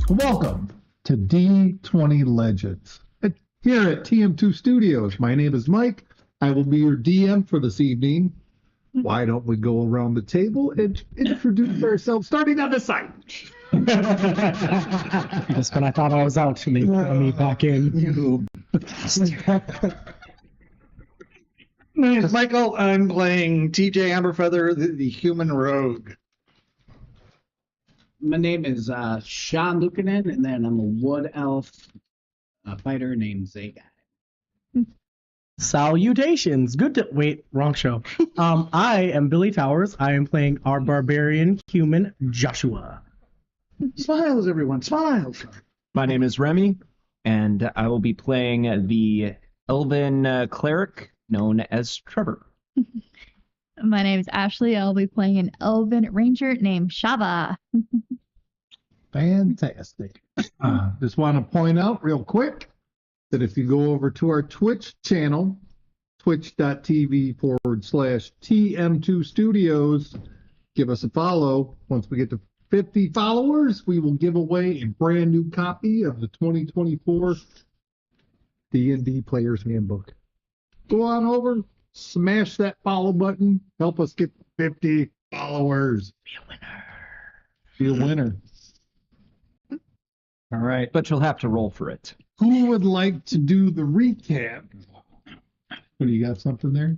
Welcome to D20 Legends. Here at TM2 Studios, my name is Mike. I will be your DM for this evening. Why don't we go around the table and introduce ourselves, starting on the side. Just when I thought I was out to me back in. My name is Michael. I'm playing TJ Amberfeather, the human rogue. My name is Sean Lukanen, and then I'm a wood elf fighter named Zagai. Salutations. Good to wait, wrong show. I am Billy Towers. I am playing our barbarian human Joshua. Smiles, everyone, smiles. My name is Remy, and I will be playing the elven cleric known as Trevor. My name is Ashley. I'll be playing an elven ranger named Shava. Fantastic. Just want to point out real quick that if you go over to our Twitch channel, twitch.tv/TM2 Studios, give us a follow. Once we get to 50 followers, we will give away a brand new copy of the 2024 D&D Player's Handbook. Go on over, smash that follow button, help us get 50 followers. Be a winner. Be a winner. All right. But you'll have to roll for it. Who would like to do the recap? What, do you got something there?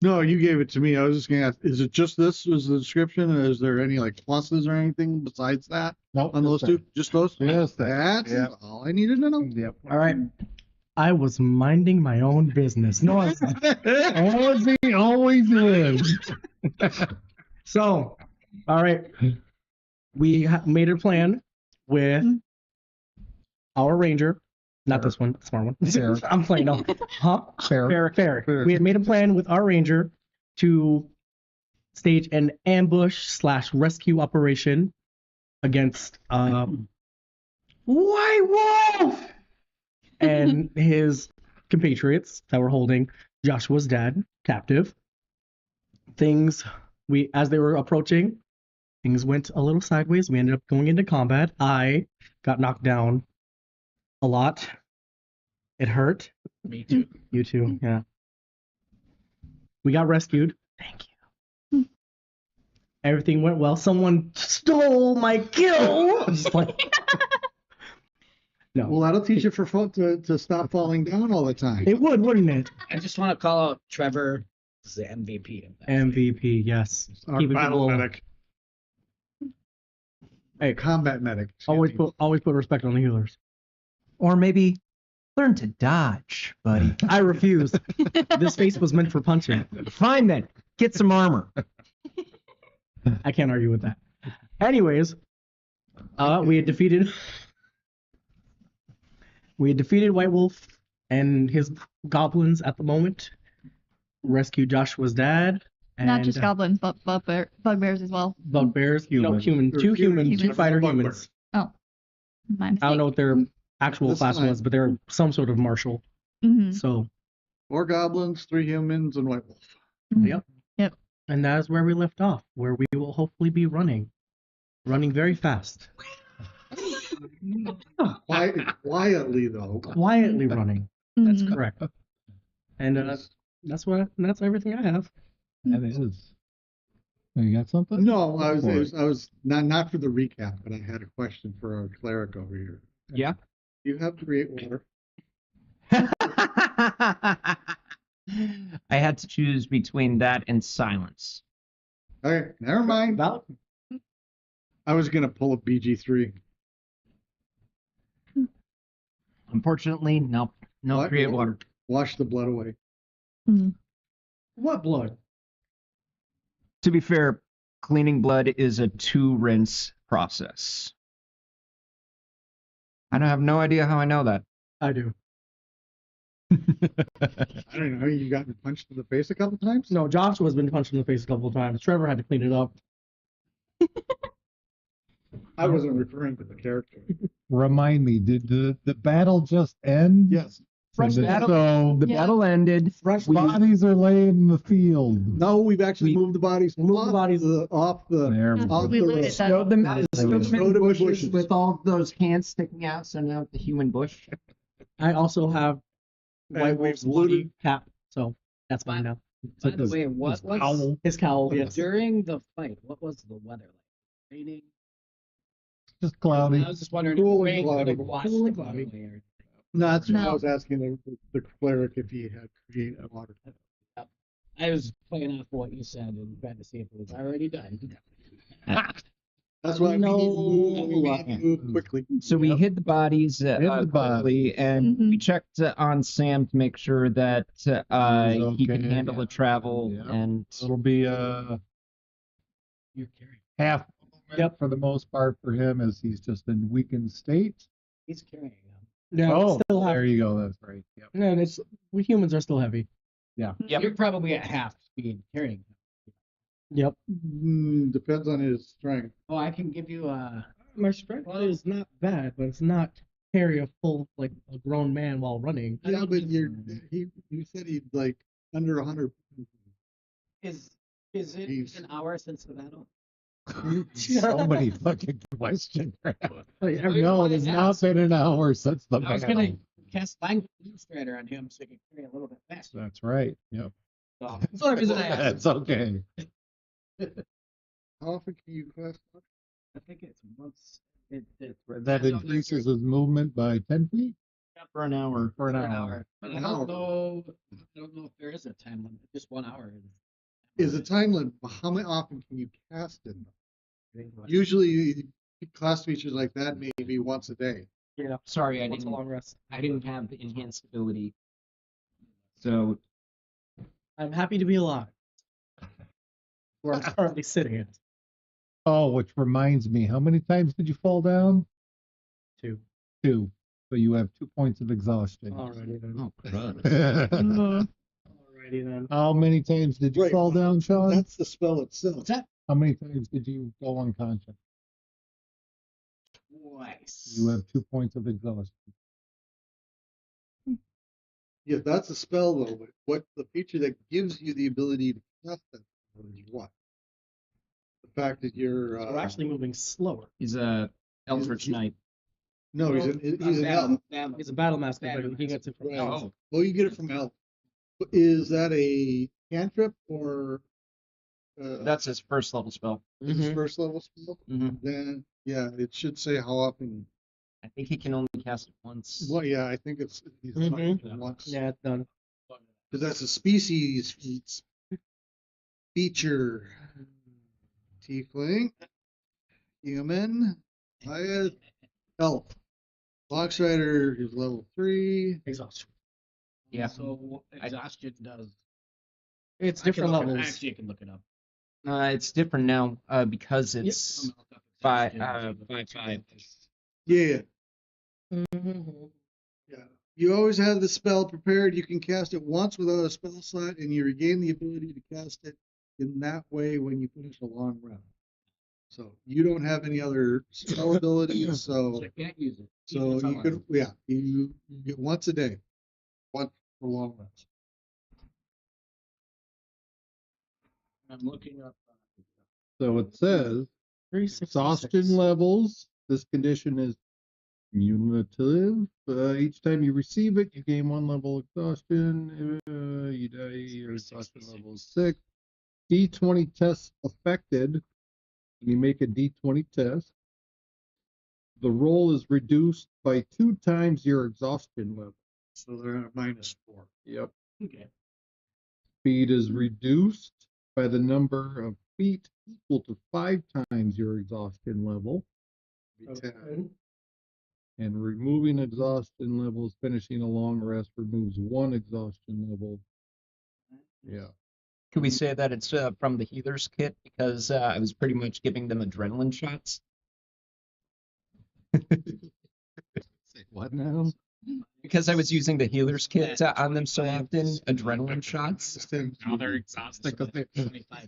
No, you gave it to me. I was just gonna ask, is it just this was the description? Or is there any like pluses or anything besides that Nope. on those two? Just those? Yes, That's yeah. all I needed to know. Yep. All right. I was minding my own business. No, I Always is. So, all right. We made a plan with our ranger. Not this one, smart one. Fair. I'm playing. No. Huh? Fair. Fair. We had made a plan with our ranger to stage an ambush/rescue operation against White Wolf and his compatriots that were holding Joshua's dad captive. As they were approaching, things went a little sideways. We ended up going into combat. I got knocked down a lot. It hurt. Me too. You too, yeah. We got rescued. Thank you. Everything went well. Someone stole my kill. I'm just like, no. Well, that'll teach you to stop falling down all the time. It would, wouldn't it? I just want to call out Trevor as the MVP of that. MVP, yes. Our Keeping battle people- medic. Hey, Combat medic. always put respect on the healers. Or maybe learn to dodge, buddy. I refuse. This face was meant for punching. Fine then. Get some armor. I can't argue with that. Anyways, we had defeated White Wolf and his goblins at the moment. Rescued Joshua's dad. And, Not just goblins, but bugbears as well. bugbears. Human. Two humans, two fighter Bugbear. humans. Oh, my mistake. I don't know what their actual That's class fine. was, but they're some sort of martial. Mhm. So, 4 goblins, 3 humans, and White Wolf. Mhm. Yep. And that is where we left off, where we will hopefully be running very fast, Quietly, though. quietly running. That's Mhm. correct. And that's everything I have. That is. Oh, you got something? No, I was not for the recap, but I had a question for our cleric over here. Yeah. You have to create water. I had to choose between that and silence. Okay, never mind. Val? I was gonna pull a BG3. Unfortunately, no What? create water. Wash the blood away. Mhm. What blood? To be fair, cleaning blood is a 2 rinse process. I have no idea how I know that. I do. I don't know. You gotten punched in the face a couple times? No, Joshua's been punched in the face a couple of times. Trevor had to clean it up. I wasn't referring to the character. Remind me, did the battle just end? Yes. Fresh So battle. The Yeah. battle ended. Fresh bodies are laying in the field. No, we've actually moved the bodies. Moved the bodies off the. There we off go. We the looted road. that. Stowed them, Stowed stowed them in Stowed the in bushes bushes. with all those hands sticking out, so now the human bush. I also have White And we've Wolf's bloody looted- cap, so that's mine now. By the way, what was Owl. His cowl, yes. during the fight? What was the weather like? Raining? Just cloudy. I was just wondering. Cool if and rain cloudy. would wash Cool and it cloudy. away or- No, that's what I No. was asking the cleric if he had created water. I was playing off what you said and trying to see if it was already done. That's why we need to move, we No. need to move quickly. So we hit the bodies Hit the quickly, and we checked on Sam to make sure that he could okay, handle the travel. Yeah. And It'll be You're carrying. half for the most part for him, as he's just in weakened state. He's carrying them. Yeah, Oh, still there heavy. you go. That's right. Yep. And we humans are still heavy. Yep. You're probably at half speed carrying them. Yep. Depends on his strength. Oh, I can give you My strength is not bad, but it's not carry a full like a grown man while running. Yeah, but you said he'd like under 100. Is it Jeez. an hour since the battle? So many fucking questions. Like, No, it has not been an hour since the I was battle. gonna cast Lang Strider on him so he could carry a little bit faster. That's right. Yep. So, that's the reason I asked. That's okay. How often can you class? I think it's once. That increases his movement by 10 feet for an hour. for an hour. But I don't know. If there is a time limit. Just 1 hour. Is a time limit? How often can you cast it? Usually, class features like that maybe once a day. Yeah. Sorry, What's a long rest? I didn't have the enhanced ability. So I'm happy to be alive. Where I'm currently sitting at. Oh, which reminds me, how many times did you fall down? 2. 2. So you have 2 points of exhaustion. Alrighty then. oh god. Alrighty then. How many times did you Right. fall down, Sean? That's the spell itself. What's that? How many times did you go unconscious? Twice. You have 2 points of exhaustion. Yeah, that's a spell though. But what the feature that gives you the ability to cast that spell is what? The fact that you're So we're actually moving slower. He's a Eldritch He's- Knight. no, he's an elf. He's a battle master, Battle but he gets it from Right. elves. Well, you get it from elf. But is that a cantrip or That's his first level spell. his first level spell? Mhm. Then yeah, it should say how often. I think he can only cast it once. Well, yeah, I think it's once. Yeah, it's done. Because that's a species feature. Tiefling, human, Goliath, elf. Lockstrider is level 3. Exhaustion. Yeah. So exhaustion does. It's I can different look it- levels. Actually, I can look it up. It's different now because it's five. Yeah, Mm-hmm. yeah. You always have the spell prepared. You can cast it once without a spell slot, and you regain the ability to cast it in that way when you finish a long rest. So you don't have any other spell abilities, so I can't use it. so Even if I you wanted could you get once a day, once for long rest. to. I'm looking up. So it says 366. exhaustion levels. This condition is cumulative. Each time you receive it, you gain 1 level of exhaustion. You die. Your exhaustion level is 6. D20 tests affected. You make a D20 test. The roll is reduced by 2 times your exhaustion level. So they're at -4. Yep. Okay. Speed is reduced by the number of feet equal to 5 times your exhaustion level. Be 10. And removing exhaustion levels, finishing a long rest removes 1 exhaustion level. Yeah. Could we say that it's from the healer's kit because I was pretty much giving them adrenaline shots? Say what now? Because I was using the healer's kit on them so often, adrenaline shots. Now they're exhausted. Because they- 25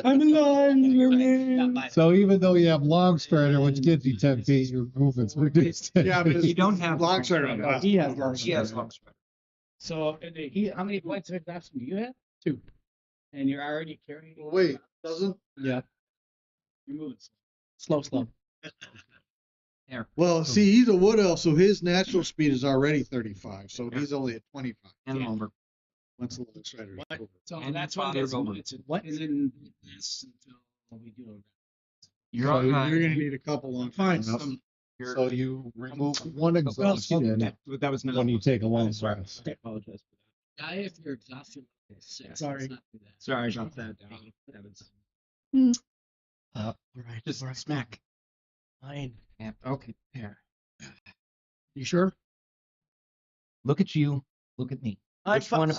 I'm alive. So even though you have long strider, which gives you 10 feet, your movement's reduced. Yeah, but You don't have Lockstrider. He has long He has long stride. So, how many points of exhaustion do you have? 2. And you're already carrying. Wait, doesn't? Yeah. You're moving. Slow. Well, see, he's a wood elf, so his natural speed is already 35, so he's only at 25. And Yeah. over. Once the Lockstrider is What? over. So And that's father what it is. over. What is in this until we do You're So on you're gonna need a couple on. Fine. So you remove 1 exhaustion that was not when you take a long rest. I apologize for that. Die if your exhaustion is 6. Sorry. Let's not do that. Sorry about that. That was All right, Just all right. smack. Fine. Yeah, okay, there. You sure? Look at you. Look at me. I'm Which one?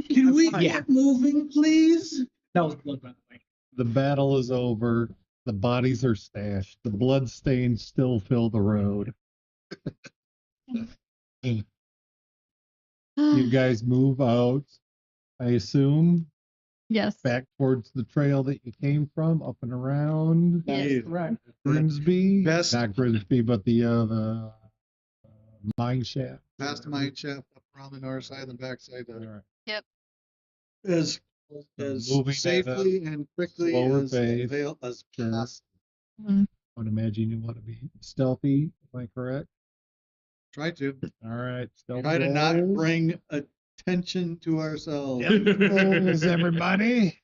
Can we Yeah. get moving, please? That was blood, by the way. The battle is over. The bodies are stashed. The bloodstains still fill the road. You guys move out, I assume, Yes. back towards the trail that you came from, up and around Yes. Right. Grimsby. Best- Not Grimsby, but the mine shaft. Past the mine shaft, up around the north side and the back side. All right. As Moving at a safely and quickly slower as pace. as Sure. possible. Mhm. I would imagine you want to be stealthy. Am I correct? Try to. All right. Stealth Try to not rolls. bring attention to ourselves. Rolls, everybody.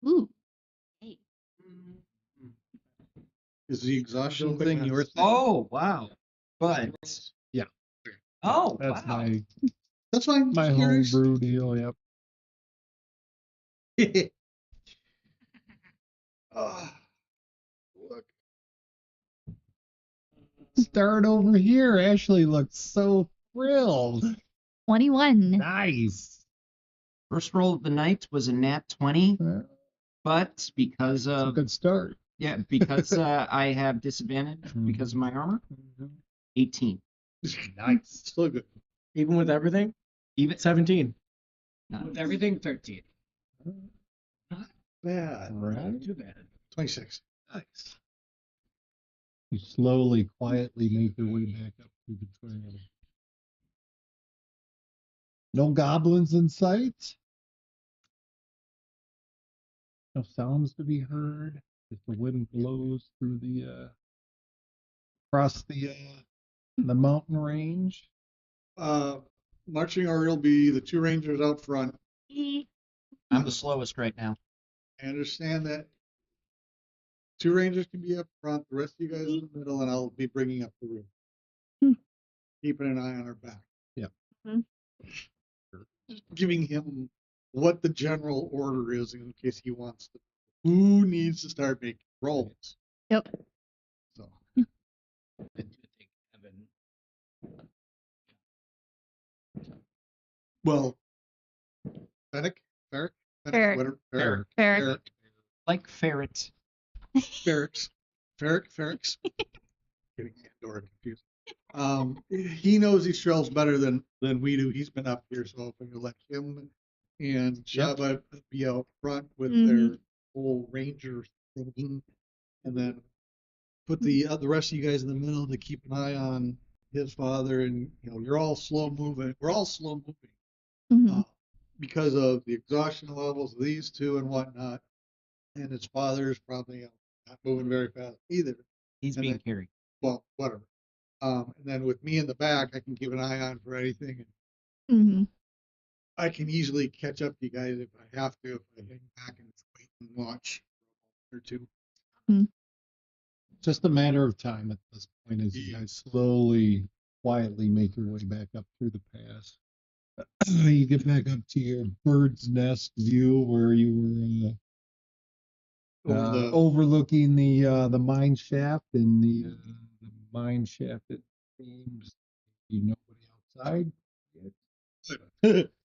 Ooh. Is the exhaustion Quick thing math. your thing? Oh, wow. But. Yeah. Oh, That's wow. That's fine. my just curious. homebrew deal. Yep. Ah, look. Start over here. Ashley looks so thrilled. 21. Nice. First roll of the night was a nat 20, That's but because a of good start. because I have disadvantage because of my armor, 18. Nice. Still good. Even with everything? Even 17. With everything, 13. Bad. Right. Too bad. 26. Nice. You slowly, quietly make your way back up through the trail. No goblins in sight. No sounds to be heard as the wind blows through the across the mountain range. Marching order will be the two rangers out front. I'm the slowest right now. I understand that two rangers can be up front, the rest of you guys in the middle, and I'll be bringing up the rear. Keeping an eye on our back. Yeah. Just giving him what the general order is in case he wants to. Who needs to start making rolls? Yep. So I do think Evan. well, Fennec, Ferric, Ferric. whatever, Ferric. Ferric. Like ferret. Ferrics, Ferrics. Getting Pandora confused. He knows these trails better than we do. He's been up here, so if we let him and Shaba be out front with their whole ranger thinking, and then put the rest of you guys in the middle to keep an eye on his father, and you're all slow moving. We're all slow moving because of the exhaustion levels of these two and whatnot. And his father is probably not moving very fast either. He's And being then- carried. Well, whatever. And then with me in the back, I can keep an eye on for anything. Mhm. I can easily catch up to you guys if I have to, if I hang back and wait and watch or two. Just a matter of time at this point as you guys slowly, quietly make your way back up through the pass. You get back up to your bird's nest view where you were overlooking the mine shaft, and the mine shaft, it seems nobody outside.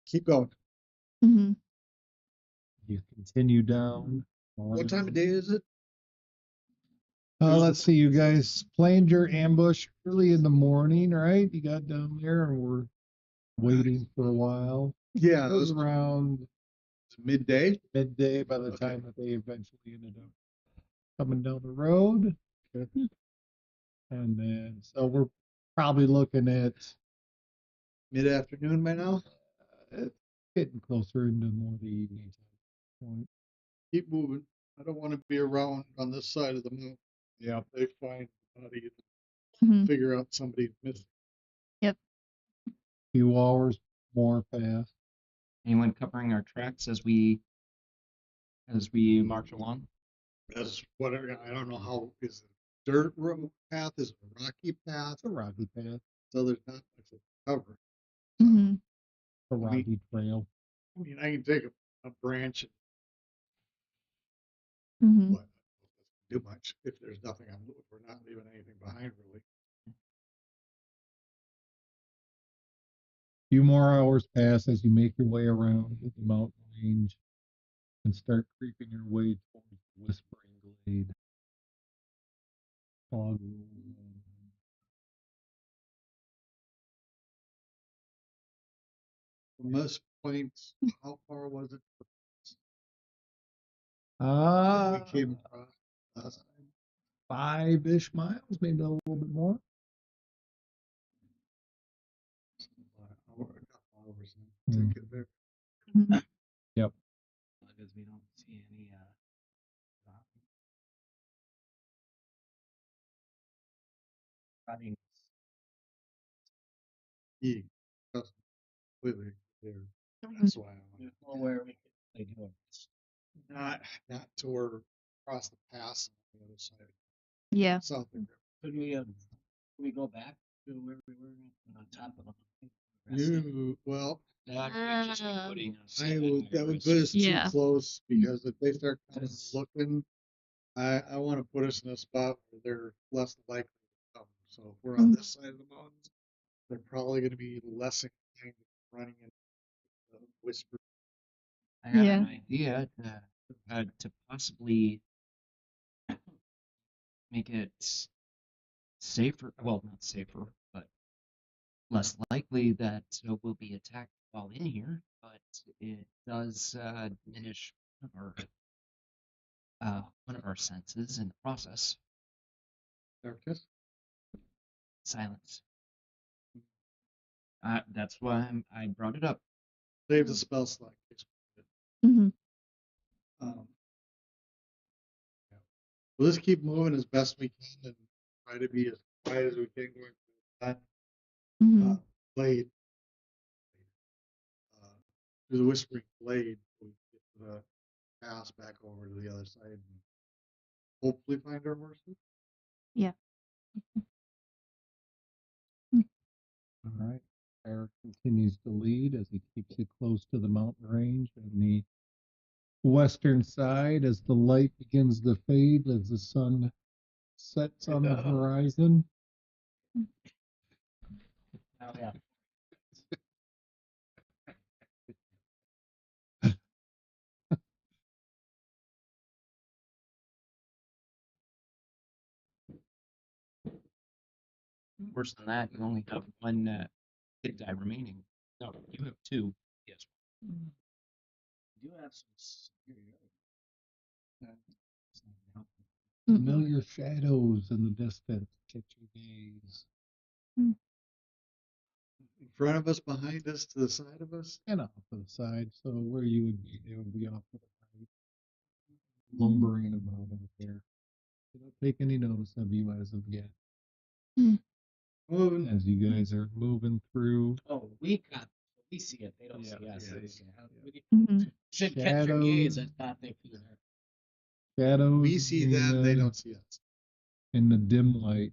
Keep going. Mhm. You continue down. What time of day is it? Let's see, you guys planned your ambush early in the morning, right? You got down there and were waiting for a while. Yeah, It it was was around midday. midday by the time that they eventually ended up coming down the road. And then, so we're probably looking at Mid-afternoon by now. getting closer into more of the evening time. Keep moving. I don't want to be around on this side of the mountain. Yeah. They find the body Mhm. and figure out somebody missing. Few hours more fast. Anyone covering our tracks as we march along? As whatever, I don't know how, is it a dirt road path, is it a rocky path? It's a rocky path, So there's not much of cover. Mhm. a rocky trail. I mean, I can take a branch and Hmm. what, do much if there's nothing if we're not leaving anything behind really. Few more hours pass as you make your way around the mountain range and start creeping your way towards the Whispering Glade. Fog rolls in. From most points, how far was it? We came across last time. 5-ish miles, maybe a little bit more. A couple hours in to get there. Yep. Because we don't see any running. Yeah, that's completely there. Mhm. That's why There's nowhere we could play do it. not to where across the pass on the other side. Yeah. South of Could we go back to where we were on top of the mountain? you. Well, That would just be putting us I at would, higher that would risk. put us Yeah. too close because if they start coming That's- looking, I want to put us in a spot where they're less likely to come. So if we're on this side of the mountains, they're probably going to be less inclined to running in the whisper. I had Yeah. an idea to possibly make it safer. Well, not safer, but less likely that we'll be attacked while in here. But it does diminish one of our senses in the process. Darkness. Silence. That's why I brought it up. Save the spell slot. Hmm. Um, yeah. We'll just keep moving as best we can and try to be as quiet as we can going through that Hmm. blade. Through the whispering blade, we get the pass back over to the other side and hopefully find our horses. Yeah. All right. Eric continues to lead as he keeps you close to the mountain range and the western side as the light begins to fade as the sun sets on the horizon. Oh, yeah. Worse than that, you only have one hit die remaining. No, you have two. Yes. We do have some superiority. It's not gonna help. Familiar shadows in the distance catch your gaze. In front of us, behind us, to the side of us. And off to the side, so where you would be, they would be off to the right, lumbering about out there. They don't take any notice of you as of yet. Moving. As you guys are moving through, Oh, we see it. They don't see us. yes. We Hmm. should catch your gaze. Shadows. I thought they flew there. shadows We see them, they don't see us. in the dim light.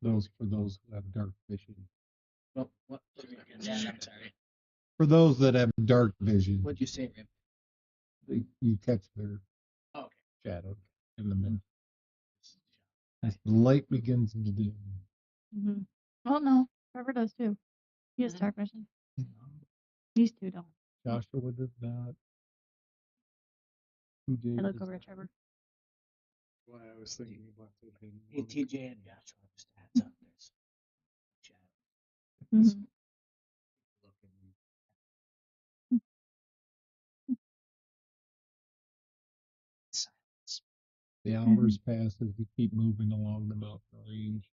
Those for those who have dark vision. Well, what? Yeah, I'm sorry. For those that have dark vision, What'd you say, Rip? you catch their Oh, okay. shadow in the middle. As the light begins to dim. Hmm. Well, no, Trevor does too. He has dark vision. These two don't. Joshua does not. I look over at Trevor. Why I was thinking about it. Hey, TJ and Joshua, just a heads up. There's shadow. Hmm. Looking. Silence. The hours pass as you keep moving along the mountain range.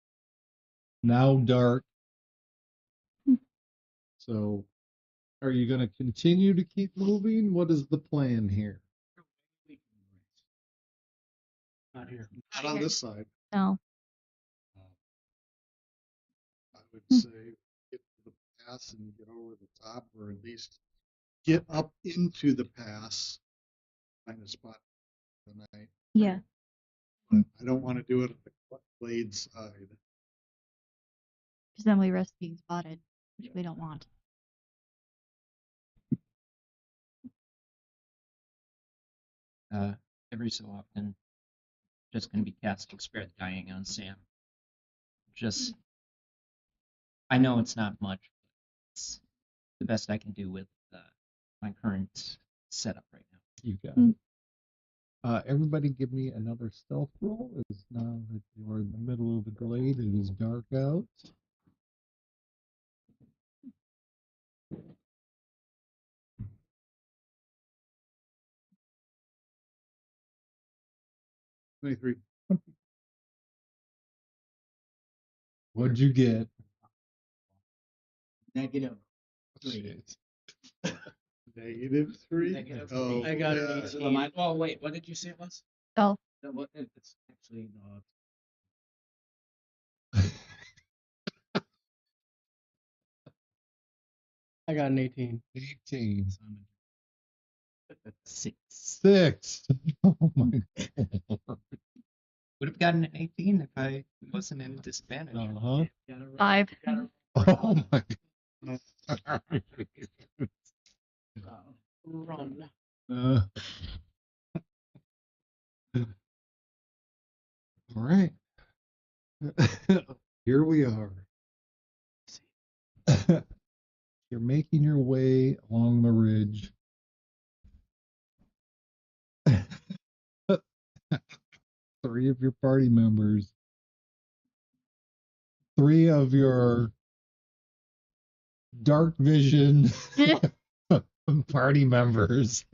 Now dark. So, are you going to continue to keep moving? What is the plan here? Not here. Not on this side. No. I would say get to the pass and get over the top, or at least get up into the pass. Find a spot for the night. Yeah. But I don't want to do it at the blade side. Because then we risk being spotted, which we don't want. every so often, just going to be casting Spare the Dying on Sam. Just, I know it's not much, but it's the best I can do with my current setup right now. You got Mm. it. Everybody give me another stealth roll. It's now that you're in the middle of the glade. It is dark out. -23. What'd you get? -3. Shit. -3? Negative Oh, three. I got yeah. it. So mine. Oh wait, what did you say it was? Oh, No, what? It's actually no. I got an 18. 18. It's, 6. 6. Oh my god. Would have gotten an 18 if I wasn't in disadvantage. Uh-huh. got it right. 5. Got it Oh my god. Run. Uh, all right. Here we are. You're making your way along the ridge. Three of your party members. 3 of your dark vision party members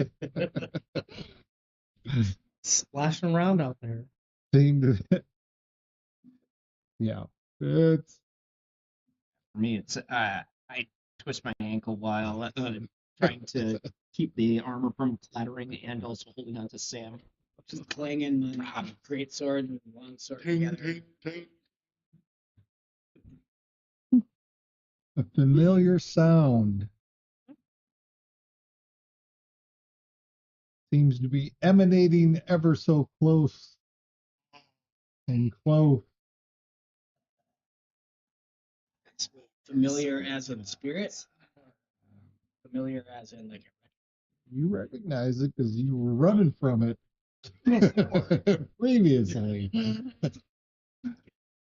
Splashing around out there. seem to. Yeah. It's For me, it's I twist my ankle while trying to keep the armor from clattering and also holding on to Sam. Just clanging my great sword and long sword together. a familiar sound. Seems to be emanating ever so close and close. Familiar as in spirit. Familiar as in like. You recognize it because you were running from it previously.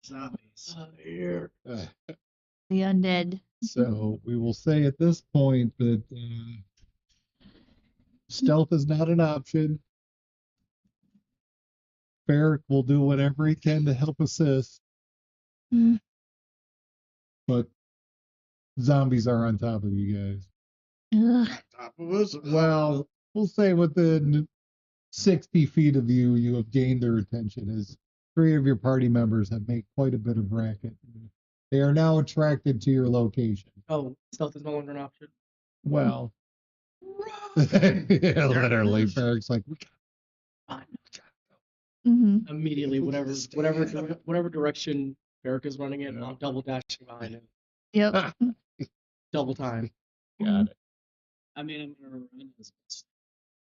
Zombies. Here. Uh, The undead. So we will say at this point that stealth is not an option. Ferric will do whatever he can to help assist, Mm. but zombies are on top of you guys. Ugh. Top of us. Well, we'll say within 60 feet of you, you have gained their attention as 3 of your party members have made quite a bit of racket. They are now attracted to your location. Oh, stealth is no longer an option. Well, yeah, literally, Ferric's like, Mm-hmm. Immediately, whatever direction Eric is running in, I'm double dashing behind him. Yep. Double time. got it. I mean, I'm gonna run as best.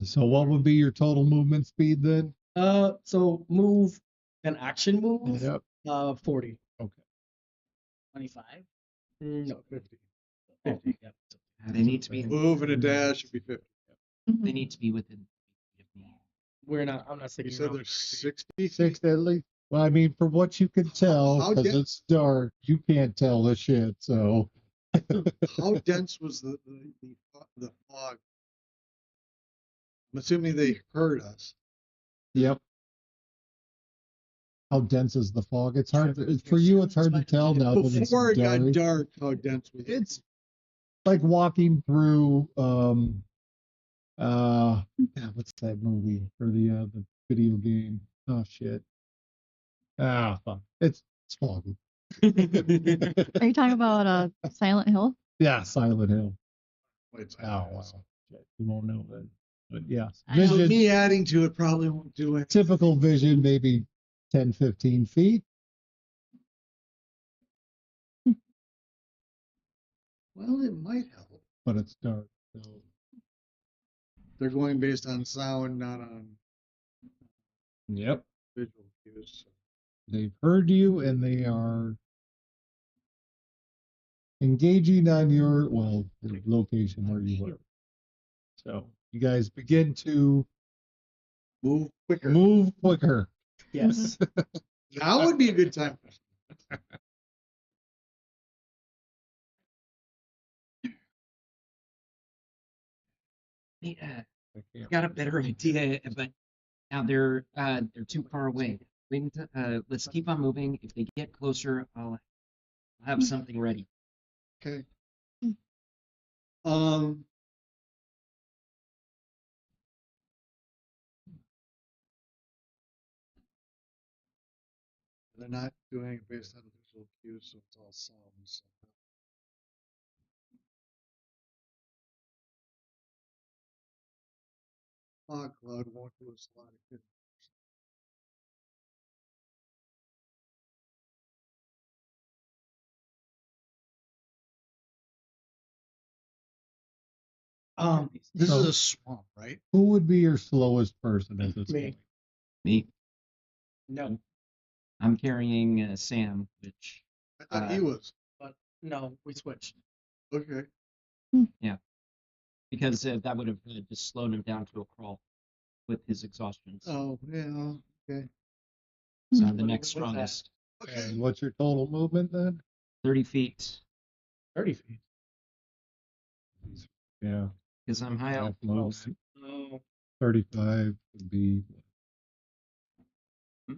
So what would be your total movement speed then? So move, an action move. Yep. 40. 25. No, 50. 50. Yep. They need to be. Move and a dash would be 50. Mm-hmm. They need to be within. Of me. We're not. I'm not You sticking said around. there's 60 6 deadly. Well, I mean, from what you can tell, How because did- it's dark, you can't tell the shit. So How dense was the fog? I'm assuming they heard us. yep. How dense is the fog? It's hard for you. It's hard to tell now that it's Before it got dark. dark, how dense was it? It's like walking through what's that movie or the video game? Oh shit. Ah fuck. It's foggy. Are you talking about Silent Hill? Yeah, Silent Hill. It's Oh wow. Shit, you won't know that. But yeah. I know. So Vision, me adding to it probably won't do it. typical vision, maybe 10, 15 feet. Well, it might help. But it's dark. So They're going based on sound, not on yep. visual cues. They've heard you and they are engaging on your, well, the location where you were. So you guys begin to Move quicker. Move quicker. Yes. Now would be a good time. Yeah, got a better idea, but now they're too far away. Let's keep on moving. If they get closer, I'll have something ready. Okay. Mm. They're not doing it based on visual cues, so it's all sounds. Fog cloud won't do us a lot of good. This So- is a swamp, right? Who would be your slowest person at this Me. point? Me, No. I'm carrying Sam, which I thought he was. But no, we switched. Okay. because that would have just slowed him down to a crawl with his exhaustion. Oh, yeah. Okay. So Mm. I'm the But next even with that- strongest. Okay. And what's your total movement then? 30 feet 30 feet. Yeah. because I'm high half up. movement. No. 35 would be. Hmm?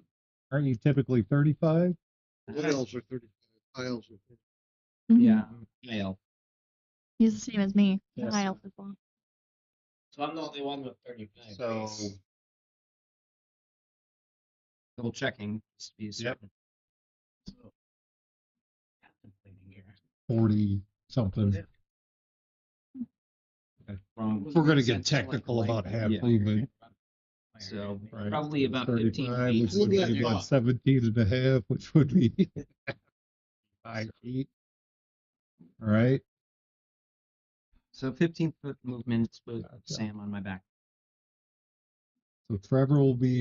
Aren't you typically 35? Whales are 35. Piles are 50. Mhm. Yeah, I'm high elf. He's the same as me. Yes. High elf as well. So I'm the only one with 35. So Double checking. Just to be certain. So, contemplating here. 40 something. Yeah. Wrong. We're going to get Sense to, like, technical light. about half Yeah. movement. So Right. probably about 15 35, feet. which would We'll be be about at 17 and a half, which would be 5 feet. All right. So 15-foot movement with Gotcha. Sam on my back. So Trevor will be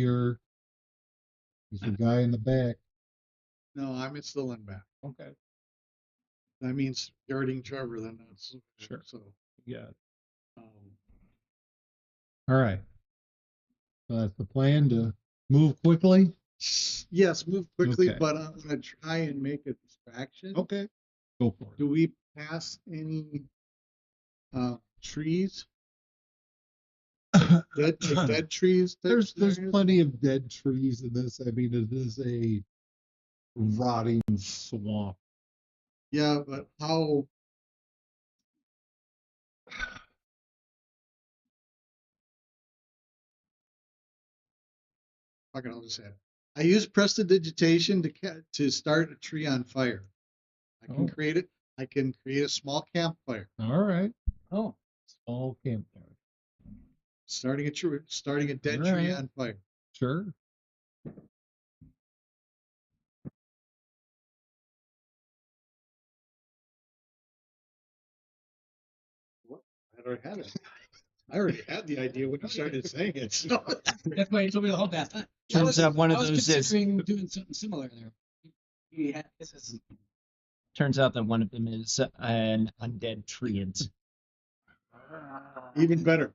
he's your guy in the back. No, I'm still in back. Okay. That means guarding Trevor, then that's Sure. So, Yeah. um, All right. So that's the plan, to move quickly. yes, move quickly, Okay. but I'm gonna try and make a distraction. Okay. Go for it. Do we pass any trees? Dead trees? type There's scenarios? plenty of dead trees in this. I mean, it is a rotting swamp. Yeah, but how? Fucking, I'll just say it. I use prestidigitation to start a tree on fire. I can Oh. create it. I can create a small campfire. All right. Oh, Small campfire. Starting a dead All tree right. on fire. Sure. I already had it. I already had the idea when you started saying it. So. That's why you told me the whole time. Turns out one of I was those is- considering doing something similar there. Yeah, this is turns out that one of them is an undead treant. Even better.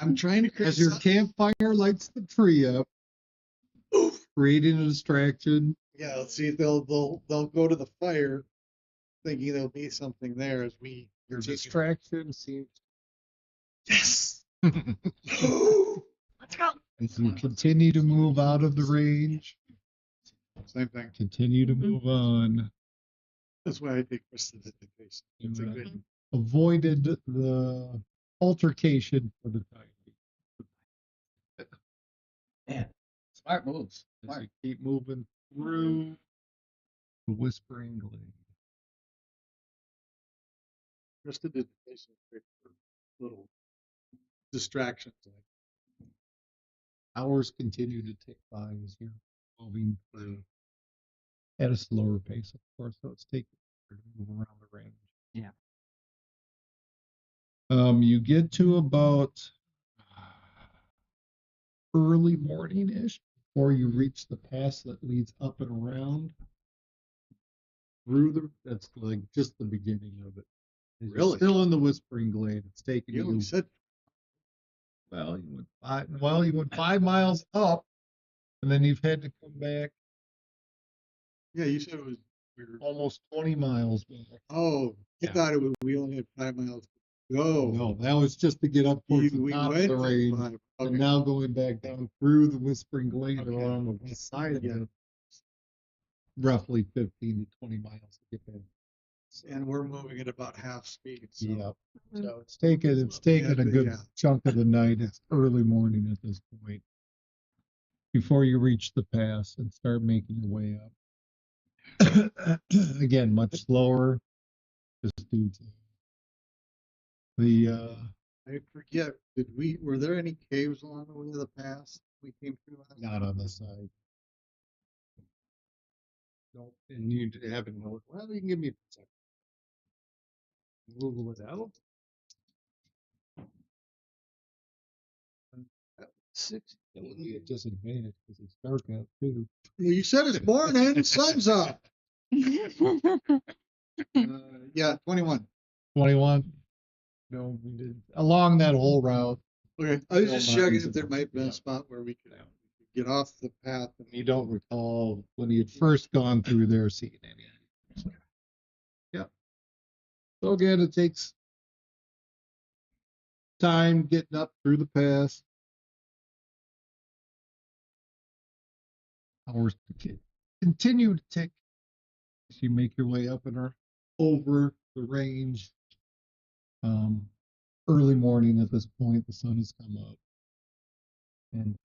I'm trying to create As your campfire lights the tree up, creating a distraction. Yeah, let's see if they'll go to the fire thinking there'll be something there as we Your continue. distraction seems. Yes. Let's go. As you continue to move out of the range, Same thing. continue to move on. That's why I take prestidigitation. It's a good. Avoided the altercation for the time being. man. Smart moves. As Smart. you keep moving through the Whispering Glade. Prestidigitation is great for little distractions. Hours continue to tick by as you're moving through at a slower pace, of course, so it's taking longer to move around the range. Yeah. You get to about early morning-ish before you reach the pass that leads up and around through that's like just the beginning of it. As you're Really? still in the Whispering Glade. It's taking You you only said Well, you went 5 miles up, and then you've had to come back Yeah, you said it was. We were, almost 20 miles back. oh, I Yeah. thought it was. We only had 5 miles to go. No, that was just to get up towards the we top of went the to range, 5. and Okay. now going back down through the Whispering Glade Okay. along the west side of Yeah. it, roughly 15 to 20 miles to get back. And we're moving at about half speed. So, Yep. so It's taken a but good yeah. chunk of the night. It's early morning at this point. Before you reach the pass and start making your way up. Again, much slower, just due to the I forget. Were there any caves along the way of the pass we came through last not on the side. Nope. And you haven't known. Well, you can give me a second. Google it out. 6. That would be a disadvantage because it's dark out too. You said it's morning. Sun's up. Yeah, 21. 21. No, we did along that whole route. Okay. I was just Still not checking usable. if there might have been Yeah. a spot where we could get off the path. And You don't recall when you had first gone through there seeing any. So, yep. So again, it takes time getting up through the pass. Hours continue to tick as you make your way up and are over the range. Early morning at this point, the sun has come up. And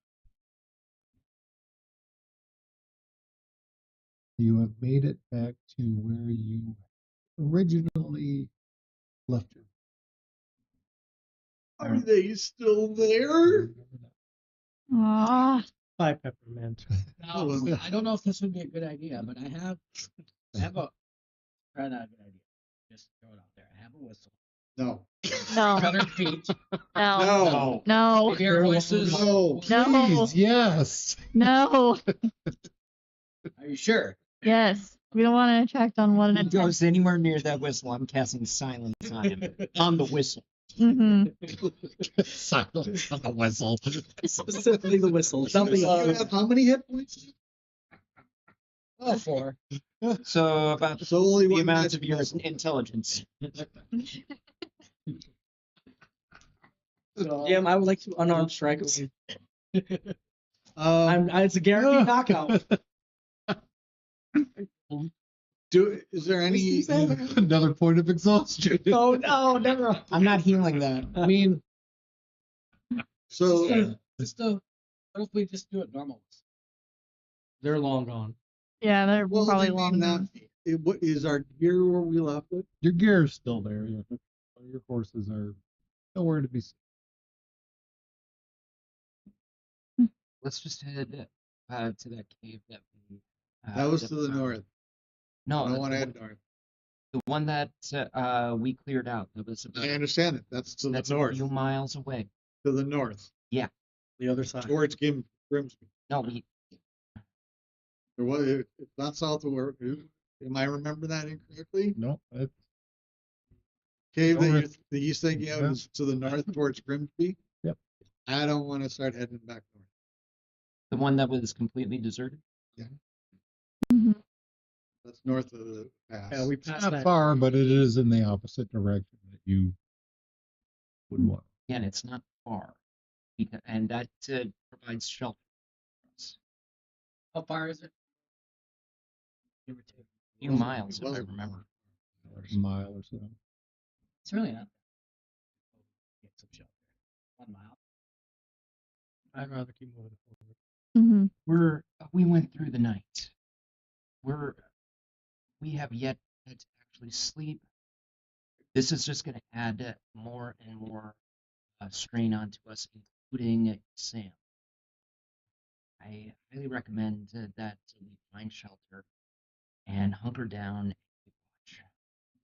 you have made it back to where you originally left your. are they still there? Ah, Bye, Peppermint. Now, I don't know if this would be a good idea, but I have a, probably not a good idea. Just throw it out there. I have a whistle. No. no, 100 feet. no, No. no, Hear voices. No. no, Please, yes. no. Are you sure? Yes, we don't want to attract unwanted If he attention. goes anywhere near that whistle, I'm casting silence on him. On the whistle. Mm-hmm. Silence on the whistle. Specifically the whistle. Something You else. have how many hit points? Oh, 4. So about So only the one amount magic of your missile. intelligence. Jim, I would like to unarmed strike him. Um, It's a guaranteed knockout. is there any? Another point of exhaustion. Oh no, never. I'm not healing that. I mean, So What if we just do it normal? They're long gone. Yeah, they're well, probably I mean, long. not, what is our gear where we left it? your gear is still there. Your horses are nowhere to be seen. Let's just head to that cave that we. That was that to we the found. north. No, I don't the want to one- head north. the one that we cleared out. That was about, I understand it. That's to the that's north. a few miles away. To the north. The other side. Towards Grimsby. No, we Or what? It's not south of where. Am I remember that incorrectly? No, that's Cave North. that you thinking of Yeah. is to the north towards Grimsby? Yep. I don't want to start heading back north. the one that was completely deserted. Mm-hmm. That's north of the pass. Yeah, we passed not that. far, but it is in the opposite direction that you would want. Again, it's not far, and that provides shelter for us. How far is it? Give or take. A few miles, if I remember. A mile or so. It's really not. Get some shelter. 1 mile. I'd rather keep moving forward. Mm-hmm. We went through the night. We have yet to actually sleep. This is just going to add more and more strain onto us, including Sam. I highly recommend that we find shelter and hunker down and keep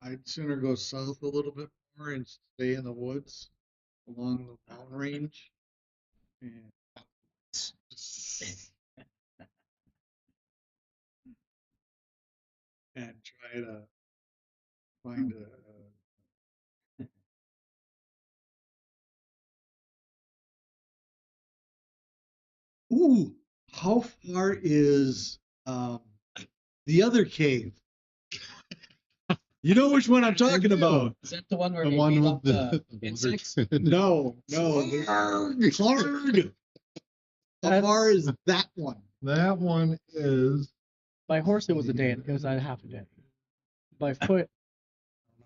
watch. I'd sooner go south a little bit more and stay in the woods along the mountain range. And and try to find Ooh, how far is the other cave? You know which one I'm talking about? Is that the one where The they one beat with up the the insects? No. Clark. How far is that one? That one is By horse, it was a day. It was a half a day. By foot,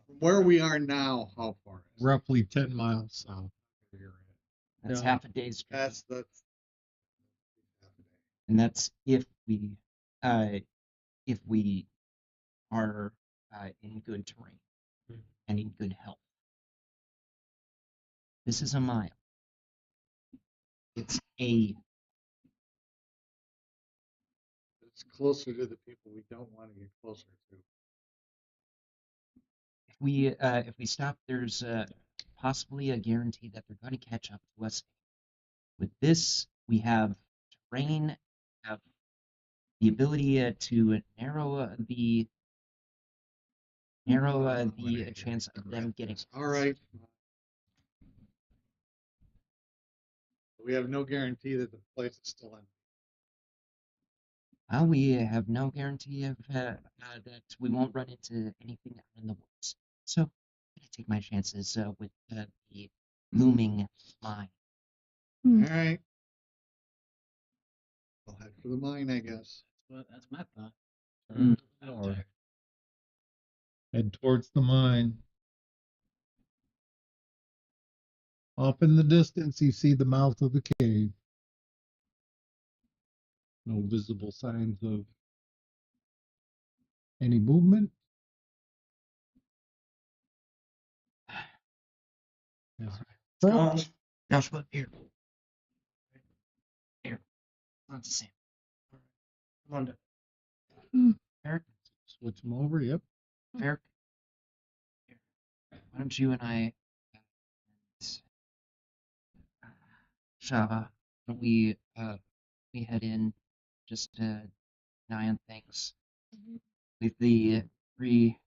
From where we are now, how far is it? roughly 10 miles south. That's Yeah. half a day's journey. That's And that's if we are in good terrain and in good health. This is a mile. It's it's closer to the people we don't want to get closer to. if we stop, there's possibly a guarantee that they're going to catch up to us. With this, we have terrain, have the ability to narrow the chance of them getting. All right. We have no guarantee that the place is still empty. Well, we have no guarantee of that we won't run into anything out in the woods. So I'm gonna take my chances with the looming mine. All right. I'll head for the mine, I guess. That's my thought. Mm. I'm tired. Head towards the mine. Off in the distance, you see the mouth of the cave. No visible signs of any movement. Yes. Joshua, here. On to Sam. come on. Eric, Switch them over. Yep. Eric, here. Why don't you and I, Shava, why don't we head in just to eye on things with the three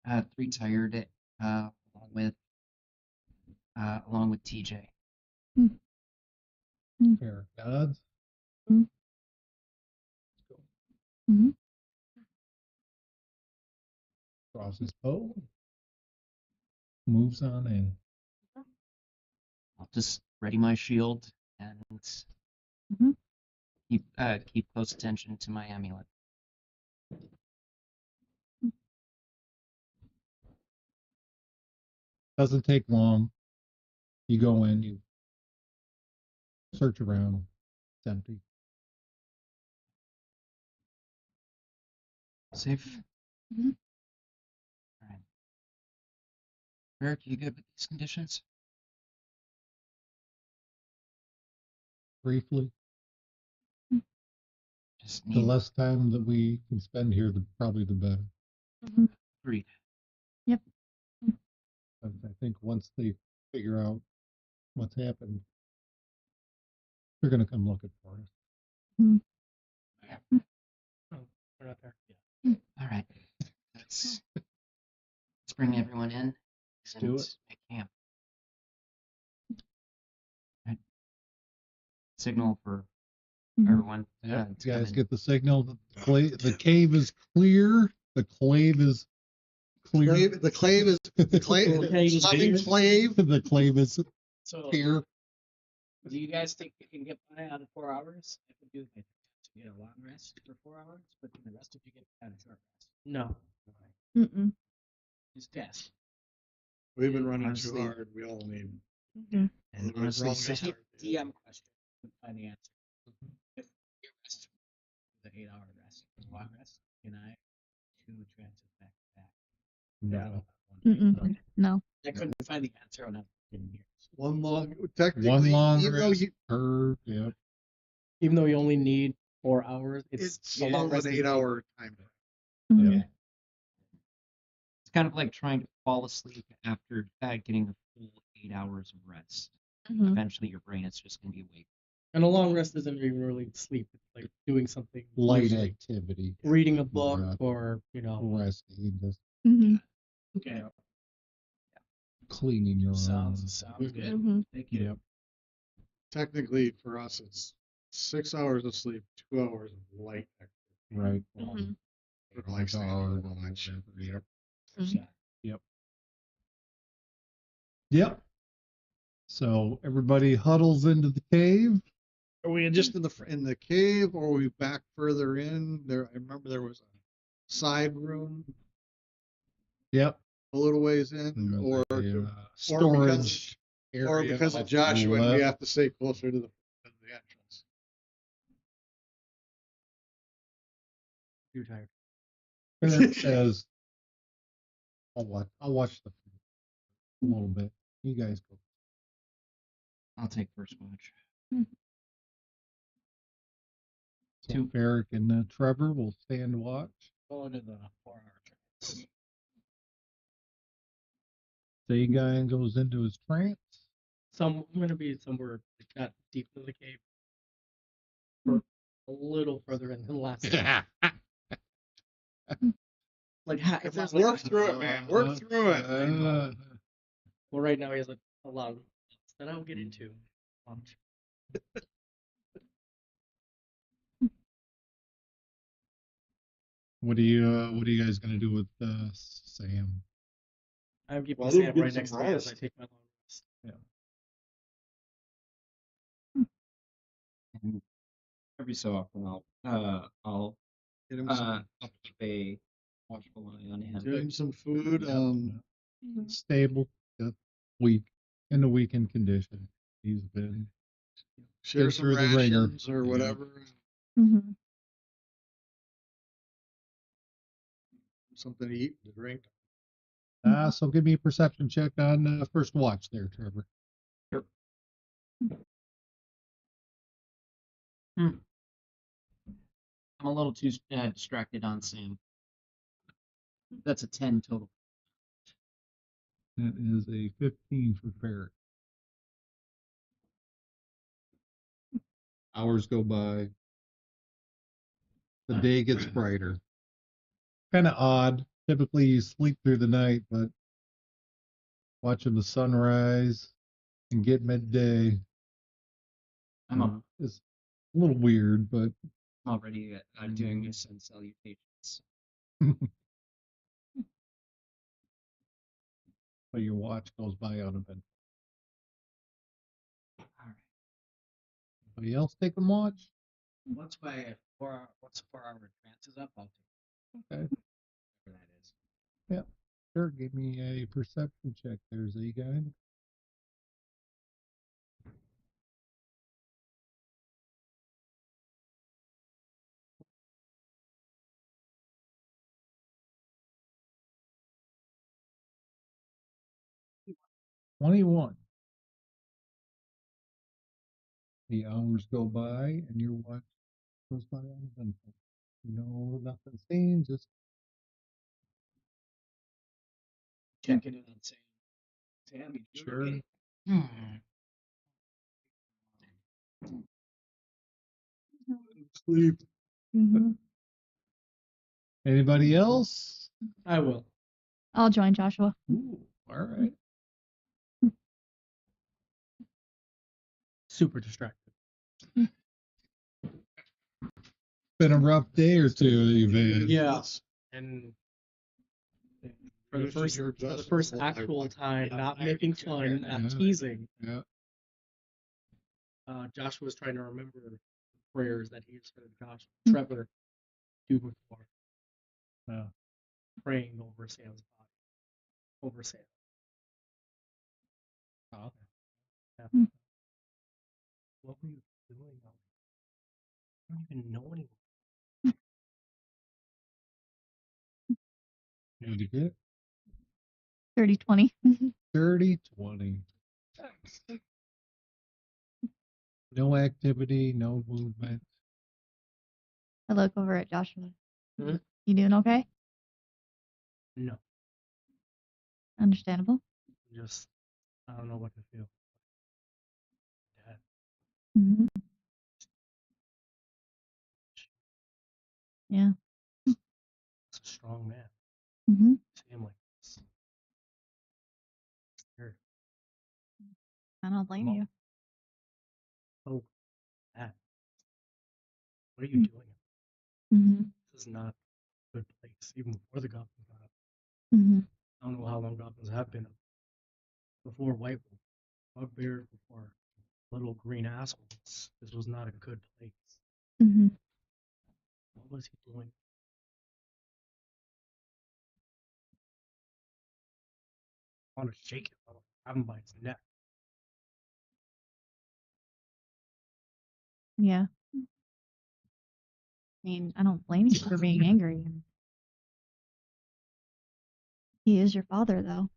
tired along with TJ. Pair of gods. Mhm. Mhm. Crosses bow. Moves on in. I'll just ready my shield and Mhm. keep close attention to my amulet. Doesn't take long. You go in, you search around. It's empty. Safe. Mhm. All right. Eric, you good with these conditions? Briefly. Just The need less time that we can spend here, probably the better. Mhm. breathe. I think once they figure out what's happened, they're going to come looking for us. We're not there. All right. Let's bring everyone in. Let's do it. Make camp. Right. Signal for Mhm. everyone. Yep. to You come guys in. get the signal. The cave is clear. The clave is clear. The clave is the clave. The clave is So, here. do you guys think you can get by on 4 hours? If you do, you get a long rest for 4 hours, but then the rest of you get kind of short rest. No. Mm-mm. Just test. We've been running Honestly- too hard. We all need. Okay. And We're honestly, all Sam, start. DM question. Find the answer. If you rest the 8-hour rest, long rest, can I 2 trances back to back? No. Mm-mm. No. I couldn't find the answer when I didn't hear. One long, technically, One long even though rest you, per. Yep. Even though you only need 4 hours, it's it's a long still rest. an 8-hour time. Mhm. Yeah. it's kind of like trying to fall asleep after getting a full 8 hours of rest. Mhm. Eventually, your brain is just going to be awake. And a long rest isn't even really sleep. It's like doing something Light usually activity. reading a book Yeah. or Resting. Just Mhm. Okay. cleaning your Sounds good. Mhm. Thank you. Yep. Technically, for us, it's 6 hours of sleep, 2 hours of light activity. Right. Mhm. Like staying up all night. Yep. Mhm. Yep. So everybody huddles into the cave. Are we just in the cave, or are we back further in? There, I remember there was a side room Yep. a little ways in, or Storage area. or because of off to the Joshua, and we left. have to stay closer to the entrance. Too tired. Says, I'll watch the a little bit. You guys go. I'll take first watch. So Eric and Trevor will stand watch. Go to the 4-hour trance. Dagon goes into his trance. I'm gonna be somewhere like that deep in the cave, or a little further in than last time. Like if there's like, Work through it, man. Work through it. well, right now he has a lot of that I'll get into. What are you guys gonna do with Sam? I'm keeping Well, Sam he'll get right some next to me as I rest. take my long rest. And every so often I'll Get him I'll keep a watchful eye on him. give him some food. Stable, weak in the weakened condition. He's been Share Get some through the ringer. rations or Yeah. whatever. Mhm. Something to eat, to drink. so give me a perception check on first watch there, Trevor. I'm a little too distracted on Sam. That's a 10 total. That is a 15 for Ferret. Hours go by. The day gets brighter. Kind of odd. Typically, you sleep through the night, but watching the sunrise and get midday I'm is a little weird, but already doing my sun salutations. but your watch goes by uneventful. All right. Anybody else taking watch? Once my 4-hour trance is up, I'll take Okay. whatever that is. Sure. Give me a perception check there, Z-Guy. $21. The hours go by and your watch goes by uneventful. No, nothing seen, just Checking in on Sam. Sam, you doing sure. okay? Sleep. Mhm. Anybody else? I will. I'll join Joshua. Ooh, all right. Super distracted. Been a rough day or two you've had. Yeah, and for the Usually you're first just actual like, time, not making fun, not Yeah. teasing. Yeah. Joshua was trying to remember the prayers that he's heard Trevor do before, Yeah. praying over Sam's body, over Sam. Oh, Yeah. Mm. What were you doing? I don't even know anyone. what'd you get? 30-20. 30-20. No activity, no movement. I look over at Joshua. Hmm? You doing okay? No, Understandable. just I don't know what to feel. Dad, Mhm. Yeah. he's a strong man. Mhm. Sam like this. Scared. I don't blame Come on. you. Oh, Dad. What are you doing? Mm-hmm. This is not a good place, even before the goblins got up. Mm-hmm. I don't know how long goblins have been up. Before White Wolf, Bugbear, before little green assholes. This was not a good place. Mm-hmm. What was he doing? I want to shake him. I want to grab him by his neck. Yeah. I mean, I don't blame you for being angry. He is your father, though.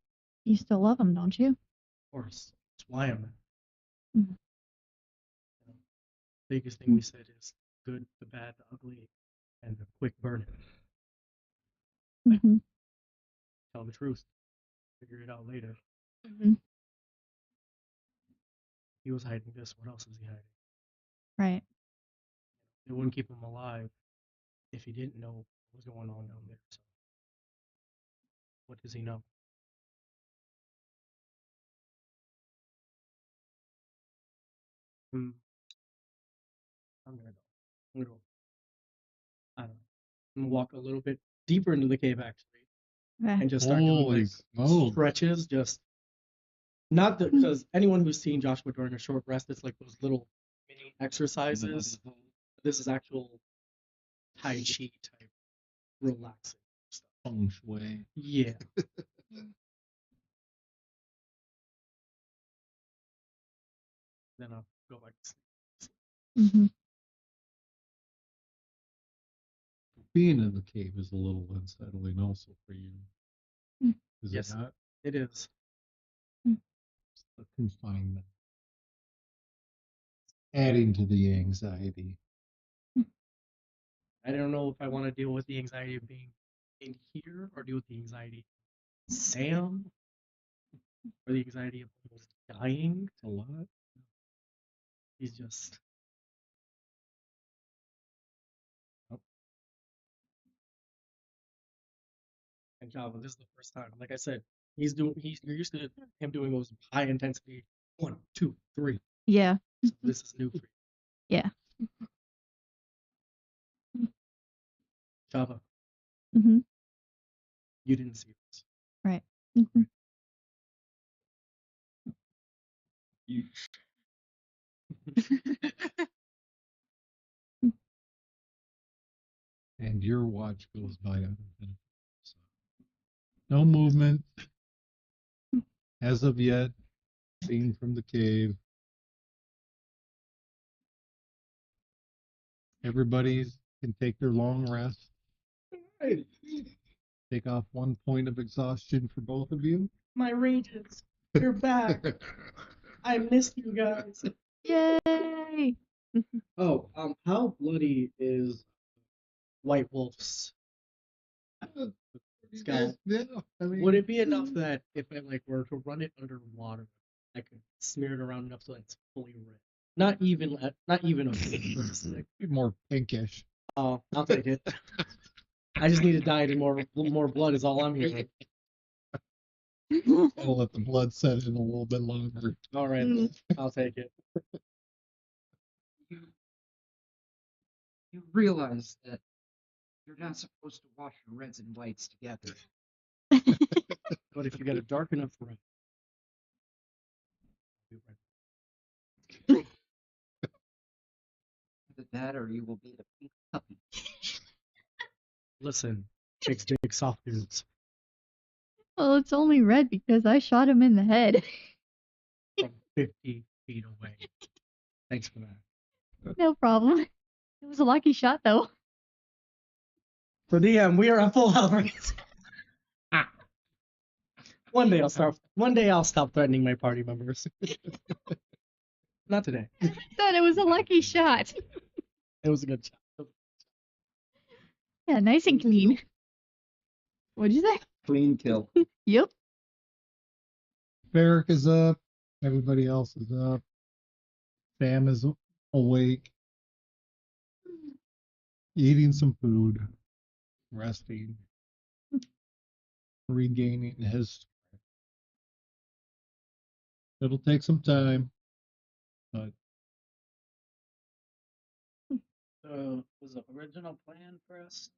You still love him, don't you? Of course, that's why I'm. Mhm. You know, biggest thing we said is good, the bad, the ugly, and the quick burn. Mm-hmm. Tell the truth. Figure it out later. Mm-hmm. He was hiding this. What else was he hiding? Right. It wouldn't keep him alive if he didn't know what was going on down there. So, what does he know? Hmm. I'm gonna go. I'm gonna go. I don't know. I'm gonna walk a little bit deeper into the cave actually, Okay. and just start doing Holy like smokes. stretches. Just not because anyone who's seen Joshua during a short rest, it's like those little mini exercises. This is actual Tai Chi type relaxing stuff. Feng shui. Yeah. Then I'll go back to sleep. Mm-hmm. Being in the cave is a little unsettling also for you. Is Yes. it not? It is. A confinement. Adding to the anxiety. I don't know if I want to deal with the anxiety of being in here or deal with the anxiety of Sam or the anxiety of almost dying. A lot. He's just. Yep. And Java, this is the first time. Like I said, you're used to him doing those high intensity 1, 2, 3. Yeah. So this is new for you. Yeah. Java, Mm-hmm. you didn't see this. Right. Mm-hmm. And your watch goes by unattended. So, no movement as of yet. Seen from the cave. Everybody can take their long rest. Take off 1 point of exhaustion for both of you. My rages, you're back. I missed you guys. Yay! Oh, how bloody is White Wolf's scalp? Yeah, I mean, Would it be enough that if I like were to run it under water, I could smear it around enough so that it's fully red? Not even a just like, more pinkish? oh, I'll take it. I just need to dye it in more blood is all I'm hearing. I'll let the blood set in a little bit longer. All right, I'll take it. You realize that you're not supposed to wash your reds and whites together. But if you get a dark enough red, Either that or you will be the pink puppy. listen, chicks dig soft dudes. Well, it's only red because I shot him in the head. From 50 feet away. Thanks for that. No problem. It was a lucky shot, though. For DM, we are at full health rates. One day I'll stop threatening my party members. Not today. Said it was a lucky shot. It was a good shot. Yeah, nice and clean. What'd you say? Clean kill. Yep. Barrick is up. Everybody else is up. Sam is awake. Eating some food. Resting. Regaining his strength. It'll take some time, but So was the original plan for us,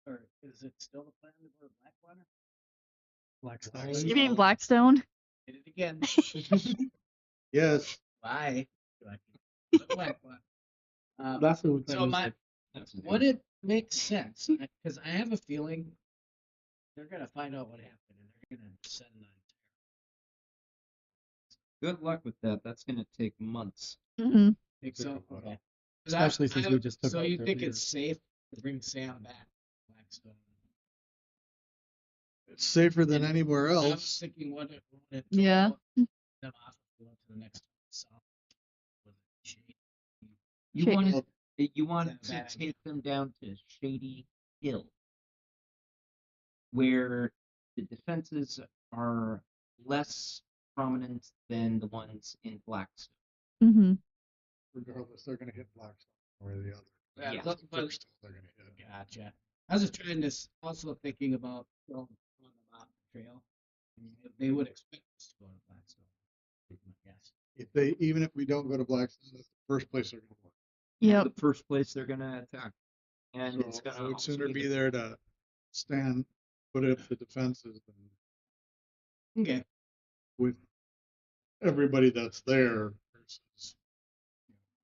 or is it still the plan to go to Blackwater? Blackstone. You mean Blackstone? Did it again. Yes. Why? Do I keep going to Blackwater? That's what we So plan my to would it make sense? Because I have a feeling they're gonna find out what happened and they're gonna send the Good luck with that. That's gonna take months. Mm-hmm. Think so? Okay. Especially since we just took So out you their think leader. it's safe to bring Sam back to Blackstone? It's safer than And anywhere I was else. thinking what it Yeah. them off if we went to the next south. Was it shady? You Shady. wanted you wanted Is to that a bad idea? take them down to Shady Hill, where the defenses are less prominent than the ones in Blackstone. Mm-hmm. Regardless, they're gonna hit Blackstone or the other. Yeah, Yeah. but- First, they're gonna hit. Gotcha. I was just trying to also thinking about throwing on the mountain trail. They would expect us to go to Blackstone. Yes. Even if we don't go to Blackstone, that's the first place they're gonna look. Yep. The first place they're gonna attack, and So it's gonna I would also sooner be the- there to put up the defenses than Okay. with everybody that's there versus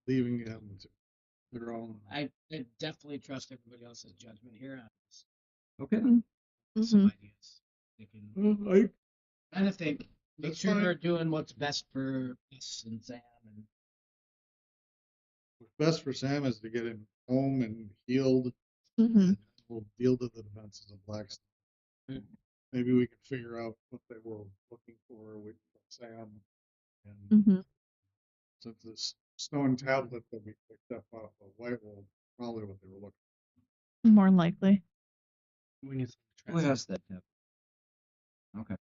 leaving them to their own. I definitely trust everybody else's judgment here on this. Okay. Mm-hmm. Some ideas. Thinking, I trying to think, make That's sure fine. we're doing what's best for us and Sam and what's best for Sam is to get him home and healed. Mm-hmm. And we'll deal to the defenses of Blackstone. Mm. Maybe we can figure out what they were looking for with Sam. And Mm-hmm. since this stone tablet that we picked up off of Whitewall, probably what they were looking More than likely. We need Who has that tip? Okay.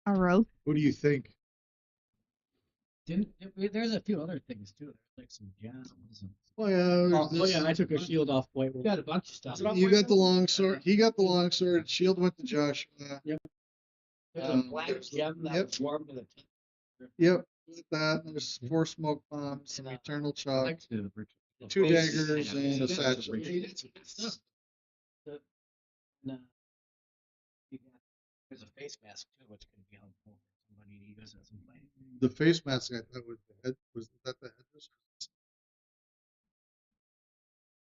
A rope. for. Who do you think? there's a few other things too. There's like some gems. And, Oh yeah, Oh yeah, I took a shield off White we Wolf. got a bunch of stuff. you got the long sword. He got the long sword. Shield went to Joshua. There's a black there's- gem that yep. was warm to the touch. Yep, with that. There's 4 smoke bombs, some eternal chalk, Back to Richard. 2 Face- daggers, and a That's- satchel. that's good stuff. No. There's a face mask too, which could be helpful for somebody to use as a plane. The face mask I thought was the head. Was that the headdress?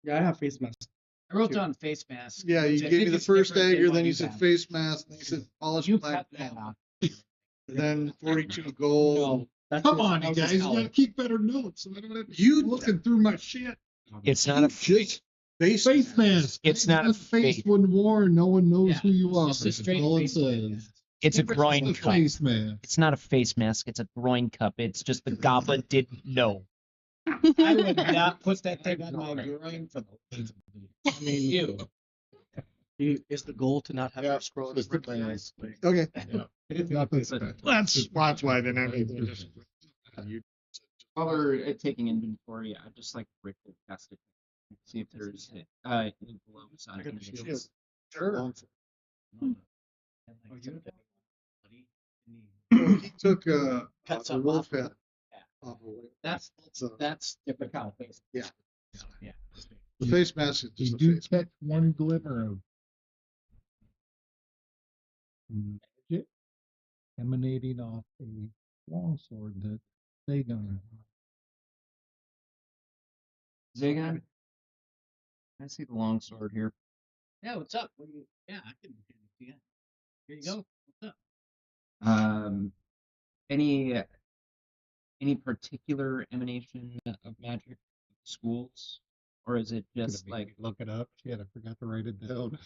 Yeah, I have face mask. I wrote down face mask. Yeah, you which I gave me think the is first different than dagger, what then you said have. face mask, then you said polished You black cut that belt, off. then 42 gold. No, that's Come his- on, that you was his guys, you collar. gotta keep better notes. So I don't have to You- keep looking through my shit. It's not a Just face Face mask. It's not a face fake. when worn. No one knows Yeah, who you it's are. just a That's straight all it face says. mask. It's a It's groin a cup. face mask. It's not a face mask. It's a groin cup. It's just the goblin didn't know. I would not put that thing on my groin for the I mean, you. Is the goal to not have Yeah, your scroll it's the in my eyes? Like, Okay. Nothing But special. That's why they never just. You While we're taking inventory, I'd just like to briefly test it. See if there's any blows on I got the enemies. shield. Sure. He took Cut the some wolf off. head Yeah. off of it. That's different kind of face. Yeah. Yeah. The face mask is You just a do face. catch one glimmer of magic emanating off a longsword that Dagon. Zagon, I see the long sword here. Yeah, what's up? What do you, yeah, I can hand it to you. Here you go. What's up? Any particular emanation of magic of schools, or is it just like Look it up. Shit, I forgot to write it down.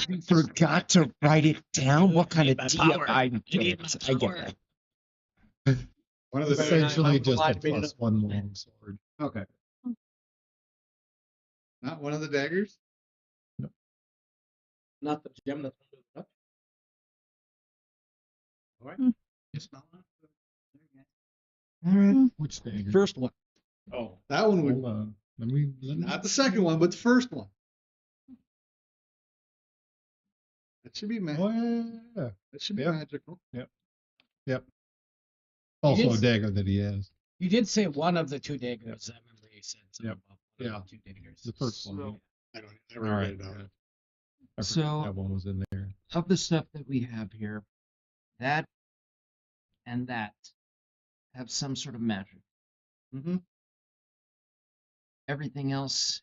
You forgot to write it down? What kind of my DM? power. I I need get my it. I get power. that. One of the Essentially just a alive, being plus one longsword. okay? not one of the daggers. not the gem that's under the cup. All right. Hmm. You smell it? There you go. All right. Which dagger? First one. Oh, That one would Hold on. Let me. not the second one, but the first one. That should be Oh yeah. that should be Yeah. magical. Yep. Also a is- dagger that he has. you did say one of the two daggers. I remember you said something Yep. about Yeah. Two diggers. The first one. So, I don't. I All never right. read it down. I forgot So- that one was in there. of the stuff that we have here, that and that have some sort of magic. Mm-hmm. Everything else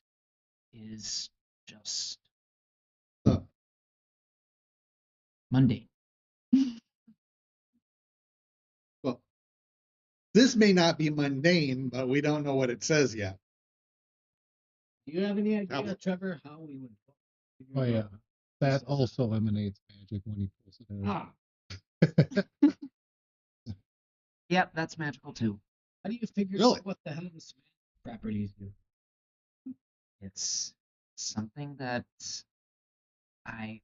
is just Huh. mundane. Well, this may not be mundane, but we don't know what it says yet. Do you have any idea, Albert. Trevor, how we would? figure Oh out yeah, that this? also emanates magic when he pulls it out. Ah, Yep, that's magical too. how do you figure Really? out what the hell the properties do? It's something that I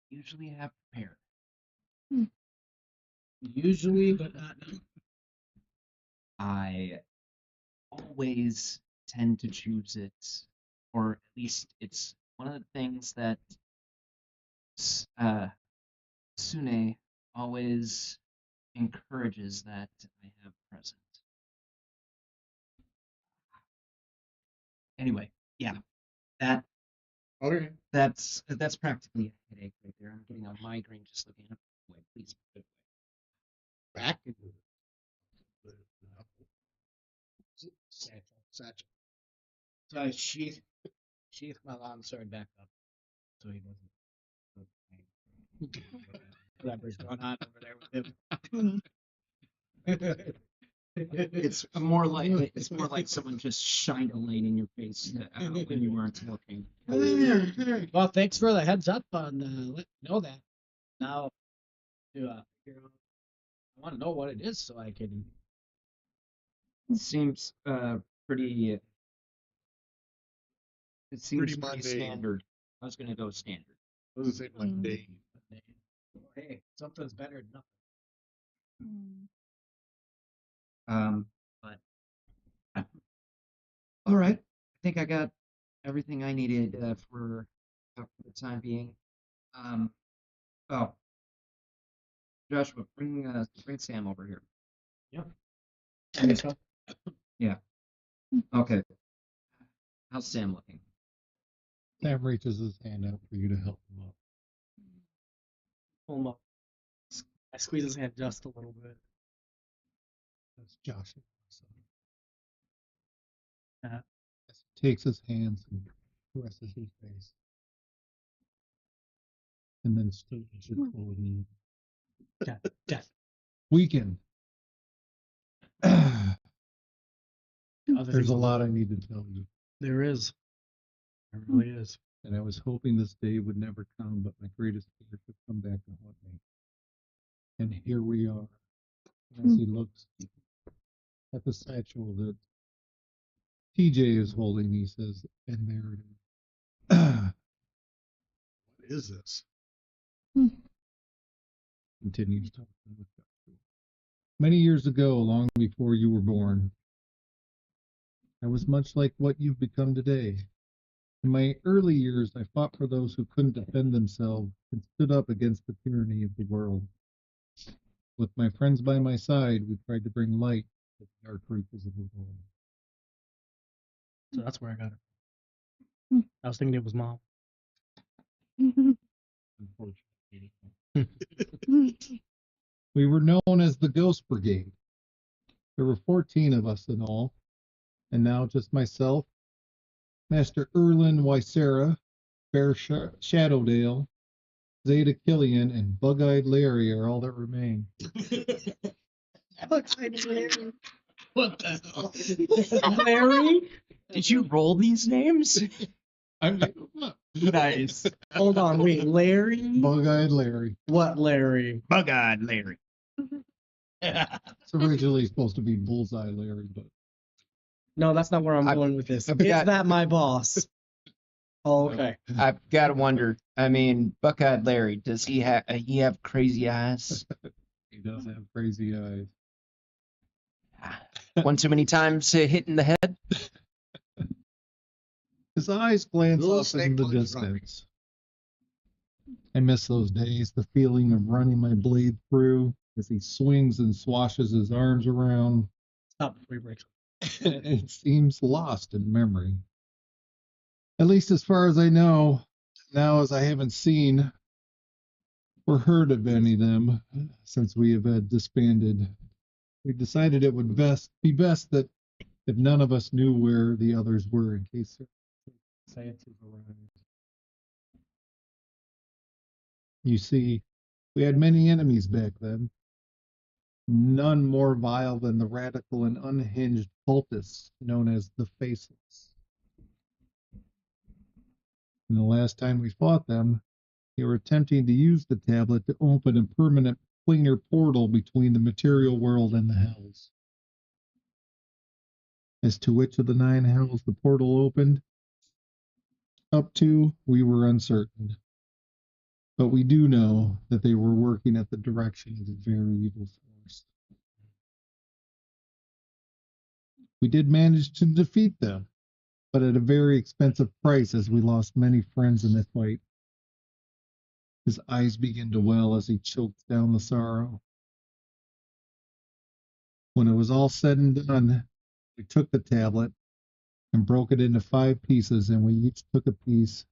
usually have prepared. Usually, but not now. I always tend to choose it, or at least it's one of the things that Sune always encourages that I have present. Anyway, yeah, that Okay. that's practically a headache right there. I'm getting a migraine just looking at it. Wait, please. Back into the satchel. So I sheath my long sword back up, so he doesn't. Whatever's going on over there with him. It's more like someone just shined a light in your face when you weren't looking. Well, thanks for the heads up on letting me know that. Now, to figure out, I want to know what it is so I can. Seems pretty. It seems Pretty pretty mundane. standard. I was gonna go standard. Doesn't say mundane. Hey, something's better than nothing. But all right. I think I got everything I needed for the time being. Oh, Joshua, bring Sam over here. Yeah. Okay. How's Sam looking? Sam reaches his hand out for you to help him up. Pull him up. I squeeze his hand just a little bit. That's Joshua. Uh-huh. As he takes his hands and caresses his face. And then straightens your clothing. Death. Weekend. Other There's things a will- lot I need to tell you. There is. There really is. And I was hoping this day would never come, but my greatest fear could come back to haunt me. And here we are. As he looks at the satchel that TJ is holding, he says, and there it is. What is this? Continues talking with Joshua. Many years ago, long before you were born, I was much like what you've become today. In my early years, I fought for those who couldn't defend themselves and stood up against the tyranny of the world. With my friends by my side, we tried to bring light to the dark reaches of the world. So that's where I got it. I was thinking it was mom. Unfortunately. We were known as the Ghost Brigade. There were 14 of us in all, and now just myself, Master Erlin Wysera, Bear Shadowdale, Zeta Killian, and Bug-Eyed Larry are all that remain. What the hell? Larry? Did you roll these names? I made them up. Nice. Hold on, wait, Larry? Bug-Eyed Larry. What Larry? Bug-eyed Larry. It's originally supposed to be Bullseye Larry, but No, that's not where I'm going with this. I've Is got- that my boss? Oh, okay. I've got to wonder. I mean, Buckeyed Larry, does he have crazy eyes? he does have crazy eyes. One too many times hitting the head? His eyes glance Little off snake in the punch running. distance. I miss those days, the feeling of running my blade through as he swings and swashes his arms around. Stop before he breaks. It seems lost in memory. At least as far as I know, now as I haven't seen or heard of any of them since we have disbanded, we decided it would be best that if none of us knew where the others were in case scientists arrived. You see, we had many enemies back then, none more vile than the radical and unhinged cultists known as the Faceless. And the last time we fought them, they were attempting to use the tablet to open a permanent clinger portal between the material world and the hells. As to which of the 9 hells the portal opened up to, we were uncertain. But we do know that they were working at the direction of a very evil force. We did manage to defeat them, but at a very expensive price as we lost many friends in the fight. His eyes began to well as he choked down the sorrow. When it was all said and done, we took the tablet and broke it into 5 pieces, and we each took a piece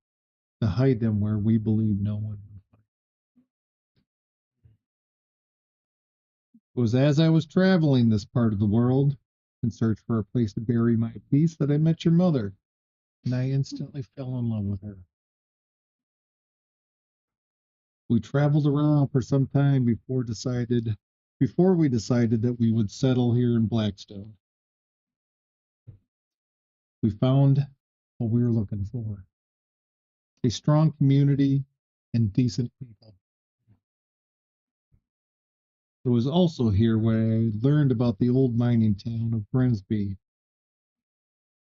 to hide them where we believed no one would find. It was as I was traveling this part of the world in search for a place to bury my piece that I met your mother, and I instantly fell in love with her. We traveled around for some time before we decided that we would settle here in Blackstone. We found what we were looking for: a strong community and decent people. It was also here where I learned about the old mining town of Grimsby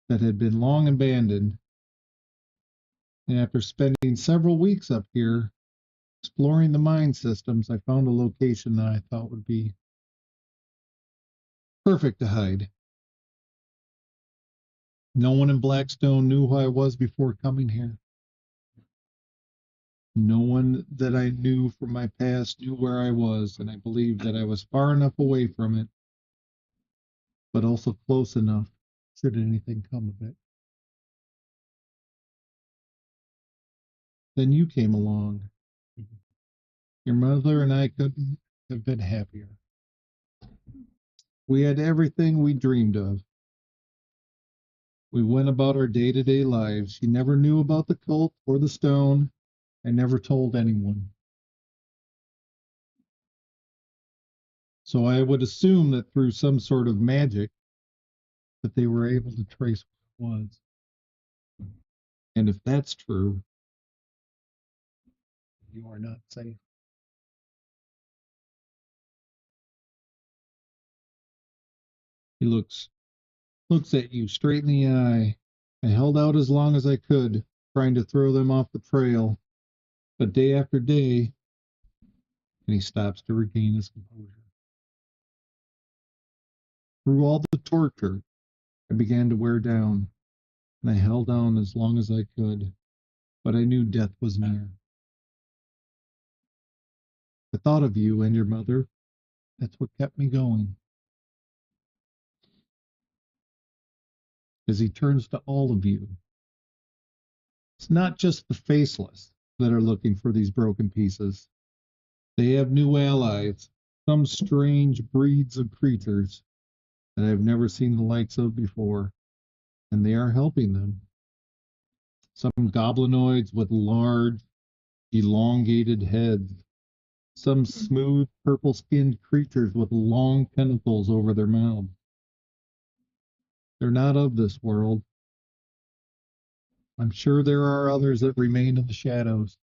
that had been long abandoned. And after spending several weeks up here exploring the mine systems, I found a location that I thought would be perfect to hide. No one in Blackstone knew who I was before coming here. No one that I knew from my past knew where I was, and I believed that I was far enough away from it, but also close enough should anything come of it. Then you came along. Your mother and I couldn't have been happier. We had everything we dreamed of. We went about our day-to-day lives. She never knew about the cult or the stone, and never told anyone. So I would assume that through some sort of magic that they were able to trace what it was. And if that's true, you are not safe. He looks at you straight in the eye. I held out as long as I could, trying to throw them off the trail. But day after day, and he stops to regain his composure. Through all the torture, I began to wear down, and I held on as long as I could, but I knew death was near. The thought of you and your mother, that's what kept me going. As he turns to all of you, it's not just the faceless that are looking for these broken pieces. They have new allies, some strange breeds of creatures that I've never seen the likes of before, and they are helping them. Some goblinoids with large, elongated heads, some smooth, purple-skinned creatures with long tentacles over their mouths. They're not of this world. I'm sure there are others that remain in the shadows.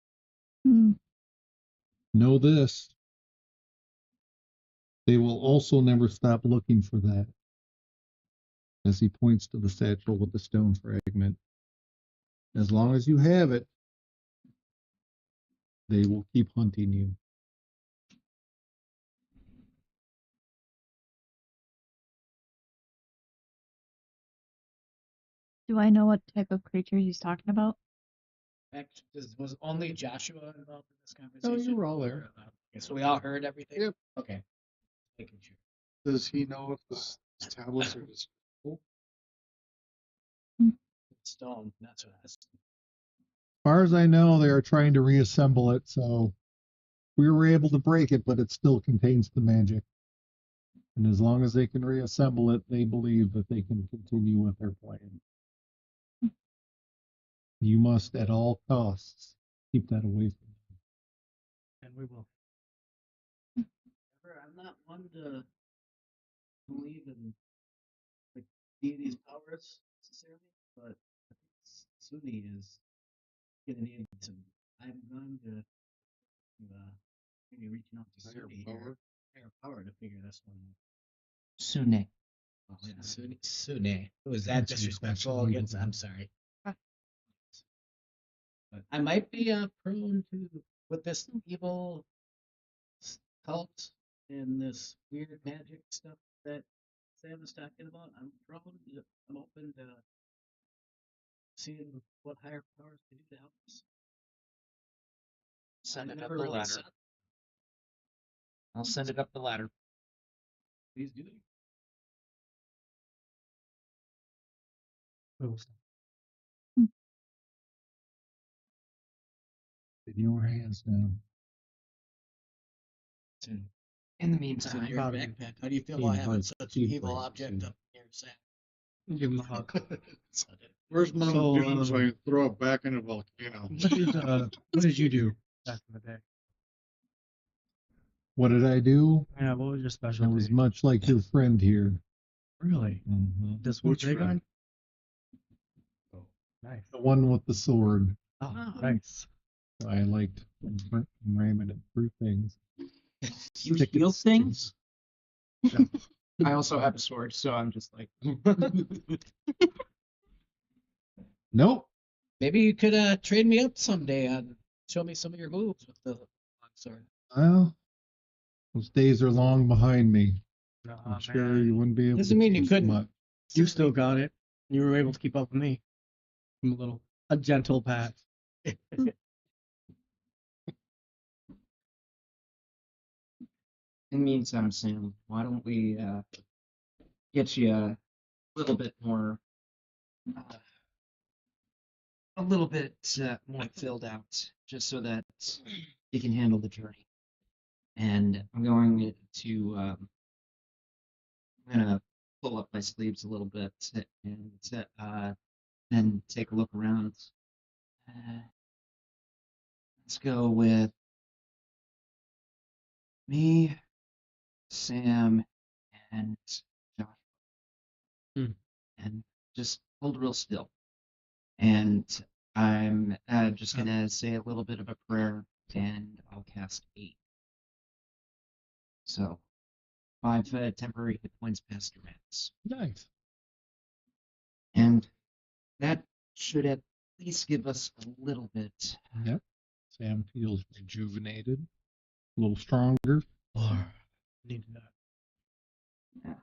Know this: they will also never stop looking for that. As he points to the satchel with the stone fragment. As long as you have it, they will keep hunting you. Do I know what type of creature he's talking about? Was only Joshua involved in this Oh, conversation? you were all there. Okay, so we all heard everything? Yep. Okay. Making sure. Does he know if this tablets are just Stone, that's what I was. far as I know, they are trying to reassemble it, so we were able to break it, but it still contains the magic. And as long as they can reassemble it, they believe that they can continue with their plan. You must, at all costs, keep that away from them. And we will. I'm not one to believe in the deity's powers necessarily, but I think Sunni is getting into. I'm going to maybe reaching out to Sunni higher power to figure this one out. Sune. Oh, yeah, Sunni. Was that disrespectful against? I'm sorry. But I might be prone to with this evil cult and this weird magic stuff that Sam is talking about. I'm open to seeing what higher powers can do to help us. Send it up Never the really ladder. said- I'll send it up the ladder. Please do. In your hands now. In the So meantime, your backpack. How do you feel Team about having Hunt, such an Team evil Hunt, object Team- up in your sack? Give him a hug. Where's Mom So, Jones when I throw it back in a volcano? What did you do back in the day? What did I do? Yeah, what was your I specialty? was much like your friend here. Really? This one Which big friend? one? Nice. The one with the sword. Oh, nice. I liked ramming it through things. you Stick it- heal things? No. I also have a sword, so I'm just like, Nope. Maybe you could trade me up someday and show me some of your moves with the long sword. Well, those days are long behind me. Nah, I'm sure man. you wouldn't be able Doesn't to mean you do couldn't. much. You still got it. You were able to keep up with me. I'm a gentle pat. in the meantime, Sam, why don't we get you a little bit more, more filled out, just so that you can handle the journey. And I'm going to, I'm gonna pull up my sleeves a little bit and then take a look around. Let's go with me, Sam, and Josh. And just hold real still. And I'm just gonna say a little bit of a prayer, and I'll cast 8. So 5 temporary hit points past your max, Nice. and that should at least give us a little bit. Yep. Sam feels rejuvenated, a little stronger. Need that.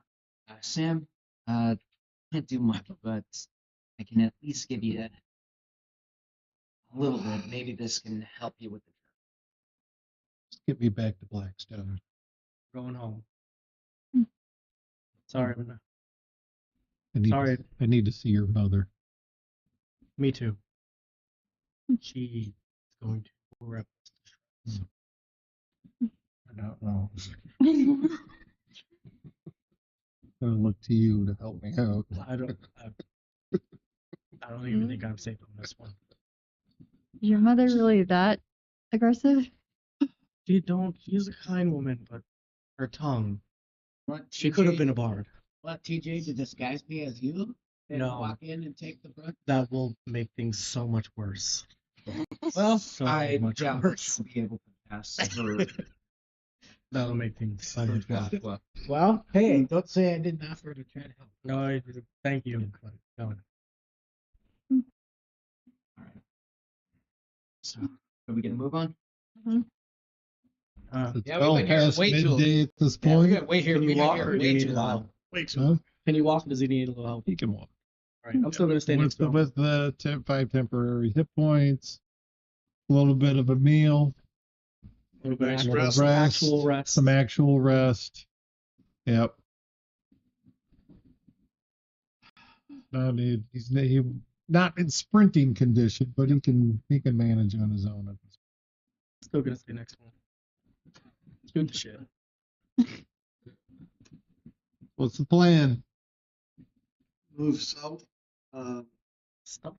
Sam, can't do much, but I can at least give you a little bit. Maybe this can help you with the journey. Just get me back to Blackstone. Going home. Sorry, man. I need to see your mother. Me too. She is going to rip. I don't know. I'm gonna look to you to help me out. I don't even think I'm safe on this one. Is your mother really that aggressive? She's a kind woman, but her tongue. What, She could have TJ? been a bard. What, TJ, to disguise me as you? And No. walk in and take the brunt? That will make things so much worse. Well, So I much doubt worse. you'll be able to pass for That'll make things so much worse. Joshua. well, hey, don't say I didn't offer to try to help. No, thank you. No. So, are we gonna move on? Uh, It's Yeah, we well went here past way too- midday at this Yeah, we point. got wait here. Can We you got walk here or do way you too need long. Wait, so Huh? Can you walk? Does he need a little help? He can walk. All right, I'm still gonna stay next With to the, him. with the 5 temporary hit points, a little bit of a meal, A little bit Nice of rest. actual rest. some actual rest. Yep. No need. He not in sprinting condition, but he can manage on his own. Still gonna say next one. Shoot the shit. What's the plan? Move south. Stop.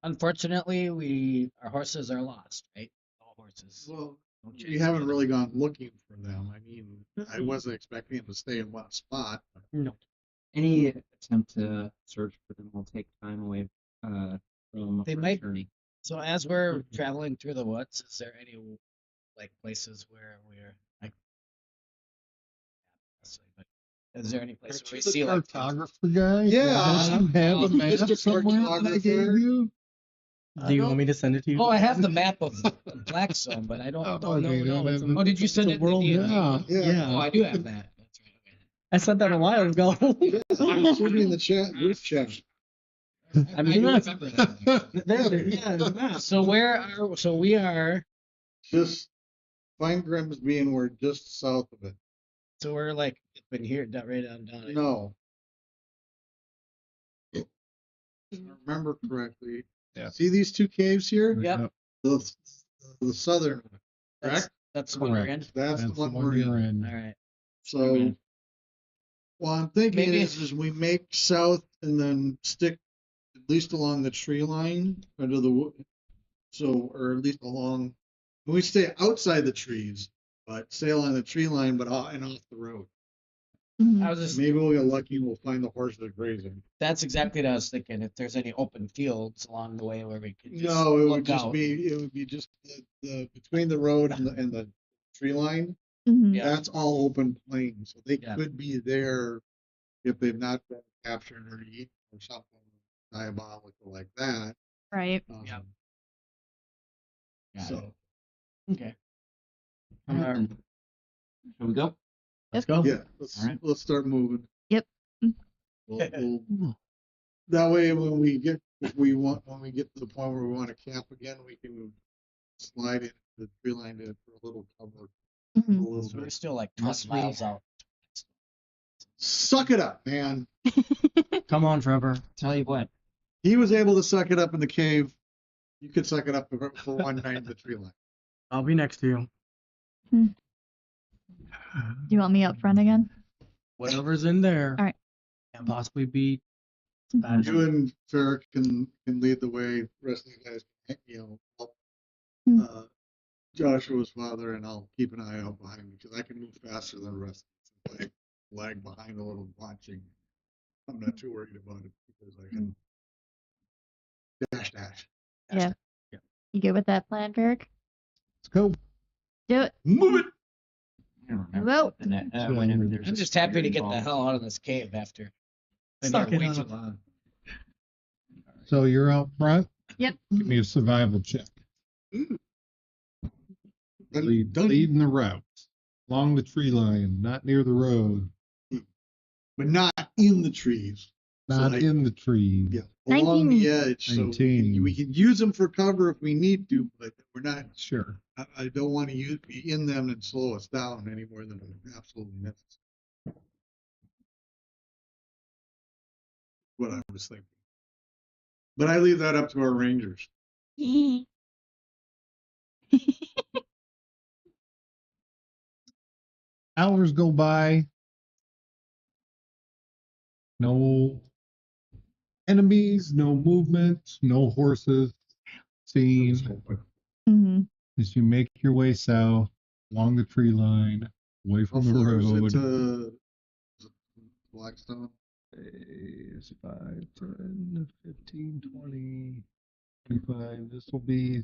Unfortunately, our horses are lost, right? All horses. Well, No we chase. haven't really gone looking for them. I mean, I Mhm. wasn't expecting them to stay in one spot. But No. Any attempt to search for them will take time away from They our might- journey. So as we're traveling through the woods, is there any like places where we're like? But is there any place Aren't where we you the see like? cartographer guy? Yeah, Don't you have a I'm map just a somewhere that I cartographer. gave you? Do you want me to send it to you? Oh, I have the map of Blackstone, but I don't. Oh, Oh, no, okay, no, don't it's have a- it. Oh, did you send it's it a world in the map. Yeah. Yeah. Oh, I do have that. That's right. I said that a while ago. I'm sitting in the chat, group chat. I mean, I remember that. Yeah, the map. So where are? So we are. Just Fine Grimsby, we're just south of it. So we're like been here, right down. No. If I remember correctly. Yeah. See these two caves here? Yep. The southern one, That's correct? that's the one we're in. That's the That's one we're you're in. in. All right. So, well, I'm thinking Maybe- is we make south and then stick at least along the tree line under the wood. So, or at least along, we stay outside the trees, but stay along the tree line, but off the road. Mhm. I was just. Maybe we'll get lucky and we'll find the horses grazing. That's exactly what I was thinking. If there's any open fields along the way where we could just No, it would look just out. be, it would be just the between the road and the tree line. Mhm. Yeah. That's all open plain, so they Yeah. could be there if they've not been captured or eaten or something diabolical like that. Right. Yeah. Got So it. Okay. All right, then. Shall we go? Let's go. yeah, All right. let's start moving. Yep. We'll- that way, when we get to the point where we want to camp again, we can slide it the tree line in for a little cover. A Mhm. little So we're bit. still like Must 20 we- miles out. Suck it up, man. Come on, Trevor. Tell you what, He was able to suck it up in the cave. You could suck it up for one night in the tree line. I'll be next to you. Do you want me up front again? Whatever's in there. All right. Can't possibly beat. You and Ferric can lead the way. The rest of you guys, help Hmm. Joshua's father, and I'll keep an eye out behind me because I can move faster than the rest. If I lag behind a little watching, I'm not too worried about it because I can dash. Yeah. Yeah. You good with that plan, Ferric? Let's go. Do it. Move it. I don't remember Well- what whenever there's I'm a just happy to spirit get the involved. hell out of this cave after. Been Suck here it way too up. long. So you're out front. Yep. Give me a survival check. Leading the route along the tree line, not near the road, But not in the trees. not like- in the trees. Yeah, along 19. the edge. So we 19. can use them for cover if we need to, but we're not. Sure. I don't want to be in them and slow us down any more than absolutely necessary. What I was thinking. But I leave that up to our rangers. Hours go by. No enemies, no movement, no horses seen. Mhm. As you make your way south along the tree line, away How from the far is road. it to Blackstone? It's 5, 10, 15, 20, 25. This will be a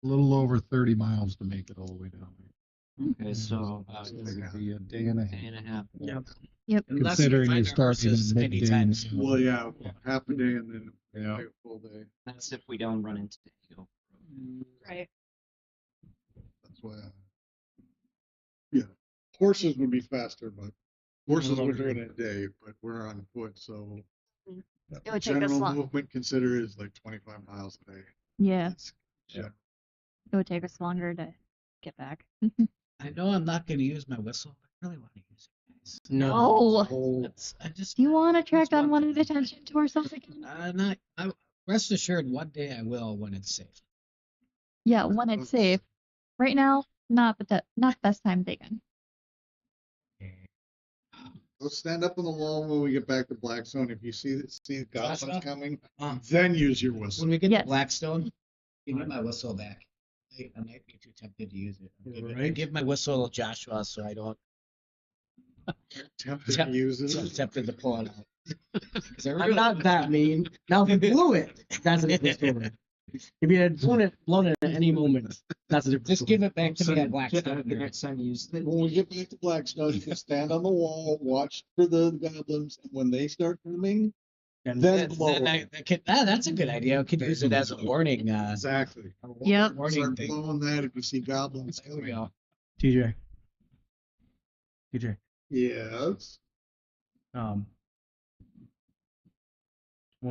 little over 30 miles to make it all the way down there. Okay, so So it'll be a day and a day half. and a half. Yep. Yep. Unless we Considering find you're our starting horses in midday anytime now. soon. Well, yeah, half a day and then Yeah. a full day. That's if we don't run into the hill. Right. That's why. Yeah, horses would be faster, but horses Well, would do it in a day, but we're on foot, so. It would take us General long. movement considered is like 25 miles a day. Yeah. That's- Yeah. It would take us longer to get back. I know I'm not going to use my whistle. But I really want to use it, No. I just. Do you want to attract one unwanted thing. attention to ourselves again? Rest assured, one day I will when it's safe. Yeah, when it's safe. Right now, not the best time taken. Let's stand up on the wall when we get back to Blackstone. If you see the goblins Joshua? coming, Uh, then use your whistle. When we get Yes. to Blackstone, give me my whistle back. I might be too tempted to use it. I Right. give my whistle to Joshua so I don't Tempted to use so I'm it. tempted to pull it out. 'Cause I I'm really- not that mean. Now, if you blew it, that's a different story. If you had blown it at any moment, that's a different Just story. give it back to me at The Blackstone. next time you use it, When we get back to Blackstone, you can stand on the wall, watch for the goblins, and when they start coming, And then blow. That's a good idea. I could use it as a warning. Exactly. Yep. Warning Start thing. blowing that if you see goblins There we coming. go. TJ. TJ. Yes. When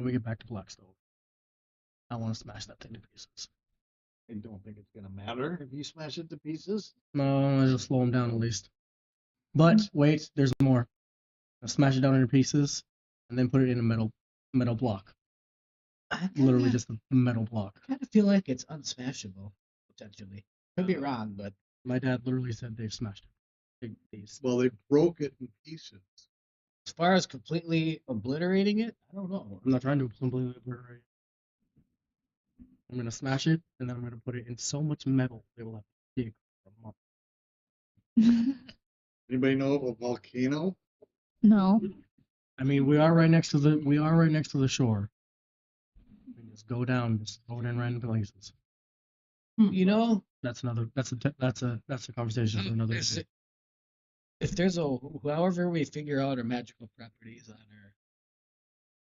we get back to Blackstone, I want to smash that thing to pieces. I don't think it's gonna matter if you smash it to pieces. No, it'll slow him down at least. But wait, there's more. I'll smash it down into pieces, and then put it in a metal block. Literally just a metal block. I kind of feel like it's unsmashable, potentially. Could be wrong, but My dad literally said they've smashed it. Well, they broke it in pieces. as far as completely obliterating it, I don't know. I'm not trying to completely obliterate it. I'm gonna smash it, and then I'm gonna put it in so much metal they will have to dig for a month. Anybody know of a volcano? No. I mean, we are right next to the shore. We can just go down, just throw it in random places. You know, That's a conversation for another day. if there's however we figure out our magical properties on our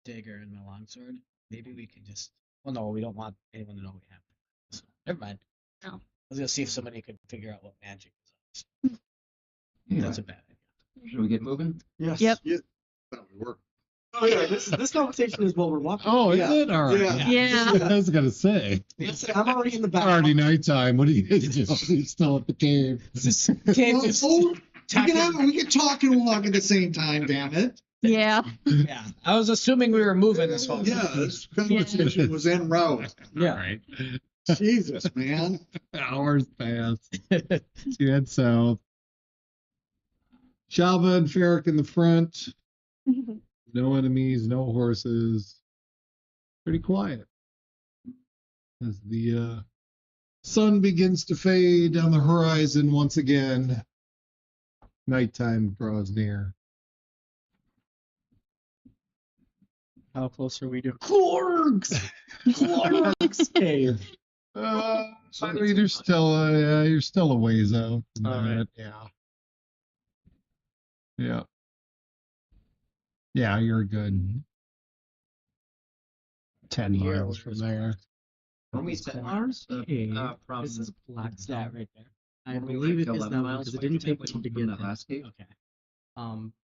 dagger and my longsword, maybe we can just. Well, no, we don't want anyone to know we have it. So, never mind. No. I was gonna see if somebody could figure out what magic is. yeah. That's a bad idea. Should we get moving? Yes. Yep. Yeah, that would work. Oh yeah, this conversation is while we're walking. Oh, Yeah. is it? All right. Yeah. Yeah. I was gonna say. I'm already in the back. Already nighttime. What are you gonna do? You're still at the cave. We can talk and walk at the same time, damn it. Yeah. Yeah, I was assuming we were moving this whole. Yeah, this conversation was en route. Yeah. All right. Jesus, man. Hours passed. You head south. Shalva and Ferric in the front. No enemies, no horses. Pretty quiet. As the sun begins to fade on the horizon once again, nighttime draws near. How close are we to Clark's? Clark's cave. You're still a ways out. from All right. that. Yeah. Yeah, you're good. 10 years from there. When we set Clark's cave. from This is That Blackstone. right there. I when we believe went it to is 11 now miles because it away didn't from take that long to from get that there. last cave. Okay.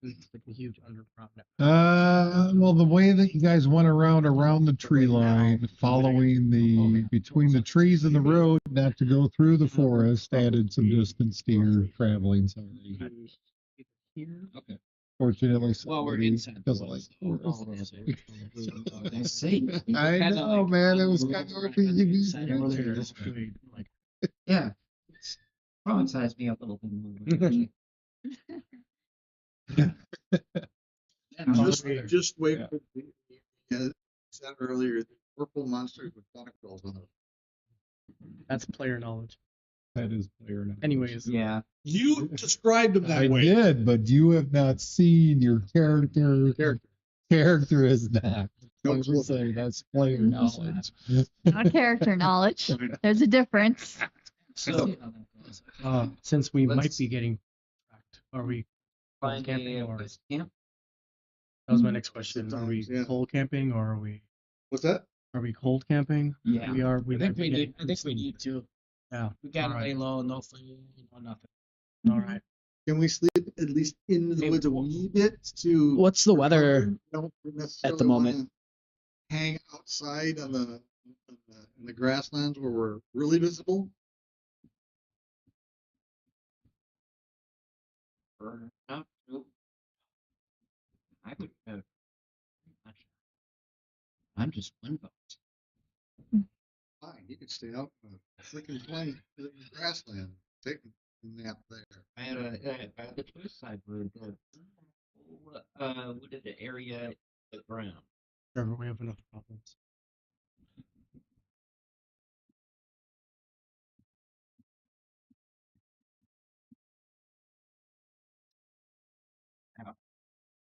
It's like a huge underground network. Well, the way that you guys went around the tree line, following between the trees and the road, not to go through the forest, added some distance to your traveling. Sorry. Here. Okay. Fortunately, Well, we're somebody inside the doesn't like walls. forest. I see. I Kinda know, like- man. It was kind of Right on the inside of like there. Like, Yeah. It's traumatized me a little bit. Just wait Yeah. for the, as I said earlier, the purple monsters with tentacles on them. that's player knowledge. that is player knowledge. Anyways, Yeah. You described them I that way. did, but you have not seen your character. Character is not. Nope. I will say that's player knowledge. Not character knowledge. There's a difference. So since we Let's- might be getting tracked, are we find camping a or? place to camp. That was my next question. Are we Yeah. cold camping or What's that? are we cold camping? Yeah. We are. I might think be we getting need. I think we need to. Yeah. We gotta Alright. lay low, no food, no nothing. All right. Can we sleep at least in the woods a wee bit to? What's the weather? Don't necessarily at the moment? wanna hang outside on in the grasslands where we're really visible. I'm just one vote. Fine, you could stay out in the freaking plain, in the grassland, take a nap there. I had the choice. I would wooded the area the ground. Trevor, we have enough problems.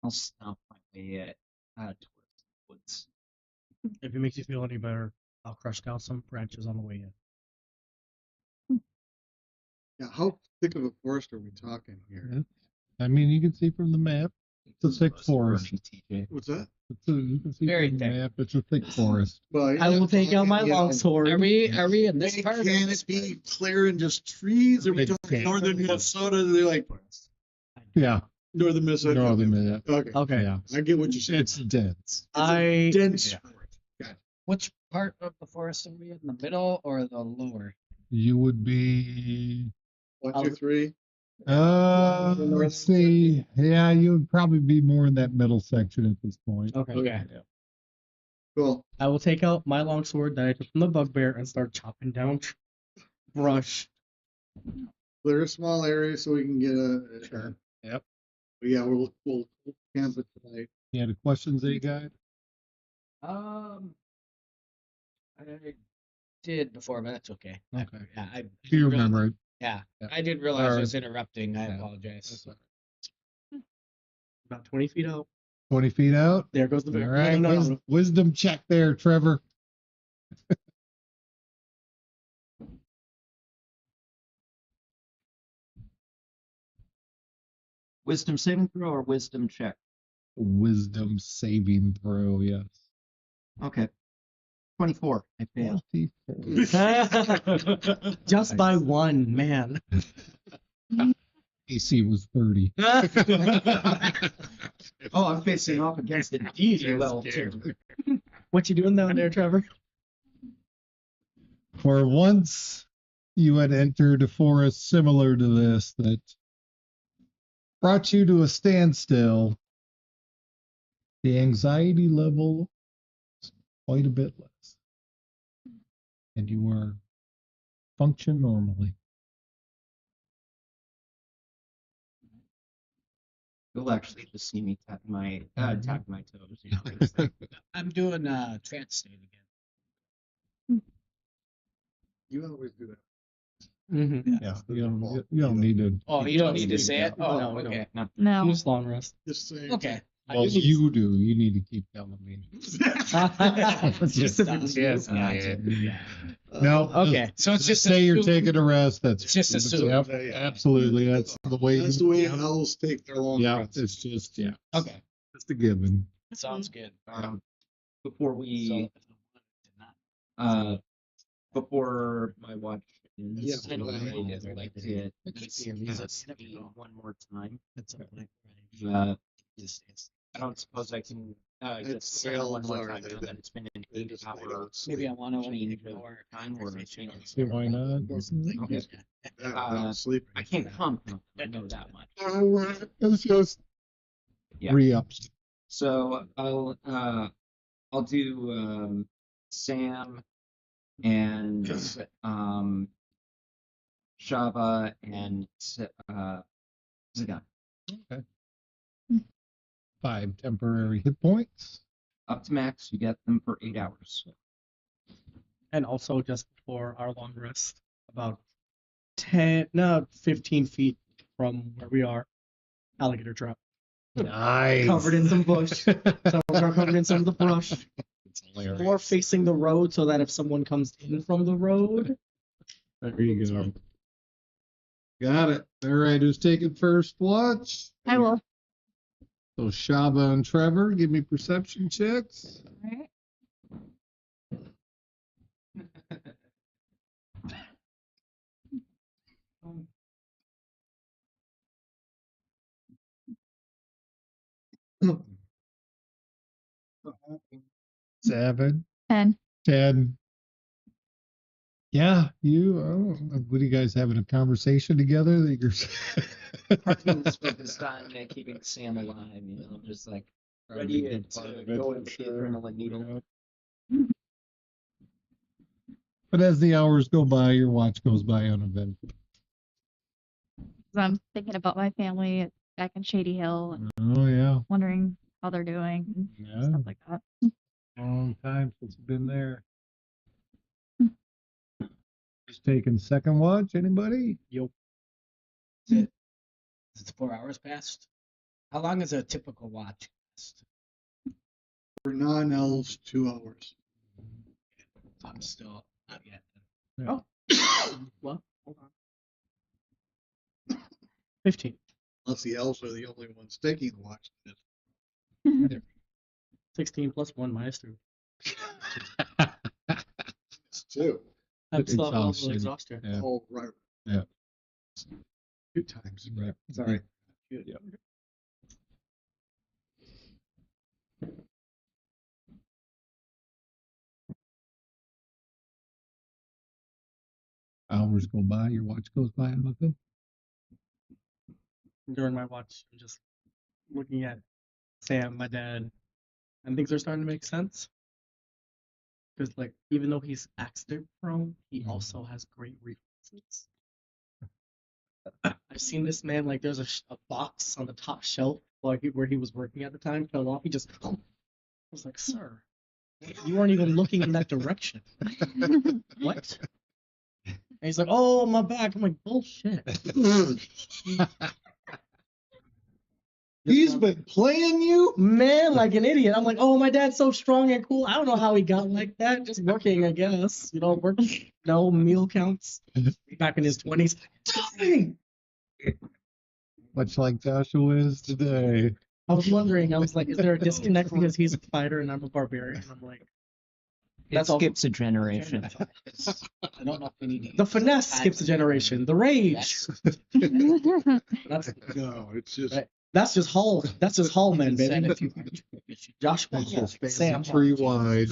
I'll stomp my way towards the woods. If it makes you feel any better, I'll crush down some branches on the way in. Yeah, how thick of a forest are we talking here? I mean, you can see from the map, it's a thick forest. TJ. What's that? You can see Very from the thick. map, it's a thick forest. Well, I will take out my longsword. Are we in this Can part? or it this be part? clear and just trees? Are we It talking can't. northern Minnesota? They're like Yeah, northern Minnesota. northern Minnesota. Okay, Okay. Yeah, I get what you're saying. it's dense. I Dense. Yeah. Which part of the forest are we in? The middle or the lower? You would be, 1, 2, 3. let's see. Yeah, you would probably be more in that middle section at this point. okay. Okay. Cool. I will take out my longsword that I took from the bugbear and start chopping down brush. Clear a small area so we can get a. Sure. Yep. But yeah, we'll camp it tonight. You had a questions, guy? I did before, but that's okay. Okay. Yeah, I Do you remember it? Yeah, Yeah. I did realize I Alright. was interrupting. I Yeah. apologize. About 20 feet out. 20 feet out? There goes the All bear. right. No, no, no. Wisdom check there, Trevor. Wisdom saving throw or wisdom check? Wisdom saving throw, yes. Okay. 24. I failed. 24. Just by one, man. AC was 30. Oh, I'm facing off against the DJ level too. What you doing down there, Trevor? For once, you had entered a forest similar to this that brought you to a standstill. The anxiety level is quite a bit less. And you are function normally. You'll actually just see me tap my toes. You know, it's like, I'm doing trance state again. You always do that. Mm-hmm. Yeah, you don't need to. Oh, you don't need to say it. Oh, No, we okay. No. Just long rest. Just saying. Okay. Well, you do. You need to keep telling me. Specifically, yes. No. Okay, so it's just say you're assumed- taking a rest. That's It's just assumed. Yep, absolutely. That's the way. That's the way owls take their long Yeah, rests. it's just Okay, it's a given. sounds good. before So, we if I wanted to not- before my watch ends, Yeah, I go ahead. would like to It's me one more time. It's okay. Just, I don't suppose I can It's just say one more time already now that it's been an They 8-hour Maybe I want to change ignore of time or conversation. See why not? Okay. Sleep. I can't come. I know that much. It's just Yeah. re-ups. So I'll do Sam and Shava and Zagan. Okay. 5 temporary hit points. Up to max, you get them for 8 hours. And also, just before our long rest, about 15 feet from where we are, alligator trap. Nice. Covered in some bush. Some are covered in some of the brush. It's hilarious. More facing the road so that if someone comes in from the road. There you go. Got it. All right, who's taking first watch? I will. So Shaba and Trevor, give me perception checks. Alright. Seven, 10. 10. Yeah, what are you guys having a conversation together that you're Parkman's focused on keeping Sam alive, just like ready to go into the adrenaline needle. But as the hours go by, your watch goes by uneventful. 'Cause I'm thinking about my family back in Shady Hill and Oh yeah, wondering how they're doing and yeah. stuff like that. Long time since you've been there. Just taking second watch. Anybody? Is it? Is it 4 hours past? How long is a typical watch last? For non-elves, 2 hours. I'm still not yet. Oh. Well, hold on. 15. Unless the elves are the only ones taking the watch. 16 plus 1 minus 3. It's 2. I'm still a level Exhaustion. exhaustion. Yeah. Oh, right. Yeah. 2 times. Right. Sorry. Yeah. Hours go by, your watch goes by uneventful. During my watch, I'm just looking at Sam, my dad, and things are starting to make sense. Because, like, even though he's accident prone, he also has great reflexes. I've seen this man, like, there's a box on the top shelf like where he was working at the time, fell off. He just, I was like, sir, you weren't even looking in that direction. What? And he's like, oh, my back. I'm like, bullshit. He's been playing you? Man, like an idiot. I'm like, oh, my dad's so strong and cool. I don't know how he got like that. Just working, I guess. You know, working, no meal counts. Back in his 20s. Dang! Much like Joshua is today. I was wondering, I was like, is there a disconnect because he's a fighter and I'm a barbarian? I'm like, It That's all- skips a generation. I don't know if we need to the finesse skips a generation. The rage. That's No, it's just Right. That's just Hall. That's just Hallman, Said baby. if you Joshua, It's just fancy Sam. tree wide.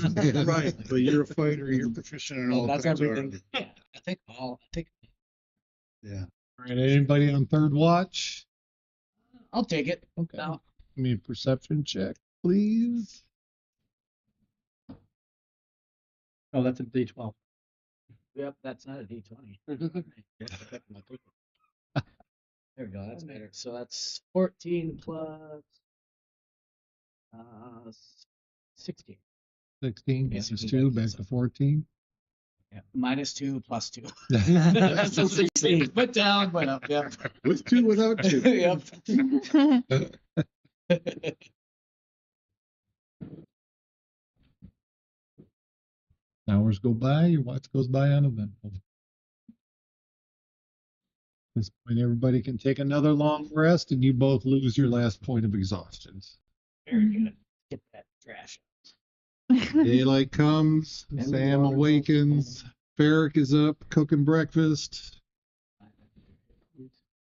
right. But you're a fighter. You're proficient in all That's kinds of everything. armor. Yeah, I think Yeah. All right, anybody on third watch? I'll take it. Okay. No. Give me a perception check, please. Oh, that's a D12. Yep, that's not a D20. There we go. That's better. So that's 14 plus 16. 16, Yeah, this is you 2, got back this. to 14. Yeah, minus 2 plus 2. That's a 16. Put down, but up. Yep. With 2, without 2. Yep. Hours go by, your watch goes by uneventful. At this point, everybody can take another long rest, and you both lose your last point of exhaustion. Very good. Get that trash. Daylight comes, Sam awakens, Ferric is up cooking breakfast.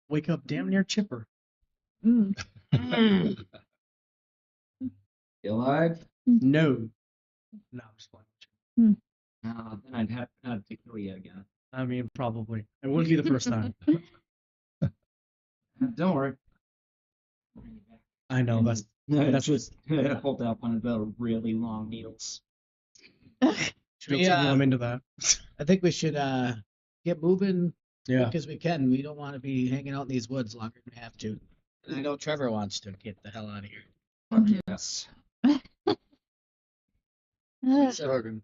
Wake up damn near chipper. Mm. You alive? No. No, I'm just playing. Then I'd have to kill you again. I mean, probably. It wouldn't be the first time. Don't worry. I know. That's That's just. just hold out one of the really long needles. I'm into that. I think we should get moving Yeah. quick as we can. We don't want to be hanging out in these woods longer than we have to. And I know Trevor wants to get the hell out of here. Yes. Talking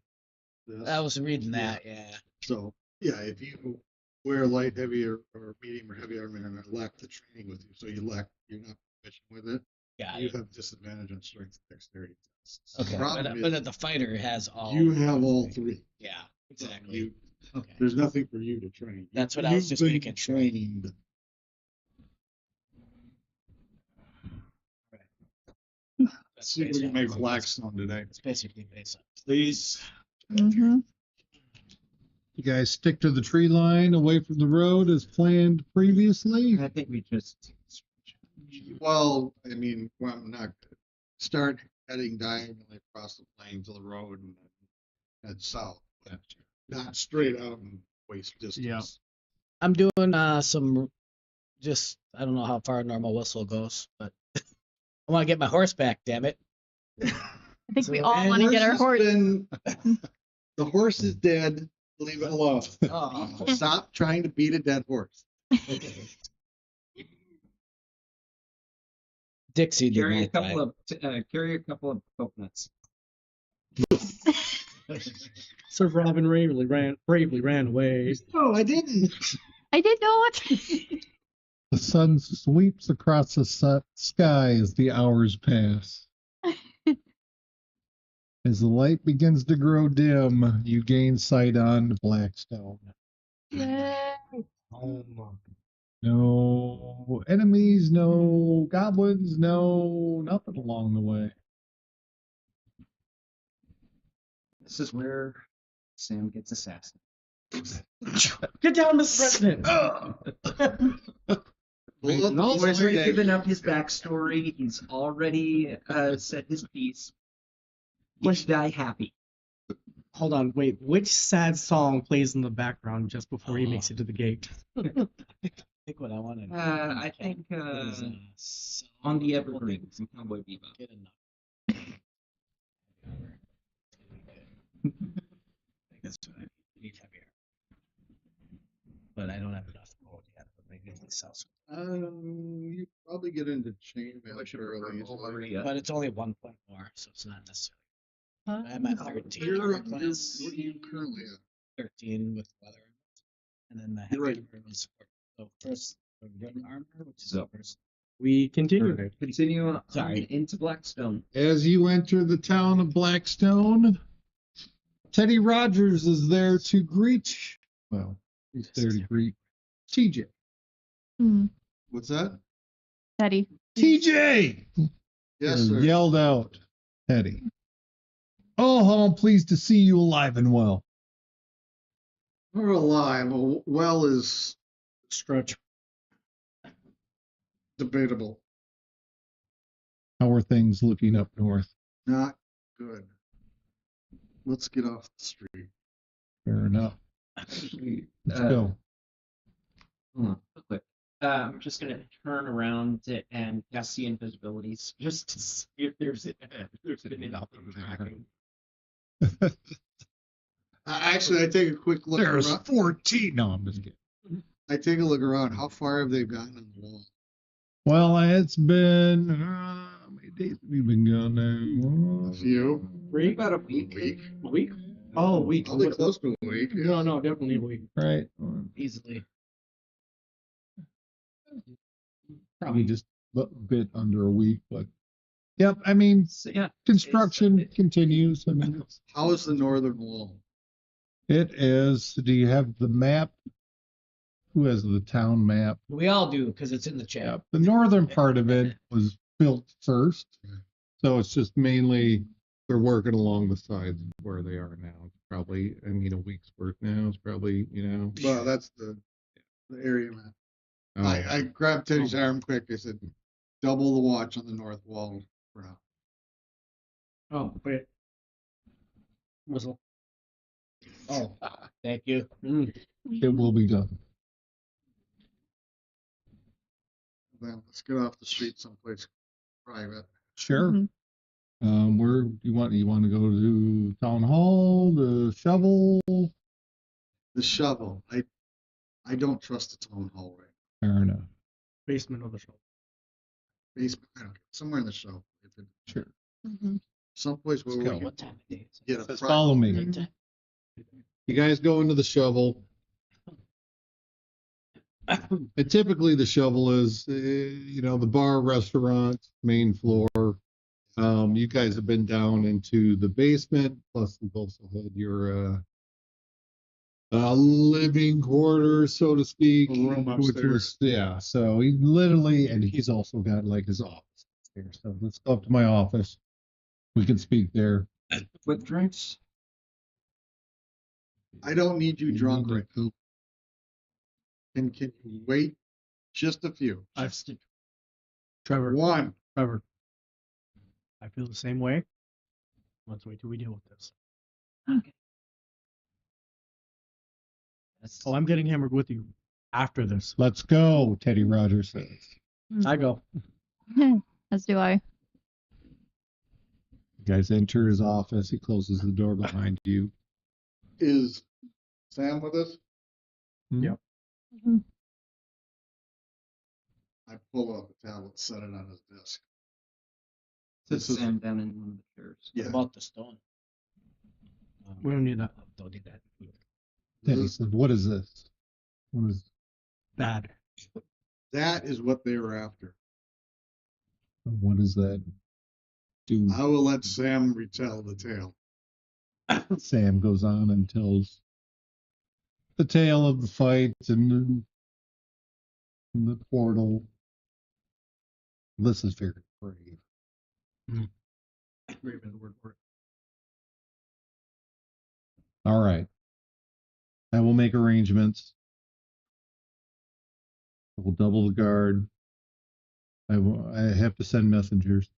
this. I was reading that, yeah. So, yeah, if you wear light, heavy, or medium or heavy armor and lack the training with you, so you're not proficient with it, Yeah. you have disadvantage on strength and dexterity tests. Okay. Problem But is, the fighter has all. you have all 3. Yeah, So exactly. you- Okay. there's nothing for you to train. That's what I was You've just been making sure. trained. That's See if we can make basically- Blackstone today. It's basically basic. Please. Mhm. You guys stick to the tree line away from the road as planned previously. I think we just. Well, I mean, well, I'm not start heading diagonally across the plain to the road and then head south, but not straight out and waste distance. Yeah. I'm doing some just I don't know how far a normal whistle goes, but I want to get my horse back, damn it. I think we So- all And want to get our horse. The horse is dead. Leave it alone. Oh. Stop trying to beat a dead horse. Dixie did Carry a not couple die. of coconuts. Sir Robin bravely ran away. No, I didn't. I did not. The sun sweeps across the sky as the hours pass. As the light begins to grow dim, you gain sight on Blackstone. Yay. No enemies, no goblins, no nothing along the way. This is where Sam gets assassinated. Get down, Mr. President. He's already given up his backstory. He's already said his piece. He should die happy. Hold on, wait. Which sad song plays in the background just before he makes it to the gate? I think what I wanted. I think on the Evergreen from Cowboy Bebop. Get enough. I think that's what I need heavier. But I don't have enough gold yet. But maybe it sells. You probably get into chainmail early. But it's only 1 point more, so it's not necessarily. Huh? I'm at 13. You're Class what are you currently at? 13 with weather. And then the You're right. heavy armor support. So first, the red armor, which is So- first. We continue. Alright, continue on Sorry. into Blackstone. As you enter the town of Blackstone, Teddy Rogers is there to greet. Well, he's there to greet TJ. Hmm. What's that? Teddy. TJ! Yes, sir. Yelled out Teddy. Oh, how I'm pleased to see you alive and well. We're alive. Well is Stretch. debatable. How are things looking up north? Not good. Let's get off the street. Fair enough. Actually, Let's go. hold on, real quick. I'm just gonna turn around and cast the invisibilities just to see if there's anything tracking. Actually, I take a quick look There's around. 14. No, I'm just kidding. I take a look around. How far have they gotten on the wall? Well, it's been how many days have you been gone now? A few. About a week. A week? Oh, a week. Probably close to a week. No, no, definitely a week. Right. Easily. Probably just a bit under a week, but yep. I mean, So, yeah. construction continues. I mean, How is the northern wall? it is. Do you have the map? Who has the town map? We all do because it's in the chat. Yep. The northern part of it was built first, so it's just mainly they're working along the sides where they are now. It's probably, I mean, a week's worth now. It's probably, Well, that's the area map. oh, I grabbed Teddy's arm quick. I said, double the watch on the north wall for now. Oh, wait. Whistle. Oh, thank you. it will be done. Then let's get off the street someplace private. Sure. Mhm. Where do you want to go to town hall, the shovel? The shovel. I don't trust the town hall right Fair enough. Basement of the show. now. Basement. I don't care. Somewhere in the show. If it, Sure. Mhm. someplace where we go. can What time of day is it? get a Says private. follow me. Mhm. You guys go into the shovel. And typically the shovel is, the bar, restaurant, main floor. You guys have been down into the basement, plus you've also had your living quarters, so to speak. Room which upstairs. was, yeah. So he literally, and he's also got like his office there. So let's go up to my office. We can speak there. With drinks. I don't need you drunk right now. And can you wait just a few? Trevor. One. Trevor. I feel the same way. Let's wait till we deal with this. Oh, I'm getting hammered with you after this. Let's go, Teddy Rogers says. I go. As do I. You guys enter his office. He closes the door behind you. Is Sam with us? Yep. Mhm. I pull out the tablet, set it on his desk. Sit This is- Sam down in one of the chairs. Yeah. What about the stone? We don't need that. Don't need that. Teddy said, "What is this? What is Bad. That is what they were after. what is that?" Do I will let Sam retell the tale. Sam goes on and tells the tale of the fight and the portal. This is very brave. Brave is the word for it. All right. I will make arrangements. I will double the guard. I have to send messengers.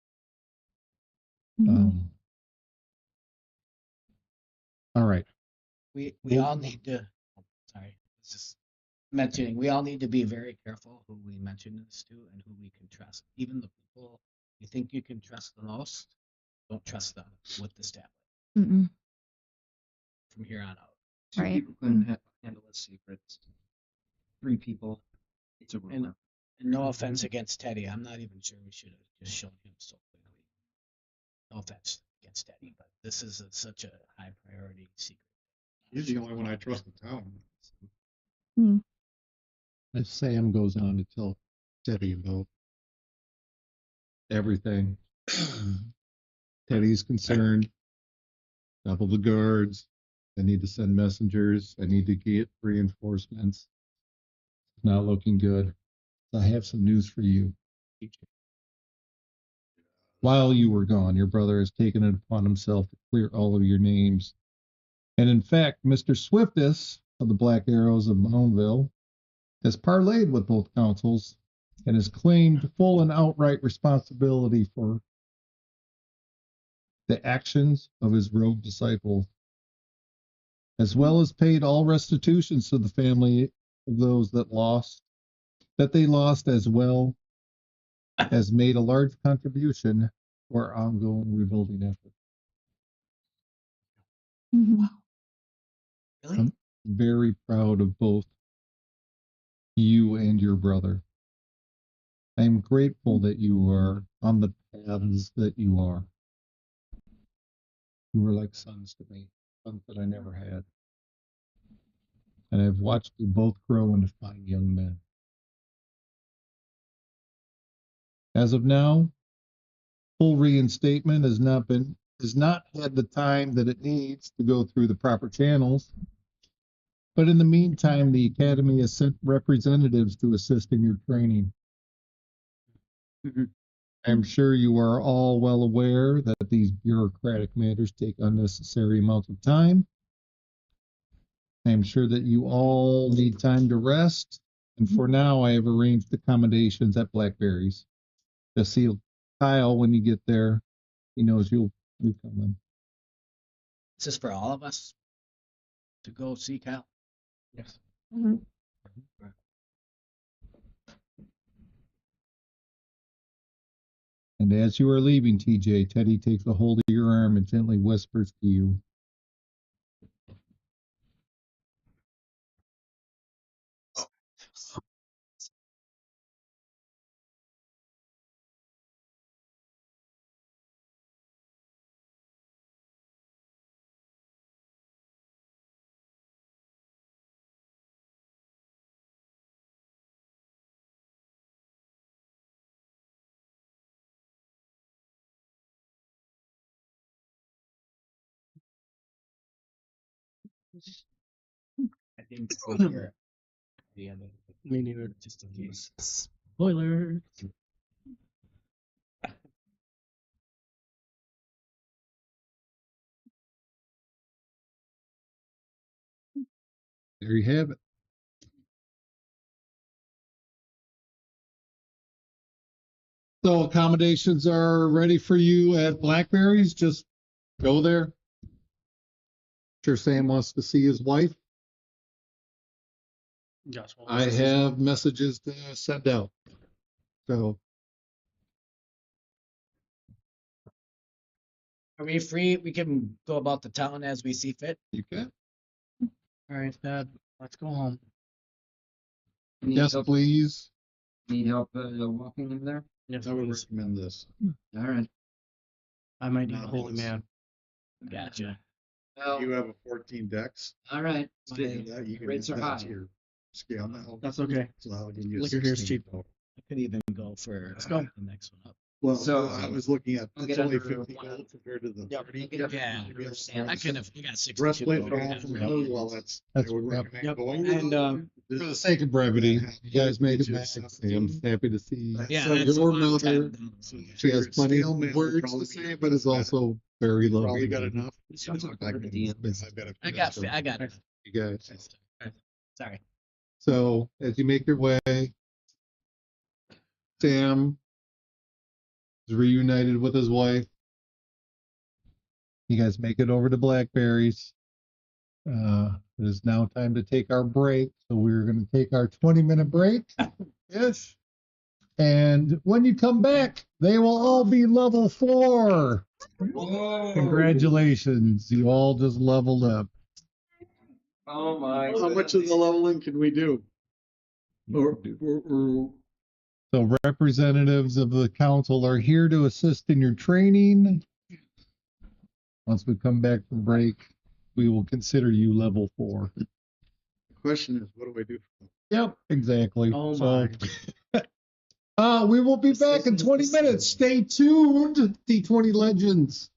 Mhm. All right. We Well- all need to. Sorry, it's just mentioning. We all need to be very careful who we mention this to and who we can trust. Even the people you think you can trust the most, don't trust them with this tablet Mm-mm. from here on out. Two Right. people can handle his secrets. 3 people, it's a rumor. And no offense against Teddy, I'm not even sure we should have just shown him so quickly. No offense against Teddy, but this is such a high priority secret. He's the only one I trust in town. As Sam goes on to tell Teddy about everything, Teddy's concerned. Double the guards. I need to send messengers. I need to get reinforcements. It's not looking good. I have some news for you. While you were gone, your brother has taken it upon himself to clear all of your names. And in fact, Mr. Swiftess of the Black Arrows of Moundville has parlayed with both councils and has claimed full and outright responsibility for the actions of his rogue disciple, as well as paid all restitutions to the family of those that they lost, as well as made a large contribution to our ongoing rebuilding effort. Mhm. Really? I'm very proud of both you and your brother. I am grateful that you are on the paths that you are. You were like sons to me, sons that I never had. And I've watched you both grow into fine young men. As of now, full reinstatement has not had the time that it needs to go through the proper channels. But in the meantime, the Academy has sent representatives to assist in your training. I'm sure you are all well aware that these bureaucratic matters take unnecessary amounts of time. I'm sure that you all need time to rest. And for now, I have arranged accommodations at Blackberry's. Just see Kyle when you get there. He knows you'll come in. Is this for all of us to go see Kyle? Yes. Mhm. And as you are leaving, TJ, Teddy takes a hold of your arm and gently whispers to you, I didn't go here. The other, Me neither. just in case. Spoiler. there you have it. So accommodations are ready for you at Blackberry's. Just go there. Sure, Sam wants to see his wife. Josh, what I was this? have messages to send out. So Are we free? We can go about the town as we see fit. you can. All right, Dad. Let's go home. Need Yes, help, please. need help walking in there? Yes, I would please. recommend this. All right. I might need a Not holy this. man. Gotcha. Well, You have a 14 dex. all right. Speaking of that, you can rates add are that high. to your scale now. That's okay. So that'll give you a Liquor here is 16 cheap. total. I could even go for Let's go. the next one up. Well, So, I was looking at, I'll it's get only under 50 one. gold compared to the Yep. 30. Get up Yeah. to your stand. I could have. You got 62 Breastplate gold. for all from those, well, that's, I That's- would yep. recommend Yep. going. And, with For the this. sake of brevity, you guys make it Get you back. 17. I'm happy to see. Yeah, So that's your what I'm mother, telling So she has your plenty scale of mail would words probably to be say, but is better. also very lovely. Probably got enough. Sounds like I the can- DM. I've got a- I got it. You guys. Sorry. So as you make your way, Sam is reunited with his wife. You guys make it over to Blackberries. It is now time to take our break. So we're going to take our 20-minute break. Yes. And when you come back, they will all be level 4. Congratulations. You all just leveled up. Oh my. How much of the leveling can we do? Or So representatives of the council are here to assist in your training. Once we come back from break, we will consider you level 4. the question is, what do I do? Yep, exactly. Oh So, my. we will be back in 20 minutes. Stay tuned, D20 Legends.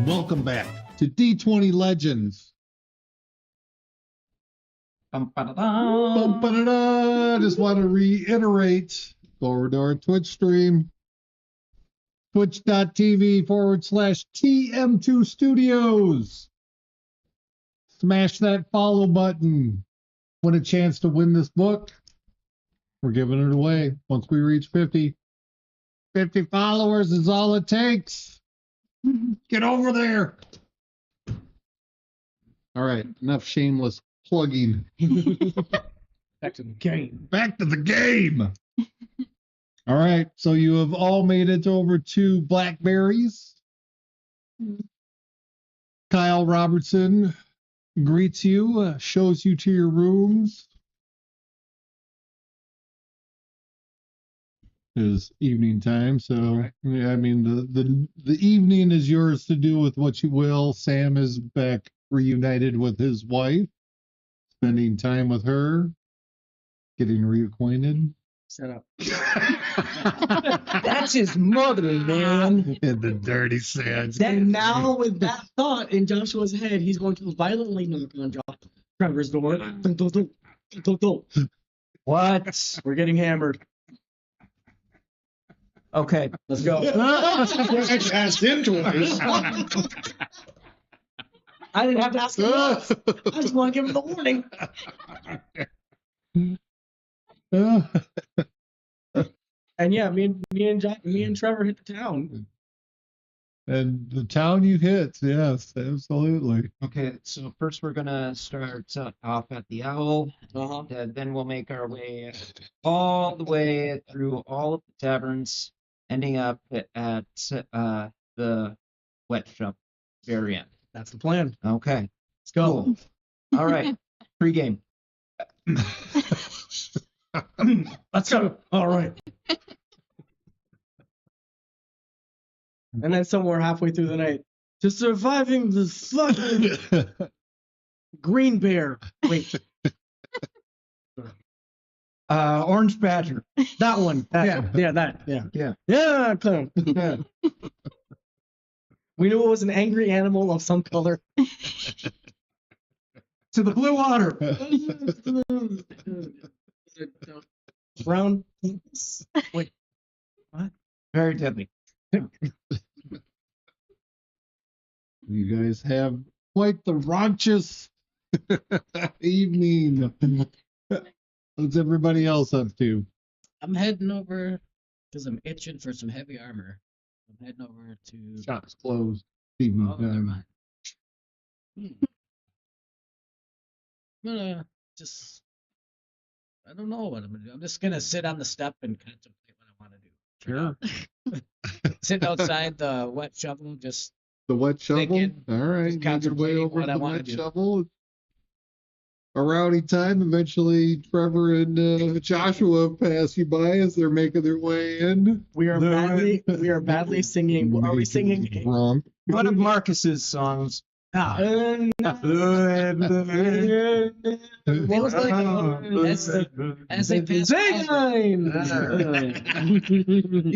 Welcome back to D20 Legends. Bum-ba-da-dum. Bum-ba-da-da. Just want to reiterate, go over to our Twitch stream, twitch.tv/TM2 Studios. Smash that follow button. Win a chance to win this book. We're giving it away once we reach 50. 50 followers is all it takes. Get over there. All right, enough shameless plugging. Back to the game. Back to the game. All right, so you have all made it over to Blackberries. Kyle Robertson greets you, shows you to your rooms. It is evening time, so yeah, I mean the evening is yours to do with what you will. Sam is back reunited with his wife, spending time with her, getting reacquainted. Set up. That's his mother, man. In the dirty sands. And now with that thought in Joshua's head, he's going to violently knock on Trevor's door. Dun, dun, dun, dun, dun, dun. What? We're getting hammered. Okay. Let's go. Asked him twice. I didn't have to ask him once. I just want to give him the warning. And yeah, me and Trevor hit the town. And the town you hit, yes, absolutely. Okay, so first we're gonna start off at the Owl, Uh-huh. and then we'll make our way all the way through all of the taverns, ending up at the wet shop very end. That's the plan. Okay, Let's go. cool. All right, pregame. Let's go. All right. And then somewhere halfway through the night, to surviving the fucking green bear. Wait, Orange Badger. that one. That, Yeah. Yeah, Clem. Yeah. We knew it was an angry animal of some color. To the blue water. Brown. Wait. What? Very deadly. You guys have quite the raunchous evening. What's everybody else up to? I'm heading over because I'm itching for some heavy armor. I'm heading over to. Shops closed. Evening Oh, never time. mind. I'm gonna just. I don't know what I'm gonna do. I'm just gonna sit on the step and contemplate what I want to do. Sure. Sit outside the wet shovel, just The wet shovel. Thinking, All right. just Make your way contemplating over what to I the wanna wet do. shovel. A rowdy time. Eventually, Trevor and Joshua pass you by as they're making their way in. We are badly singing. Are we singing? Wrong. One of Marcus's songs. Ah. What was as they pass by. You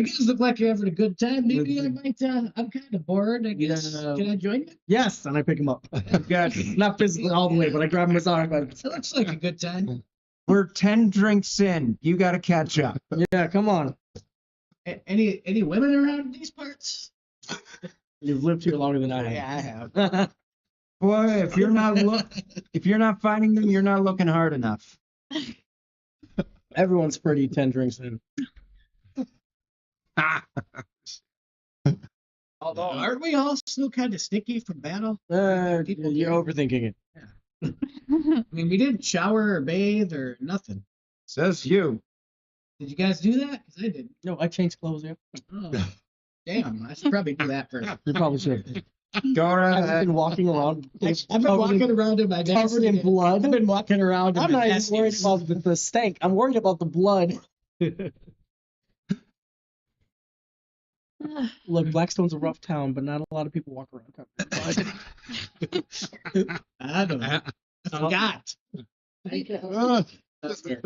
guys look like you're having a good time. Maybe I might. I'm kind of bored. I guess. Yeah. Can I join you? Yes, and I pick him up. Not physically all the way, but I grab him his arm. It looks like a good time. We're 10 drinks in. You got to catch up. Yeah, come on. Any women around these parts? You've lived here longer than I have. Yeah, I have. Boy, if you're not finding them, you're not looking hard enough. Everyone's pretty 10 drinks in. Although, aren't we all still kind of sticky from battle? You're overthinking it. I mean, we didn't shower or bathe or nothing. Says you. Did you guys do that? Because I didn't. No, I changed clothes, yeah. Oh, damn. I should probably do that first. You probably should. Go right I've ahead. been walking around. I've been walking around in my covered in blood. I've been walking around in I'm my not even worried nasties. about the stank. I'm worried about the blood. Look, Blackstone's a rough town, but not a lot of people walk around covered in blood. I don't know. I forgot. That's fair.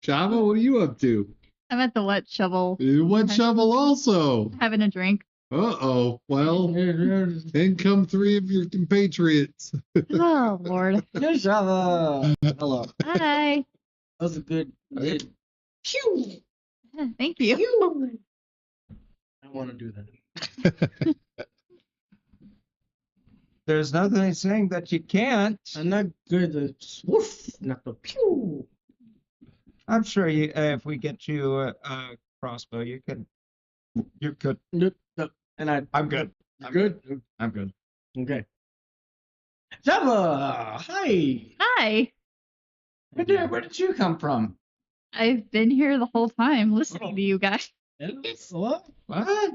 Java, what are you up to? I'm at the wet shovel Wet shovel also. having a drink. Uh-oh. Well, in come three of your compatriots. Oh, Lord. Hello. Hi. That was a good. Phew. Thank you. Phew. I want to do that. There's nothing saying that you can't. I'm not good at swoof, not the pew. I'm sure you. If we get you a crossbow, you can. You're good. And I'm good. good. I'm good. Okay. Java, hi. Hi. Where did you come from? I've been here the whole time listening to you guys. What? What?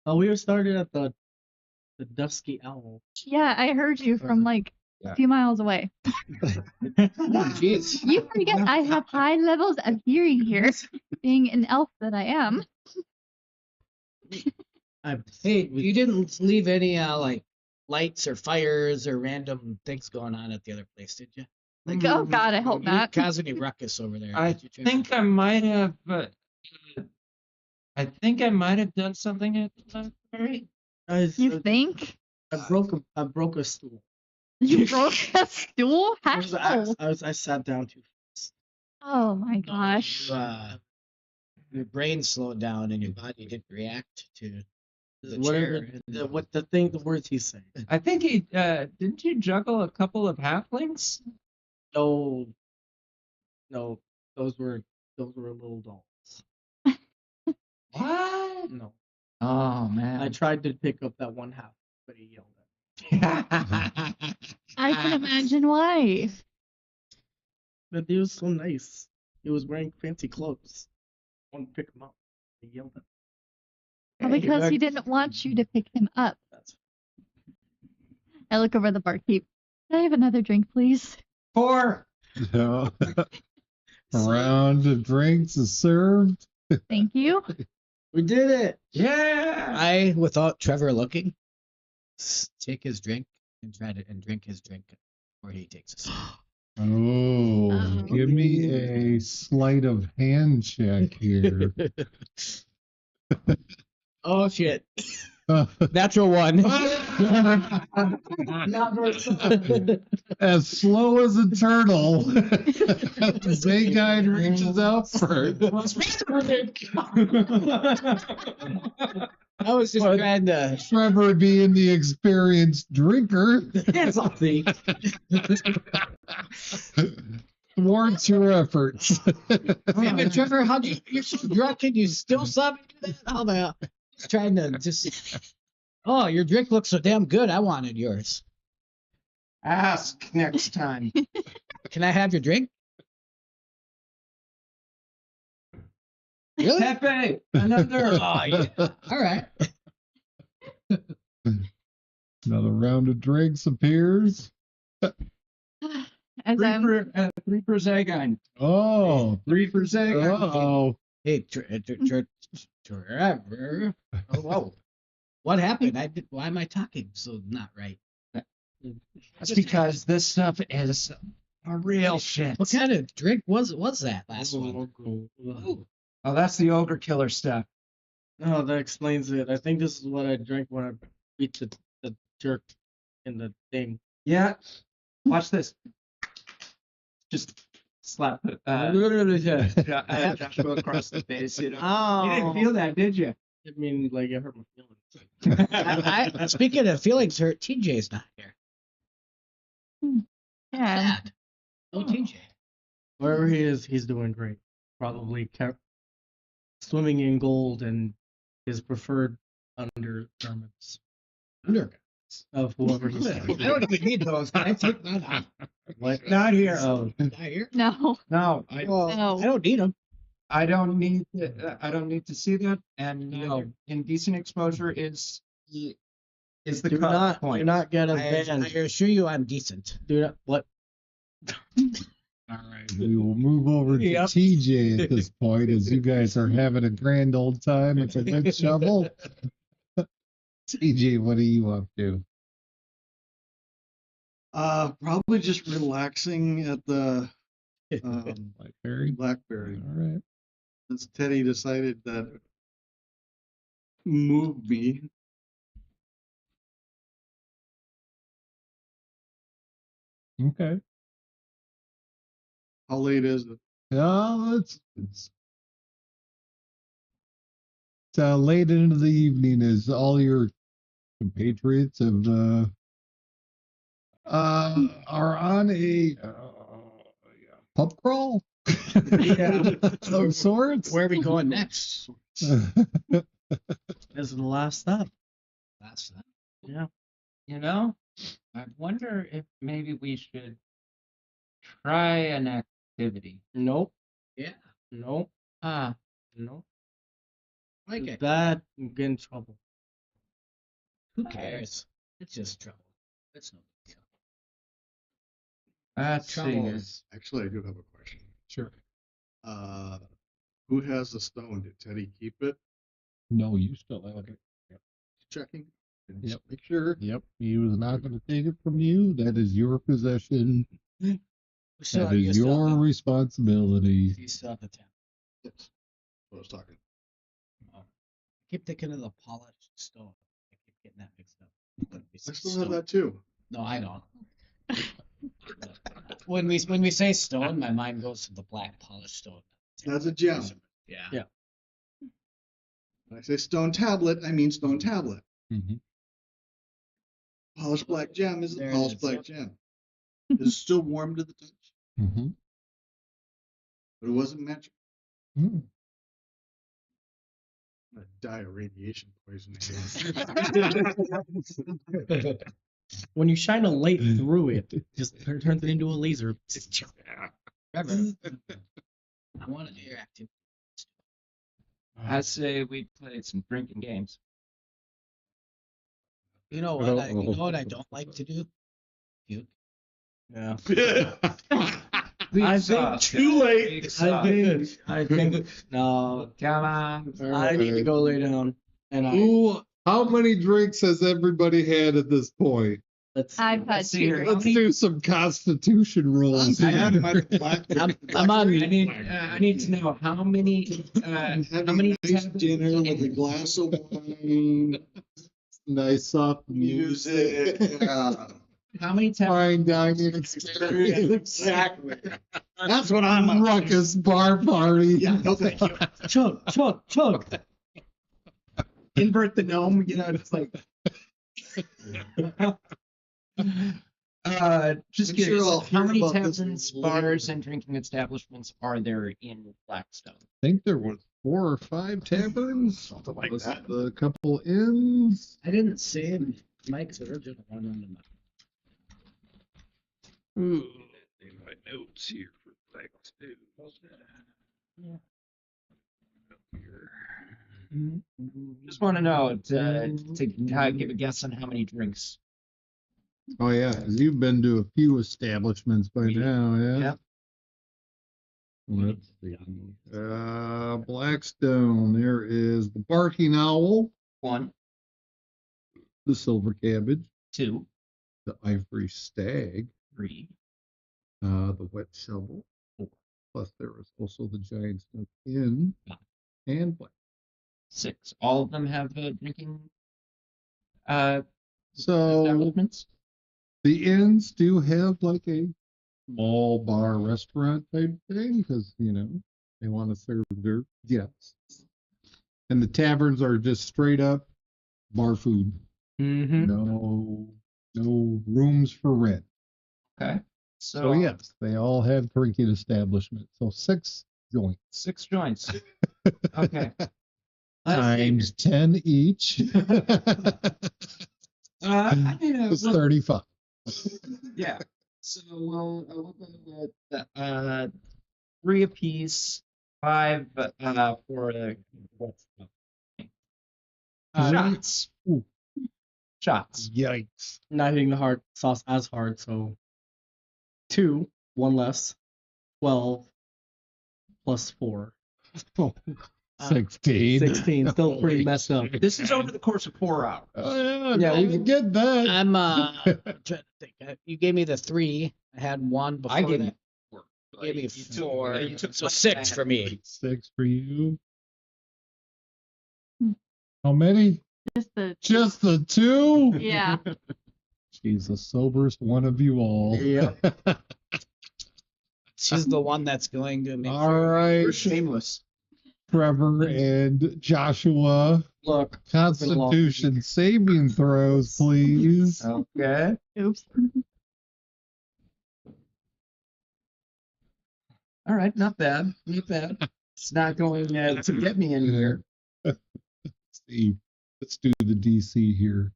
Oh, we were started at the Dusky Owl. Yeah, I heard you from like a few miles away. Jeez. You forget I have high levels of hearing here, being an elf that I am. Hey, you didn't leave any like lights or fires or random things going on at the other place, did you? Like, oh God, I hope You not. didn't cause any ruckus over there. I did you, Trevor? think I might have. I think I might have done something at the library. You think? I broke a stool. You broke a stool? It was an How? axe. I sat down too fast. Oh my gosh. Your brain slowed down and your body didn't react to the Whatever chair. the words he's saying. I think he didn't you juggle a couple of halflings? No, those were little dolls. What? No, Oh I man. tried to pick up that one half, but he yelled at me. I can imagine why. But he was so nice. He was wearing fancy clothes. I wanted to pick him up. He yelled at me. Well, because he didn't want you to pick him up. That's I look over at the barkeep. Can I have another drink, please? 4. A round of drinks is served. Thank you. we did it. Yeah. I, without Trevor looking, take his drink and drink his drink before he takes a sip. Oh, give me a sleight of hand check here. Oh shit! Natural one. As slow as a turtle, Zagine reaches out first. I was just trying to. Trevor being the experienced drinker It's a thing. thwarts your efforts. Damn it, Trevor, you're so drunk and you still saw me do that? How the hell? Just trying to just. Oh, your drink looks so damn good. I wanted yours. Ask next time. Can I have your drink? Really? Pepe, another. Oh, yeah. All right. Another round of drinks appears. As Three I'm for Zagine. Oh, 3 for Zagine. oh. Hey, Trevor. Oh, whoa. What happened? Why am I talking so not right? That's because this stuff is a real shit. What kind of drink was that last one? Oh, Oh, that's the ogre killer stuff. no, that explains it. I think this is what I drank when I beat the jerk in the thing. Yeah. Watch this. Just slap Joshua across the face. You know? Oh. You didn't feel that, did you? I mean, like, it hurt my feelings. Speaking of feelings hurt, TJ's not here. yeah. Sad. Oh, TJ. Wherever he is, he's doing great. Probably kept swimming in gold and his preferred undergarments of whoever he's I don't even need those. Can I take that off? What? Not here. Oh, Not here? No. No, Well, No. I don't need them. I don't need to see that. And no, indecent exposure is the do cut not get a I ban. assure you I'm decent. Do not what? All right, we will move over to Yep. TJ at this point as you guys are having a grand old time at the big shovel. TJ, what are you up to? Probably just relaxing at the Blackberry? Blackberry. All right. Since Teddy decided that move me. Okay. How late is it? Yeah, it's late into the evening as all your compatriots have are on a pub crawl of sorts. Where are we going next? This is the last stop. That's that. Yeah. You know, I wonder if maybe we should try an activity. Nope. Yeah. Nope. Ah, Nope. Like it. That you get in trouble. Who cares? It's just trouble. It's no big deal. let's see. Trouble. Actually, I do have a question. Sure. Who has the stone? Did Teddy keep it? No, you still have it. Checking. Yep. Make sure. Yep. He was not going to take it from you. That is your possession. We still That have- you is still your have- responsibility. You still have the tab. Yes. What I was talking. I keep thinking of the polished stone. I keep getting that mixed up. I still have that too. No, I don't. when we say stone, my mind goes to the black polished stone. That's a gem. Yeah. Yeah. When I say stone tablet, I mean stone tablet. Mhm. Polished black gem is a There it polished is, black yep. gem. It's still warm to the touch, Mhm. but it wasn't magic. Mm. I'm gonna die of radiation poisoning. When you shine a light through it, it just turns it into a laser. Trevor, I want to do your activity. I say we play some drinking games. You know what? You know what I don't like to do? Puke. Yeah. I think too late. I think no. Come on. I need to go lay down. And How many drinks has everybody had at this point? let's I've had see here. two. Let's do some constitution rolls. I had here. my black. I'm on. I need to know how many I'm how having many a nice tablets dinner with a glass of wine. Nice soft music. Yeah. How many times? Fine dining experience. Exactly. That's what I'm up to. Ruckus bar party. Yeah, no thank you. Chug, chug, chug. Invert the gnome, you know, it's like. Just I'm sure curious, I'll how hear many about this taverns, later. bars, and drinking establishments are there in Blackstone? I think there was 4 or 5 taverns. Something like Was that. A couple inns. I didn't see Mike's original one on the map. Ooh, my notes here for Blackstone. Just want to know to give a guess on how many drinks. Oh yeah, 'cause you've been to a few establishments by now, yeah. Yep. Let's see. Blackstone. There is the Barking Owl, 1, the Silver Cabbage, 2, the Ivory Stag, 3, the Wet Shovel. 4, Plus, there was also the Giant Snook Inn and Black. 6. All of them have drinking So establishments. the inns do have like a small bar restaurant type thing because they want to serve their guests, and the taverns are just straight up bar food. Mm-hmm. No rooms for rent. Okay. So yes, they all have drinking establishments. So 6 joints. 6 joints. Okay. Times 10 each. I mean, It's 35. yeah. So we'll go with 3 apiece, 5 for what's shots. Ooh. Shots. Yikes. Not hitting the hard sauce as hard, so 2, 1 less, 12 plus 4, 16. 16. Still pretty messed up. This is over the course of 4 hours. Oh, Yeah, we we- can get that. I'm trying to think. You gave me the 3. I had 1 before I gave that. you 4. Give me You took- 4. you took So one 6 and for me. 6 for you. Hmm. How many? Just the Just the 2? yeah. She's the soberest one of you all. Yep. She's the one that's going to make All sure. right, We're shameless. Trevor and Joshua. Look, Constitution saving throws, please. Okay. Oops. All right. Not bad. Not bad. It's not going to get me anywhere. Steve, let's do the DC here.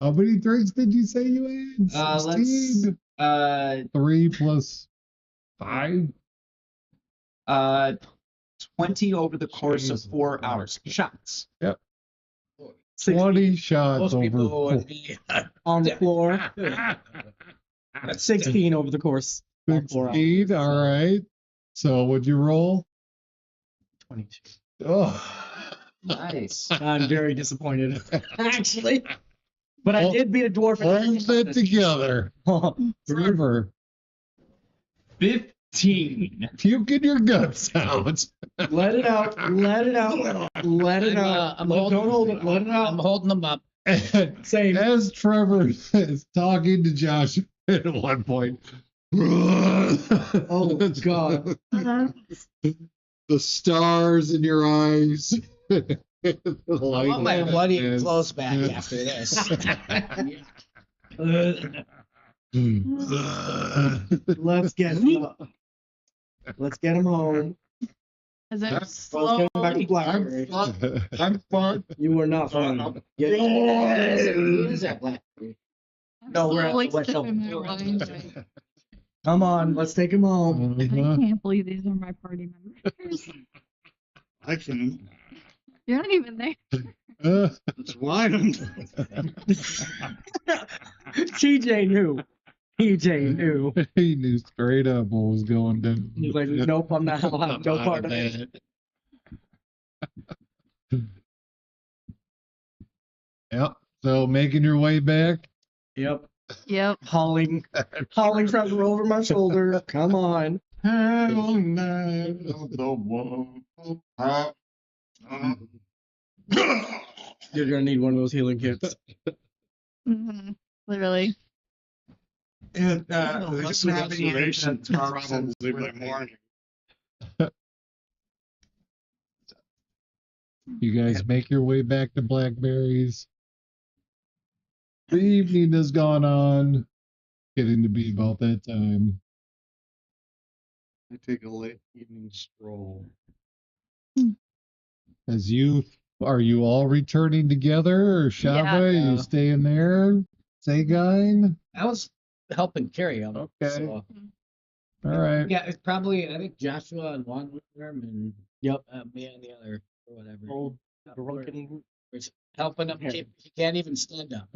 How many drinks did you say you had? 16? 3 plus 5? 20 over the course of 4 hours. Shots. 20 shots Most over people 4. would be. on the floor. 16 over the course of 4 hours. 16, all right. So what'd you roll? 22. Oh. Nice. I'm very disappointed, actually. But I did beat a dwarf. Hold it together. Trevor, 15. puking your guts out. Let it out. Let it out. Let it out. I'm Don't hold it. Let it I'm out. holding them up. Same. As Trevor is talking to Josh at one point. Oh, God. The stars in your eyes. The I light want my in bloody it. clothes back after this. Let's get him home. Is it Let's slow? get him back to Blackberry. I'm fun. You were not fun. Get What is that blackberry? No, we're at Slowly the wet sipping shelter. my wine. Come on, let's take him home. I can't believe these are my party members. I can. You're not even there. That's why I'm. TJ knew. TJ knew. He knew straight up what was going down. He's like, nope, I'm not allowed. No part of it. Yep. So making your way back. Yep. Yep. Hauling Trevor over my shoulder. Come on. You're gonna need one of those healing kits. Literally. And Less lacerations probably by morning. You guys make your way back to Blackberries. The evening has gone on, getting to be about that time. I take a late evening stroll. Are you all returning together, or Shava? Yeah. You staying there? Sagine? I was helping carry him. Okay. So. All right. Yeah, it's probably, I think Joshua and one with him and me and the other or whatever. Old drunken. We're helping him. He can't even stand up.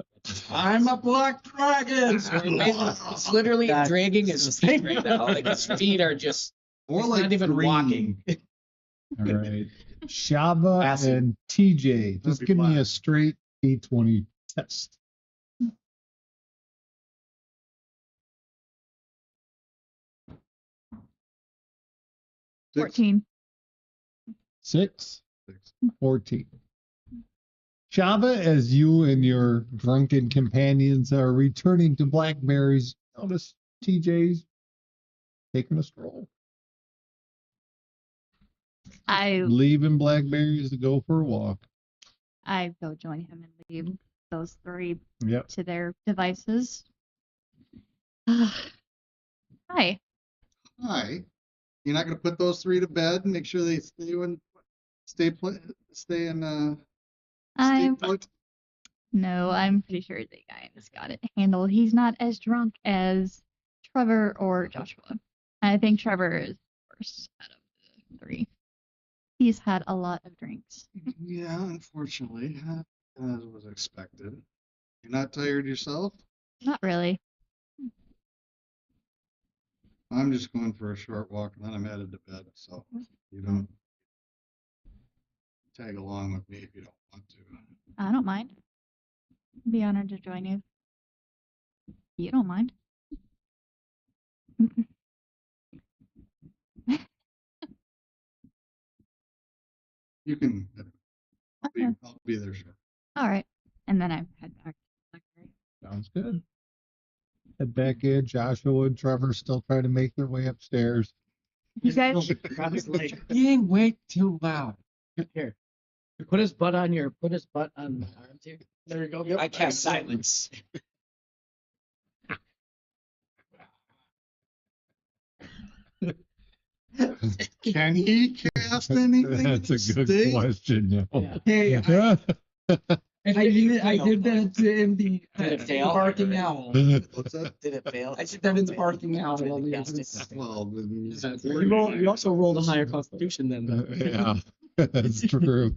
I'm a black dragon. It's literally dragging his feet right now. Like his feet are just More he's like not even green. walking. All right. Shava Acid. and TJ, just be give me fine. a straight d20 test. 14. 6, 14. Shava, as you and your drunken companions are returning to Blackberries, notice TJ's taking a stroll. I Leaving Blackberries to go for a walk. go join him and leave those three Yep. to their devices. Hi. Hi. You're not going to put those three to bed and make sure they stay I'm put? No, I'm pretty sure the guy has got it handled. He's not as drunk as Trevor or Joshua. I think Trevor is worst out of the three. He's had a lot of drinks. Yeah, unfortunately, as was expected. You're not tired yourself? Not really. I'm just going for a short walk and then I'm headed to bed. So you don't tag along with me if you don't want to. I don't mind. I'd be honored to join you. You don't mind. You can. I'll be there short. All right. And then I head back to Blackberry. Sounds good. Head back in. Joshua and Trevor still trying to make their way upstairs. You guys, Robbie's like, Being way too loud. Here. Put his butt on my arms here. there you go. Yep. I cast silence. Can he cast anything? That's a good Stay? question. Yeah. Hey, Yeah. I did that in the Did it fail? barking owl. What's that? Did it fail? I did that in the barking owl. Tried to cast it. Well, You also rolled a higher constitution than Yeah, that's true.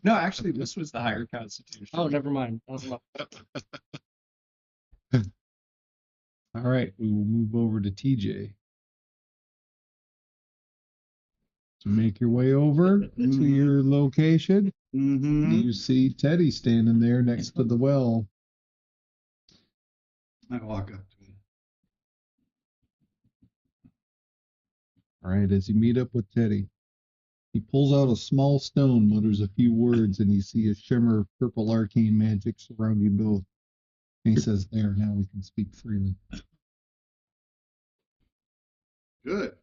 No, actually, this was the higher constitution. Oh, never mind. That was enough. All right, we will move over to TJ. So make your way over to your location. Mm-hmm. You see Teddy standing there next to the well. I walk up to him. All right, as you meet up with Teddy, he pulls out a small stone, mutters a few words, and you see a shimmer of purple arcane magic surround you both. And he says, "There, now we can speak freely." Good.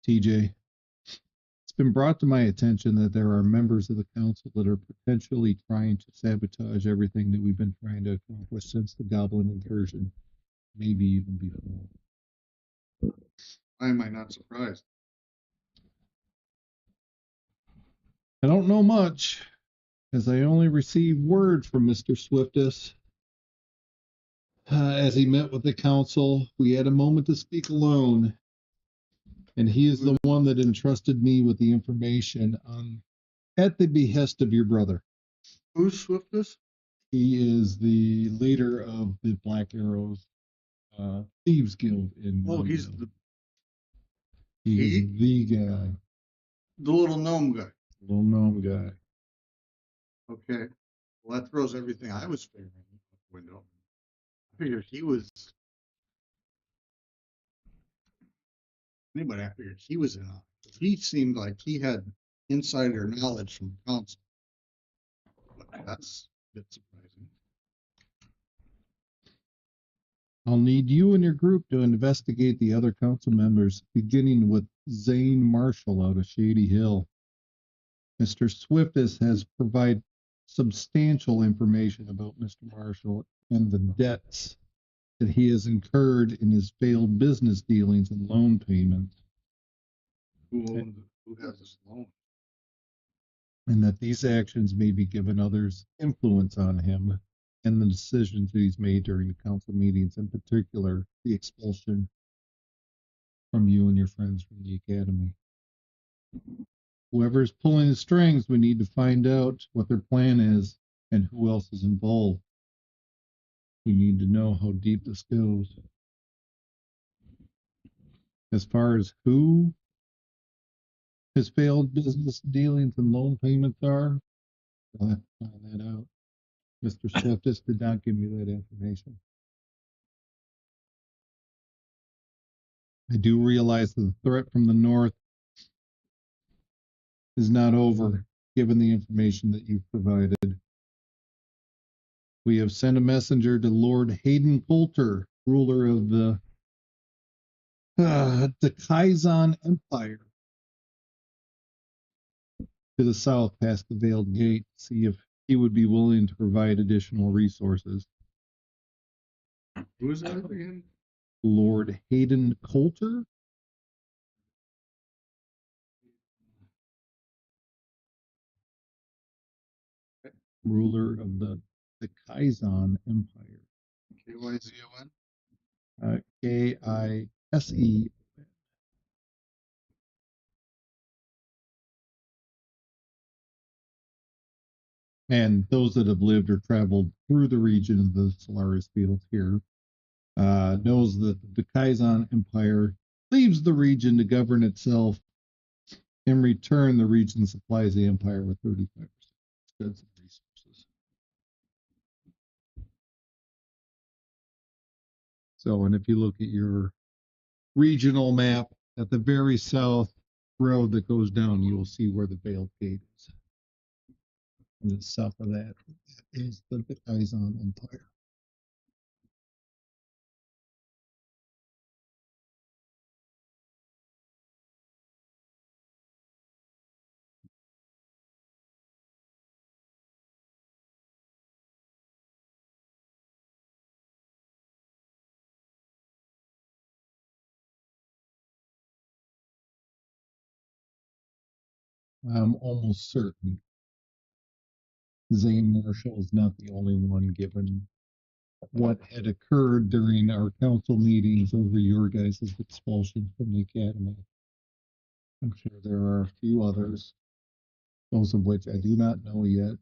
TJ, it's been brought to my attention that there are members of the council that are potentially trying to sabotage everything that we've been trying to accomplish since the goblin incursion, maybe even before. Why am I not surprised? I don't know much, as I only received word from Mr. Swiftus. As he met with the council, we had a moment to speak alone, and he is the one that entrusted me with the information at the behest of your brother. Who's Swiftus? He is the leader of the Black Arrows Thieves Guild in. Oh, he's He's the guy, the little gnome guy. little gnome guy. Okay. Well, that throws everything I was figuring out the window. I figured he was. Anybody, I figured he was in on it. He seemed like he had insider knowledge from council. But that's a bit surprising. I'll need you and your group to investigate the other council members, beginning with Zane Marshall out of Shady Hill. Mr. Swiftis has provided substantial information about Mr. Marshall and the debts that he has incurred in his failed business dealings and loan payments, Who has this loan? and that these actions may be given others influence on him and the decisions that he's made during the council meetings, in particular, the expulsion from you and your friends from the academy. Whoever's pulling the strings, we need to find out what their plan is and who else is involved. We need to know how deep this goes. As far as who his failed business dealings and loan payments are, I'll have to find that out. Mr. Swiftis did not give me that information. I do realize that the threat from the north is not over, given the information that you've provided. We have sent a messenger to Lord Hayden Coulter, ruler of the Kaizen Empire, to the south past the Veiled Gate, to see if he would be willing to provide additional resources. Who's that again? Lord Hayden Coulter? Ruler of the Kaizen Empire. KYZON? Kise. And those that have lived or traveled through the region of the Solaris Fields here knows that the Kaizen Empire leaves the region to govern itself. In return, the region supplies the Empire with 35% goods and resources. So, and if you look at your regional map, at the very south road that goes down, you will see where the Veiled Gate is. And the south of that is the Kaizen Empire. I'm almost certain Zane Marshall is not the only one, given what had occurred during our council meetings over your guys' expulsion from the academy. I'm sure there are a few others, most of which I do not know yet.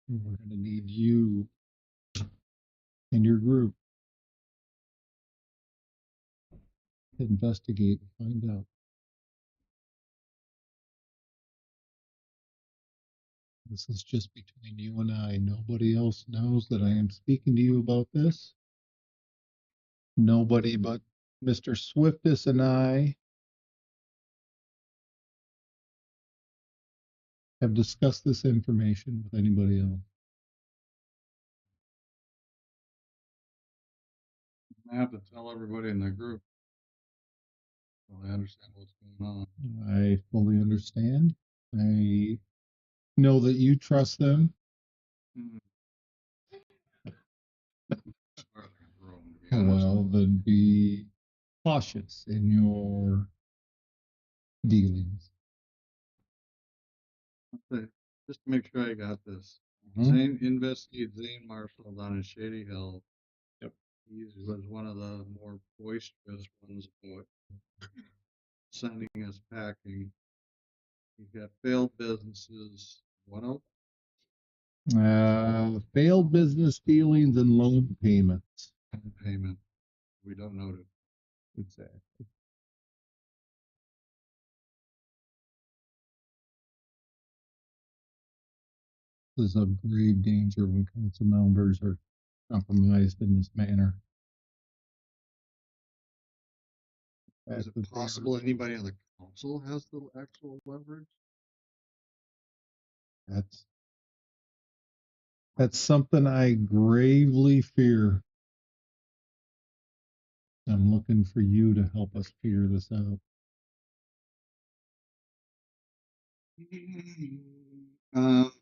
We're going to need you and your group to investigate and find out. This is just between you and I. Nobody else knows that I am speaking to you about this. Nobody but Mr. Swiftis and I have discussed this information with anybody else. I have to tell everybody in the group so they understand what's going on. I fully understand. I know that you trust them. Well, then be cautious in your dealings. Okay, just to make sure I got this. Mhm. Investigate Zane Marshall down in Shady Hill. Yep. He was one of the more boisterous ones about sending us packing. He's got failed businesses. What else? Failed business dealings and loan payments. Payment. We don't know it. Exactly. This is of grave danger when council members are compromised in this manner. Is it possible anybody on the council has the actual leverage? That's something I gravely fear. I'm looking for you to help us figure this out. Um,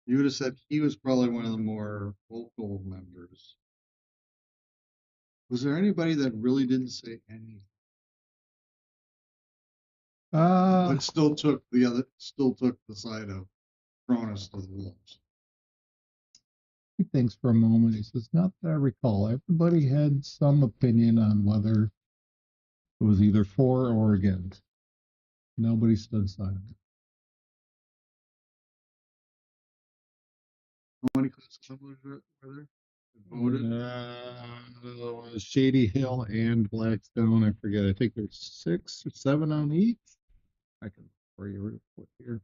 you would have said he was probably one of the more vocal members. Was there anybody that really didn't say anything, but still took the side of throwing us to the wolves? He thinks for a moment. He says, "Not that I recall. Everybody had some opinion on whether it was either for or against. Nobody stood silent." How many class couplers were there? That voted? Shady Hill and Blackstone. I forget. I think there's 6 or 7 on each. I can for you real quick here.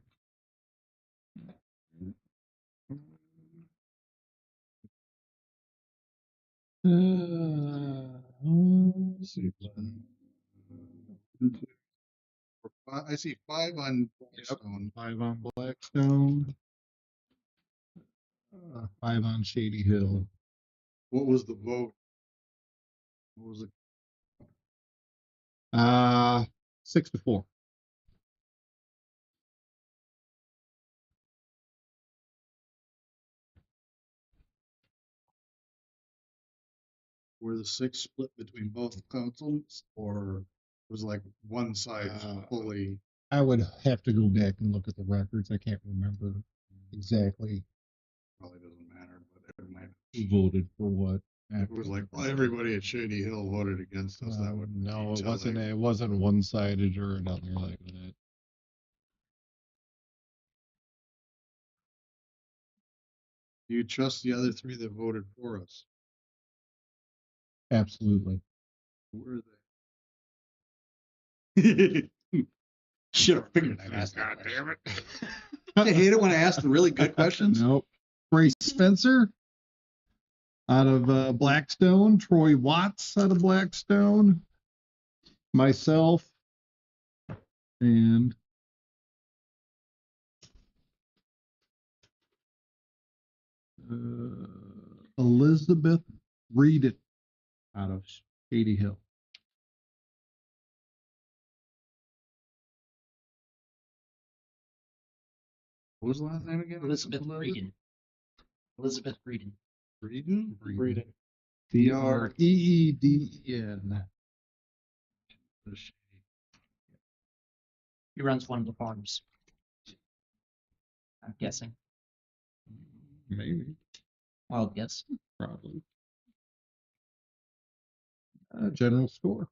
Let's see. I see 5 on Blackstone. 5 on Blackstone. 5 on Shady Hill. What was the vote? What was it? 6-4. Were the 6 split between both councils, or was like one side fully? I would have to go back and look at the records. I can't remember exactly Probably doesn't matter, but it might. who voted for what. It was like, well, everybody at Shady Hill voted against us. That would No, it tell wasn't. they- It wasn't one-sided or another like that. Do you trust the other 3 that voted for us? Absolutely. Who are they? Should have figured I'd ask that. God damn it. I hate it when I ask the really good questions. Nope. Ray Spencer out of Blackstone. Troy Watts out of Blackstone. Myself. And Elizabeth Reed out of Shady Hill. What was the last name again? Elizabeth Breeden. Elizabeth Breeden. Breeden? Breeden. Breeden. He runs one of the farms. I'm guessing. Maybe. Wild guess. Probably. General store.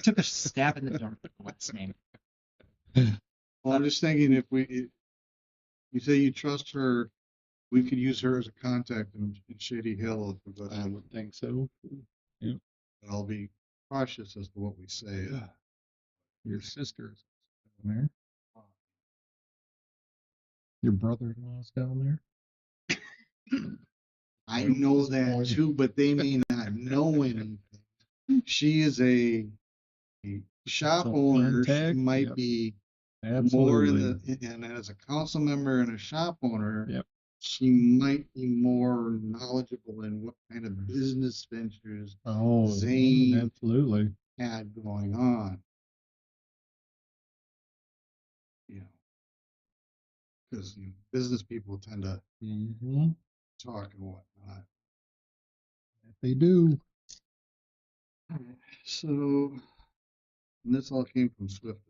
Took a stab in the dark with the last name. Well, I'm just thinking you say you trust her, we could use her as a contact in Shady Hill. I would think so. But I'll be cautious as to what we say. Your sister's down there. Your brother-in-law's down there. I know that too, but they may not know anything. She is a shop So owner. She contact, might yep. be more Absolutely. and as a council member and a shop owner, Yep. she might be more knowledgeable in what kind of business ventures Oh, Zane absolutely. had going on. You know, because business people tend to Mm-hmm. talk and whatnot. They do. So, and this all came from Swift.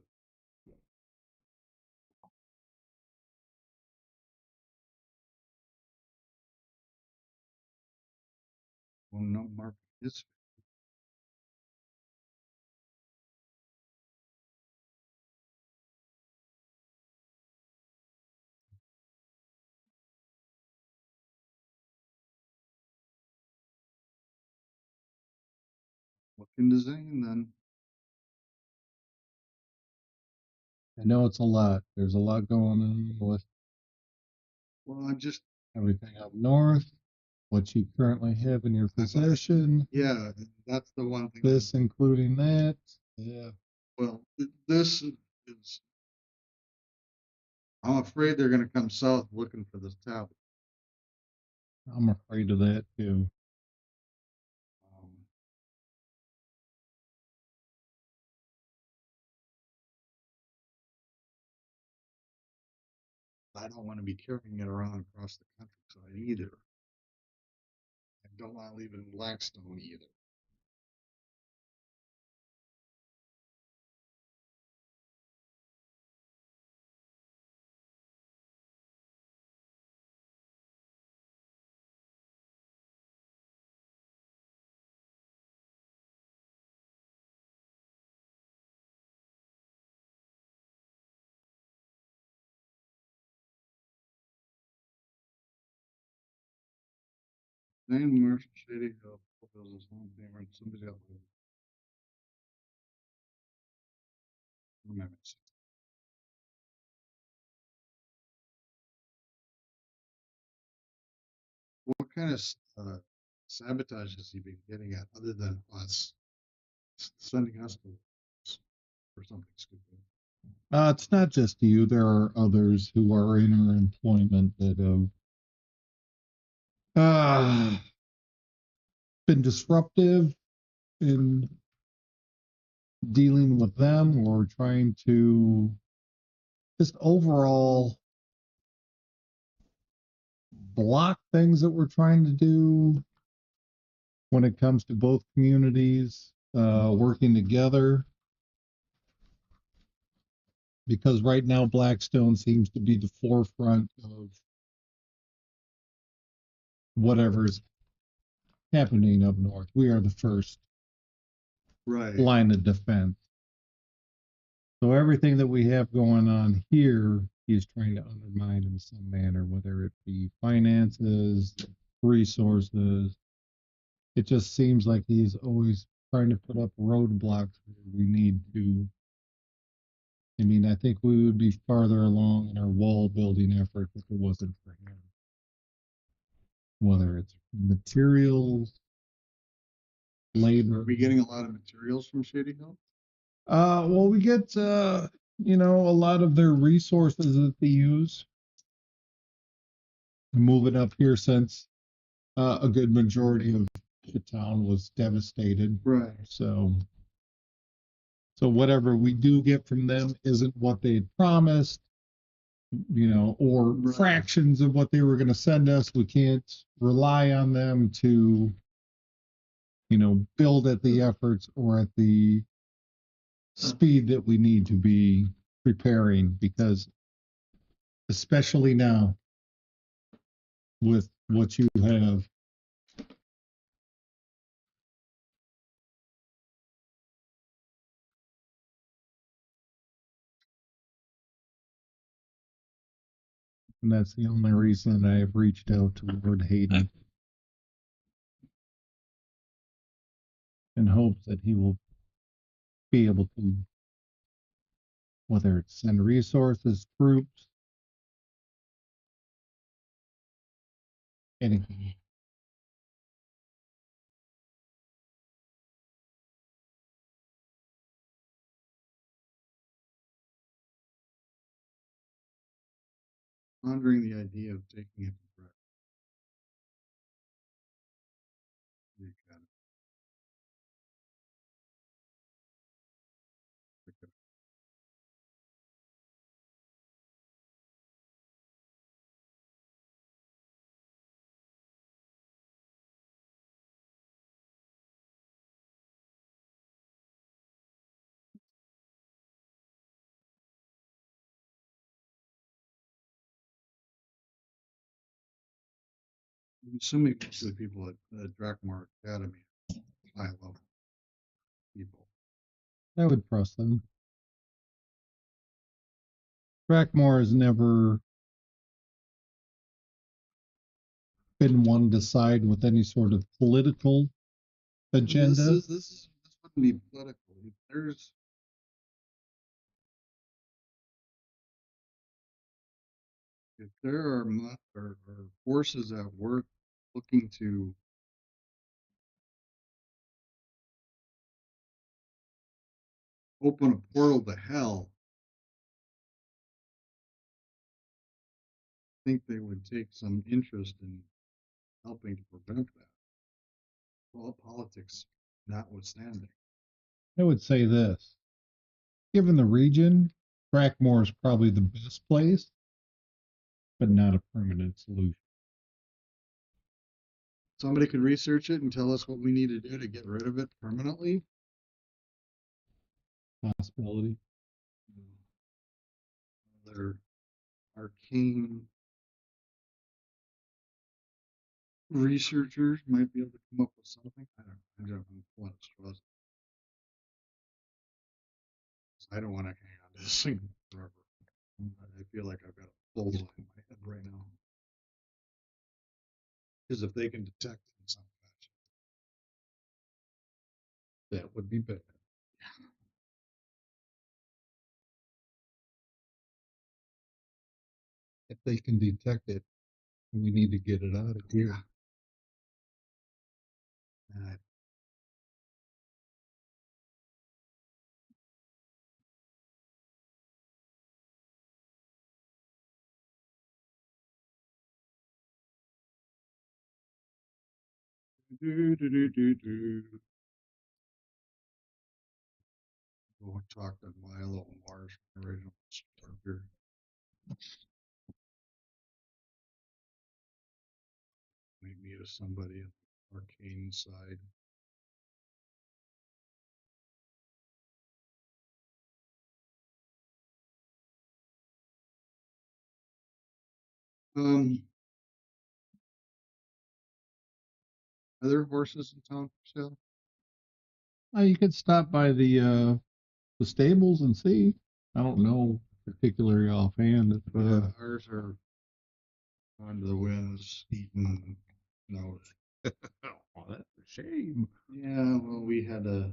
Well, no market is. Look into Zane then. I know it's a lot. There's a lot going on with Well, I just everything up north. what you currently have in your possession, Yeah, that's the one thing. this including that. Yeah. Well, this is, I'm afraid they're gonna come south looking for this tablet. I'm afraid of that too. Um, I don't want to be carrying it around across the countryside either. I don't want to leave it in Blackstone either. Name Marshall Shady Hill, business home payment, somebody else. Remembrance. What kind of sabotage has he been getting at other than us sending us to for something stupid? It's not just you. There are others who are in our employment that have been disruptive in dealing with them or trying to just overall block things that we're trying to do when it comes to both communities working together. Because right now Blackstone seems to be the forefront of whatever's happening up north. We are the first Right. line of defense. So everything that we have going on here, he's trying to undermine in some manner, whether it be finances, resources. It just seems like he's always trying to put up roadblocks where we need to. I mean, I think we would be farther along in our wall building effort if it wasn't for him. Whether it's materials, labor. Are we getting a lot of materials from Shady Hill? Well, we get a lot of their resources that they use. Moving up here since a good majority of the town was devastated. Right. So whatever we do get from them isn't what they had promised, or Right. fractions of what they were going to send us. We can't rely on them to, build at the efforts or at the speed that we need to be preparing, because especially now with what you have, and that's the only reason I have reached out to Lord Hayden in hopes that he will be able to, whether it's send resources, troops, anything. Pondering the idea of taking it to Brett. You got it. Okay. I'm assuming most of the people at Drakmar Academy, high level people. I would trust them. Trackmore has never been one to side with any sort of political agenda. This wouldn't be political. If there are forces at work looking to open a portal to hell, I think they would take some interest in helping to prevent that. Well, politics notwithstanding. I would say this. Given the region, Crackmore is probably the best place, but not a permanent solution. Somebody could research it and tell us what we need to do to get rid of it permanently. Possibility. Their arcane researchers might be able to come up with something. I don't want to trust. I don't want to hang on to this thing forever. I feel like I've got a bullseye in my head right now. Because if they can detect it in some fashion, that would be bad. If they can detect it, we need to get it out of here. And We'll talk to Milo and Mars from the original starter. Might meet with somebody on the arcane side. Are there horses in town for sale? You could stop by the stables and see. I don't know particularly offhand. If, Yeah, ours are on the winds, eating. No. oh, that's a shame. Yeah, well, we had to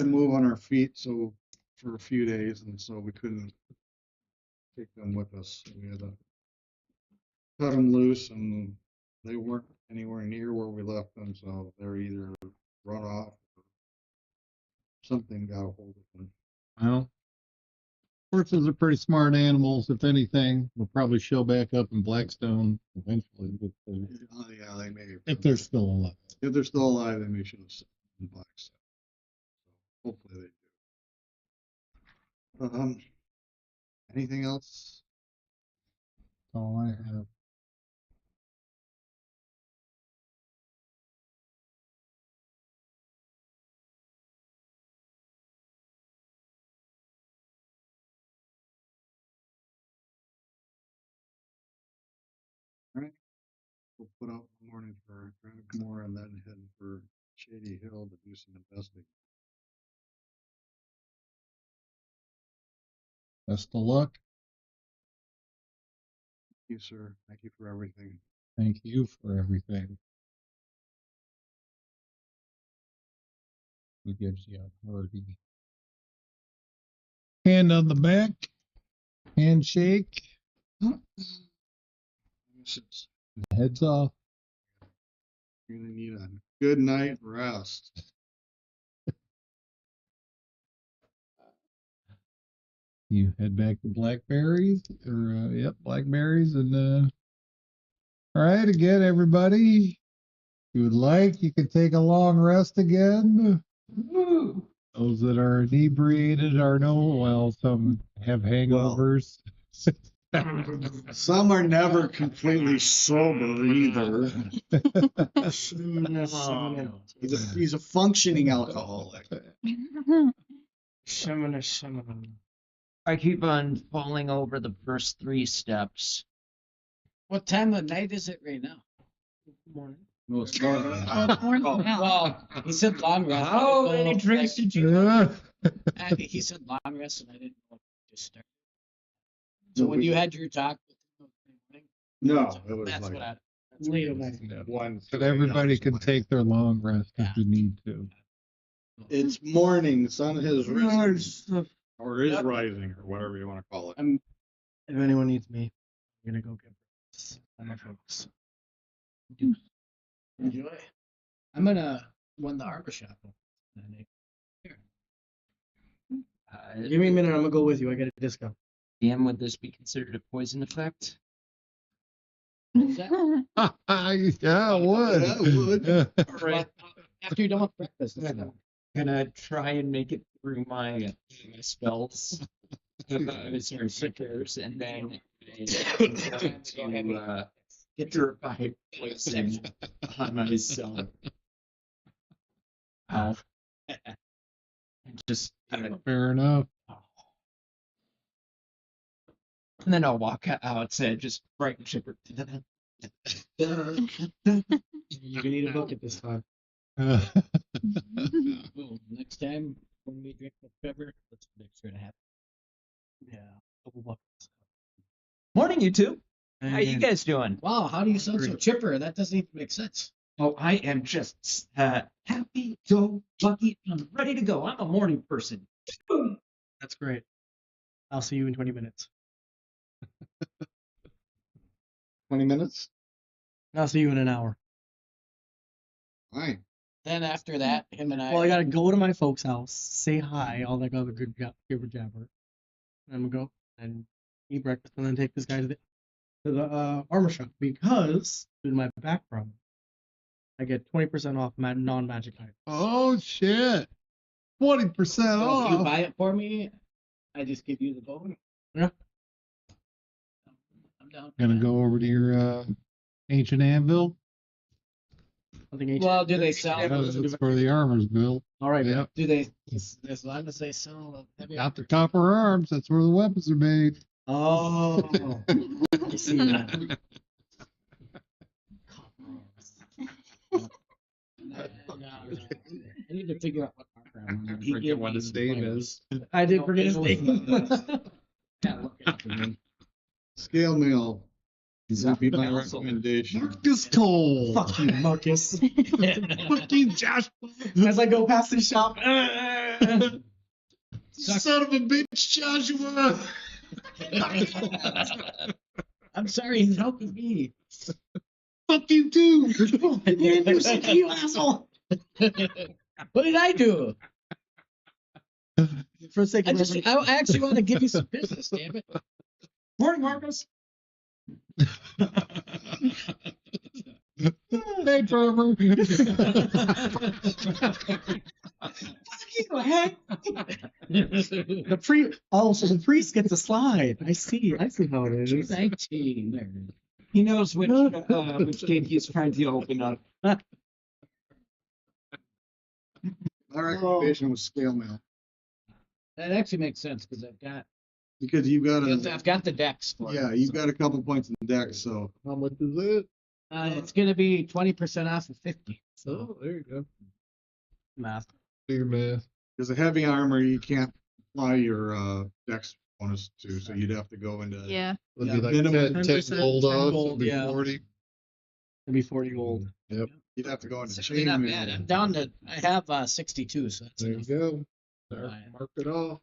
move on our feet so for a few days, and so we couldn't take them with us. We had to cut them loose, and they weren't anywhere near where we left them, so they're either run off or something got a hold of them. Well, horses are pretty smart animals. If anything, they'll probably show back up in Blackstone eventually. But, Oh, yeah, they may. if they're still alive. If they're still alive, they may show us in Blackstone. So hopefully they do. Anything else? That's all I have. All right. We'll put out in the morning for Dragmore and then head for Shady Hill to do some investigating. Best of luck. Thank you, sir. Thank you for everything. Thank you for everything. Who gives you a hearty hand on the back, handshake, heads off. You're gonna need a good night rest. You head back to Blackberries, or yep, Blackberries, and all right, again, everybody. If you would like, you can take a long rest again. Those that are inebriated are some have hangovers. Some are never completely sober either. He's a functioning alcoholic. I keep on falling over the first 3 steps. What time of night is it right now? Morning. No, it's not. Well, he said long rest. How many drinks did you He said long rest, and I didn't know to start. So when you had your talk with him, No, it was that's like what I. That's what it was. one. But everybody can take their long rest if you need to. It's morning. Sun has risen, or is rising, or whatever you want to call it. If anyone needs me, I'm gonna go get my folks. Enjoy. I'm gonna win the armor shop. Give me a minute. I'm gonna go with you. I get a discount. DM, would this be considered a poison effect? Yeah, it would. Yeah, it would. Right. After you're done with breakfast. Gonna try and make it through my spells, sorry, sickers, and then to get purify poison on myself. Just Fair enough. and then I'll walk outside, just bright and chipper. You're gonna need a bucket this time. Well, next time when we drink with Trevor, let's make sure to have. Yeah, couple buckets. Morning, you two. How you guys doing? Wow, how do you sound so chipper? That doesn't even make sense. Oh, I am just happy, go lucky. I'm ready to go. I'm a morning person. Boom. That's great. I'll see you in 20 minutes. 20 minutes? I'll see you in an hour. Fine. Then after that, him and I. Well, I gotta go to my folks' house, say hi, all that other good jabber jabber. And I'm gonna go and eat breakfast, and then take this guy to the armor shop because due to my back problem, I get 20% off non-magic items. Oh shit! 20% So if you off. buy it for me, I just give you the gold. Yeah. I'm down. for Gonna that. go over to your ancient anvil. Something ancient. Well, do they sell? Yeah, that's for the armors, Bill. All right. Yep. Do they? As long as they sell heavy. Got the copper arms. That's where the weapons are made. Oh, I see that. I need to figure out what armor I'm wearing. I forget what his name is. I did forget his name. Yeah, look it up again. Scale mail Is would that be my also- recommendation. Marcus Toll. Fuck you, Marcus. Fucking Josh. As I go past the shop. Son of a bitch, Joshua. I'm sorry, he's helping me. Fuck you too. You said you asshole. What did I do? For a second, I actually want to give you some business, damn it. Morning, Marcus. Hey, Trevor. the priest gets a slide. I see how it is. 19 there. He knows which gate he's trying to open up. My recommendation was scale mail That actually makes sense because because you've got I've got the decks for it. yeah, you've got a couple points in the deck. So how much is it? It's going to be 20% off of 50. Oh, there you go. Math. Do your math. Because a heavy armor, you can't apply your dex bonus to, so you'd have to go into Yeah. It'd Yeah, be like minimum 10 10% gold off. gold, It'd be yeah. 40. It'd be 40 gold. Yep. you'd have to go into It's really not chainmail. bad. I'm down to, I have 62, so that's There enough. you go. There, Fine. mark it off.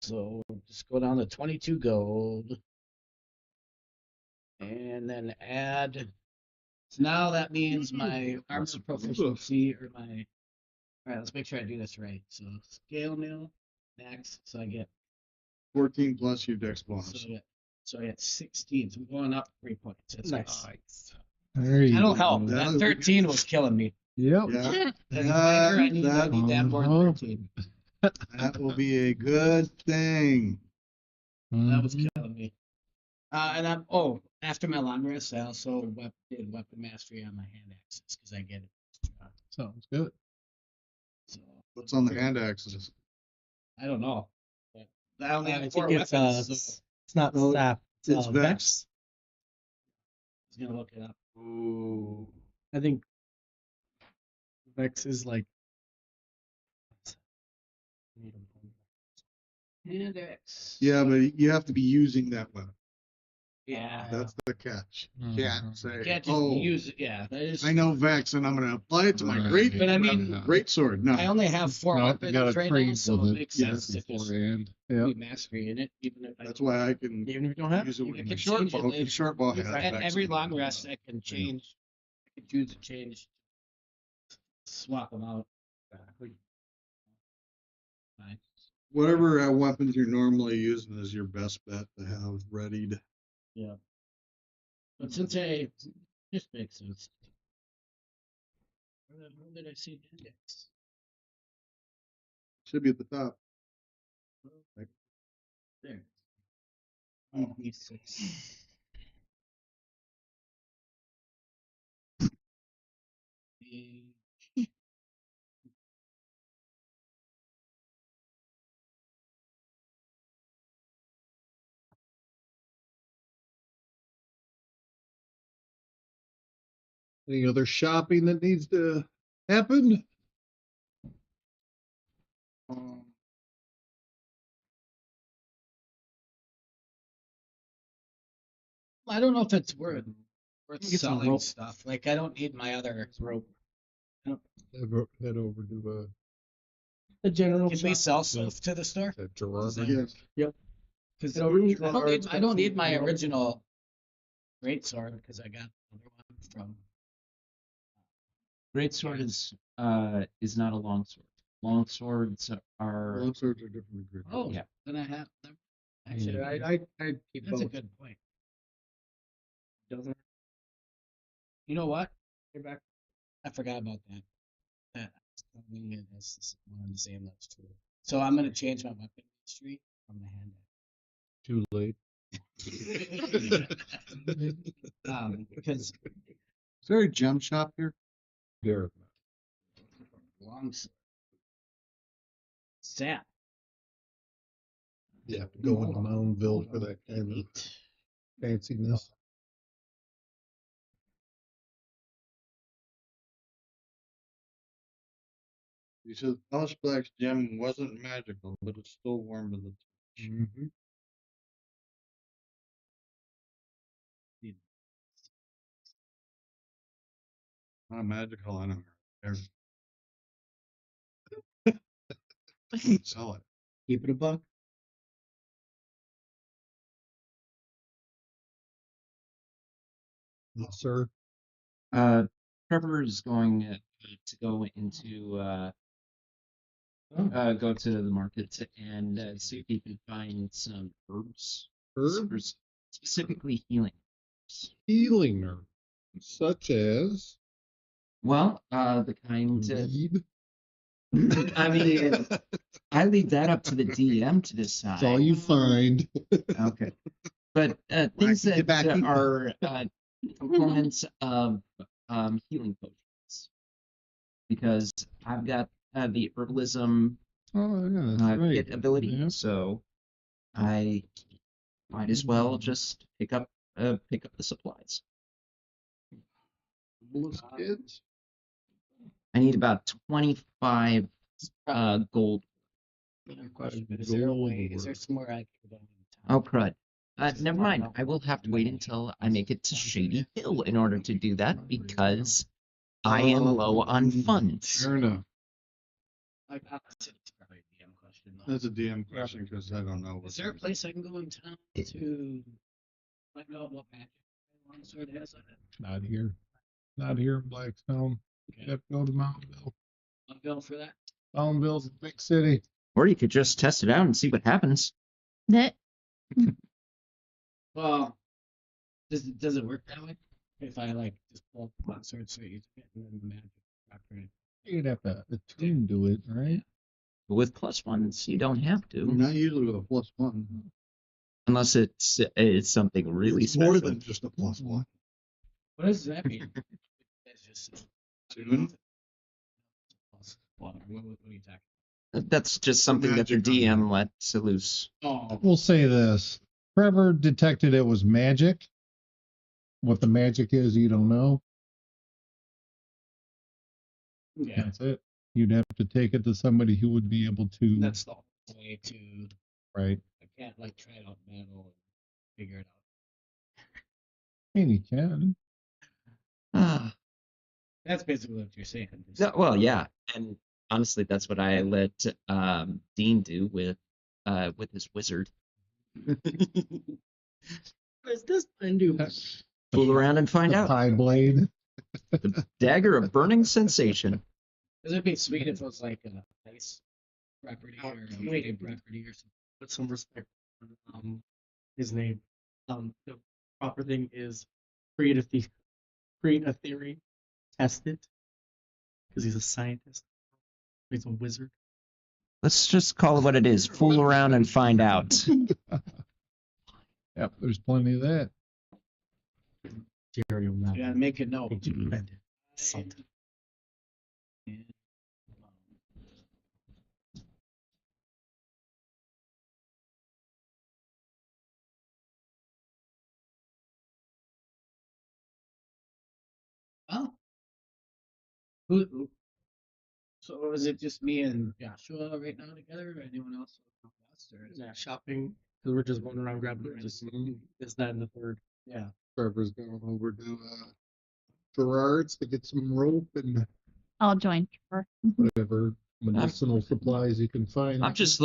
So just go down to 22 gold. And then add. So now that means my armor proficiency or my. All right, let's make sure I do this right. So scale mill next. So I get 14 plus your dex bonus. so I get 16. So I'm going up 3 points. That's Nice. nice. There you That'll go. help. That 13 was killing me. Yep. Yeah, As a fighter, I need that more Uh-huh. than 13. that will be a good thing. That was Mhm. killing me. And after my long rest, I also did weapon mastery on my hand axes because I get it. Sounds good. So What's on the hand axes? I don't know. But I only I have think 4 it's weapons. So it's not No, sap. It's Vex. Vex. I was gonna look it up. Ooh. I think Vex is like. Hand axe. Yeah, but you have to be using that weapon. Yeah. That's the catch. Mhm. Can't say, You can't just oh, use it. Yeah, that is. I know Vex and I'm going to apply it to my great, But I mean, great sword. No. I only have 4 No, you weapons gotta right train now, so with it it, makes yes, sense to just beforehand. Yeah. be mastery in it, even if I That's why I can Even if you don't have use it. it You with can my short change it bow. later. The short bow has At Vex every in it. long rest, I can change. I can choose to change, swap them out. Fine. Whatever weapons you're normally using is your best bet to have readied. Yeah. But since I just makes sense. Where the hell did I see the index? Should be at the top. There. D6. Any other shopping that needs to happen? I don't know if it's worth Get some selling rope. stuff. Like I don't need my other Rope. Head over to The general Can shop. we sell stuff to the store? that drawer. Yes. Because Head over to I drawer, I don't need my rope. original great sword because I got another one from. Great sword is not a long sword. Long swords are Long swords are different. Degrees. Oh, Yeah. then I have. Actually, I keep that's a both. good point. Doesn't You know what? get back. I forgot about that. I mean, it's one and the same. That's true. So I'm gonna change my weapon history from the hand. Too late. Because Is there a gem shop here? There. long sap. You have to go into Moundville for that kind of fanciness. You said Polished Black's gem wasn't magical, but it's still warm to the touch. Mm-hmm. Not magical, I don't care. Sell it. Keep it a buck. Yes, sir. Trevor is going to go into go to the market and see if he can find some herbs, Herbs? specifically healing herbs. Healing herbs, such as Well, the kind. weed. I mean, I leave that up to the DM to decide. That's all you find. Okay. But things Get back that in. are components of healing potions. Because I've got the herbalism Oh, yeah, that's right. kit ability, Yeah. so I might as well just pick up the supplies. Most kids. I need about 25 gold. Question, but is there a way? Is there somewhere I can go in Oh, town? crud. Never mind. I will have to wait until I make it to Shady Hill in order to do that because I am low on funds. Fair enough. Like, it's probably a DM question. Though. That's a DM question because I don't know. Is there a place I can go in town to find out what magic my longsword has on it? Not here. Not here in Blackstone. You have to go to Moundville. I'm bill for that. Moundville's a big city. Or you could just test it out and see what happens. That Well, does it work that way? If I like just pull up the longsword straight use it and then the magic after it. You'd have to attune to it, right? But with plus ones, you don't have to. Not usually with a +1. Unless it's something really It's more special. than just a +1. What does that mean? It's just Tune? what are you talking? That's just something that your Magic on DM lets loose. Oh, We'll say this. Trevor detected it was magic. What the magic is, you don't know. yeah. That's it. You'd have to take it to somebody who would be able to. That's the only way to. Right. I can't like try it out in battle and figure it out. And you can. Ah, That's basically what you're saying. well, yeah, and honestly, that's what I let Dean do with his wizard. What does this one do? Fool around and find The out. pie blade. The dagger of burning sensation. It'd be sweet if it was like a ice property or a weighted property or something. Put some respect on his name. The proper thing is create a theory, test it, because he's a scientist. He's a wizard. Let's just call it what it is. Fool around and find out. Yep, there's plenty of that. Jerry will not You gotta make a note. be offended. Something. Oh. Who? So is it just me and Joshua right now together, or anyone else? Or is Yeah, it- shopping, because we're just going around grabbing just this, that, and the third. Yeah. Trevor's going over to Gerard's to get some rope and I'll join Trevor. whatever medicinal supplies you can find. I'm just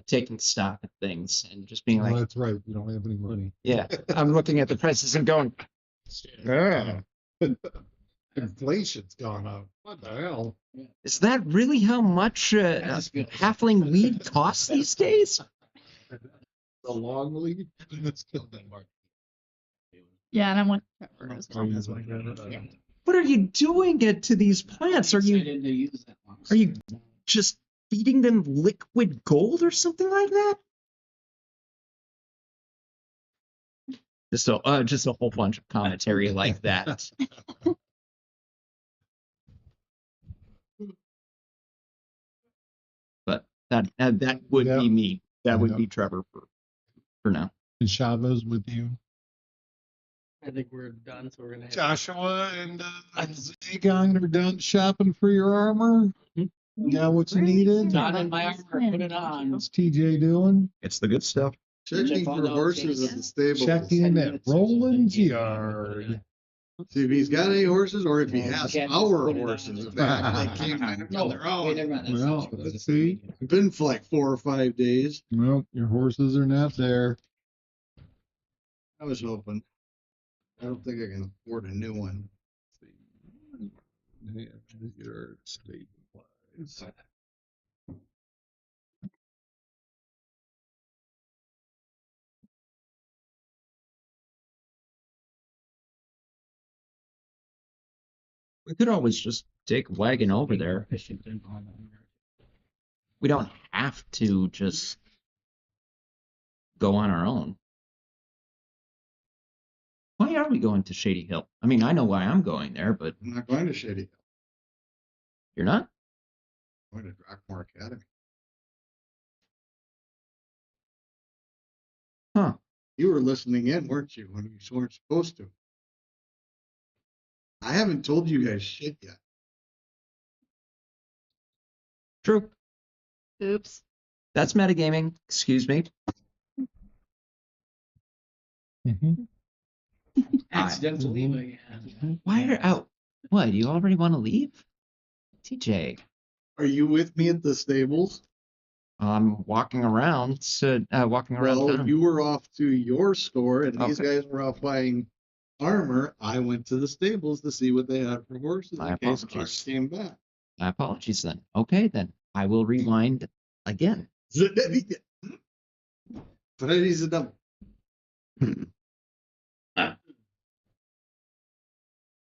taking stock of things and just being Oh, like, that's right. You don't have any money. yeah, I'm looking at the prices and going, Yeah. Inflation's gone up. What the hell? is that really how much just feel- halfling weed costs these days? The long lead? Yeah, and I'm with Trevor as well. That's what I got. What are you doing to these plants? Are you Excited to use that one. are you just feeding them liquid gold or something like that? Just a whole bunch of commentary like that. But that would Yeah. be me. That would Yeah. be Trevor for now. And Shava's with you. I think we're done, so we're gonna have Joshua and Zagon are done shopping for your armor. You got what you needed? Not in my armor. Put it on. What's TJ doing? It's the good stuff. Checking for horses at the stable. Checking at Roland's yard. See if he's got any horses or if he No, has you can't our put it on. horses. If they actually came back on their Wait, own. never mind. That's Well, not true. let's see. It's been for like 4 or 5 days. Well, your horses are not there. I was hoping. I don't think I can afford a new one. Your state supplies. We could always just take a wagon over there. We don't have to just go on our own. Why are we going to Shady Hill? I mean, I know why I'm going there, but I'm not going to Shady Hill. you're not? I'm going to Drakmore Academy. Huh. You were listening in, weren't you, when you weren't supposed to? I haven't told you guys shit yet. True. Oops. That's metagaming. Excuse me. Accidentally, but yeah. Why are out? What? You already want to leave? TJ. Are you with me at the stables? I'm walking around. Walking around Well, town. you were off to your store and these Okay. guys were off buying armor. I went to the stables to see what they had for horses. My in case apologies. ours came back. My apologies then. Okay, then I will rewind again. Freddy's a double.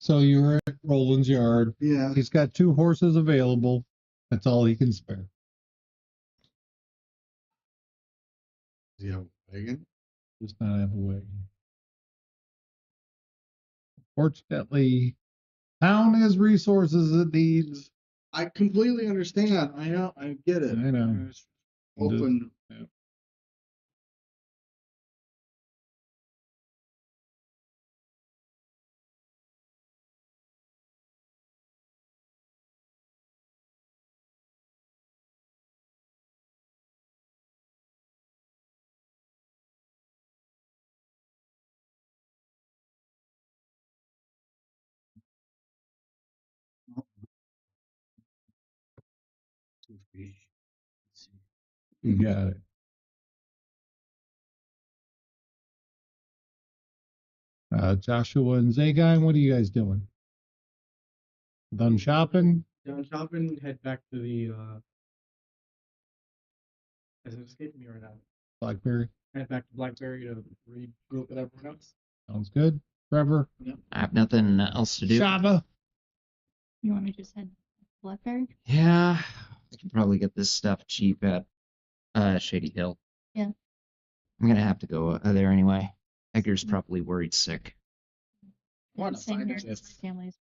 So you were at Roland's yard. Yeah. He's got 2 horses available. That's all he can spare. Does he have a wagon? Does not have a wagon. Fortunately, town has resources it needs. I completely understand. I know. I get it. I know. was hoping goofy. You got it. Joshua and Zagon, what are you guys doing? Done shopping? Done shopping, head back to the is it escaping me right now? Blackberry? Head back to Blackberry to regroup with everyone else. Sounds good. Trevor? I have nothing else to do. Shaba? You want me to just head Blackberry? Yeah, I can probably get this stuff cheap at Shady Hill. Yeah. I'm gonna have to go there anyway. Edgar's probably worried sick. Want to Same find here out with if my families.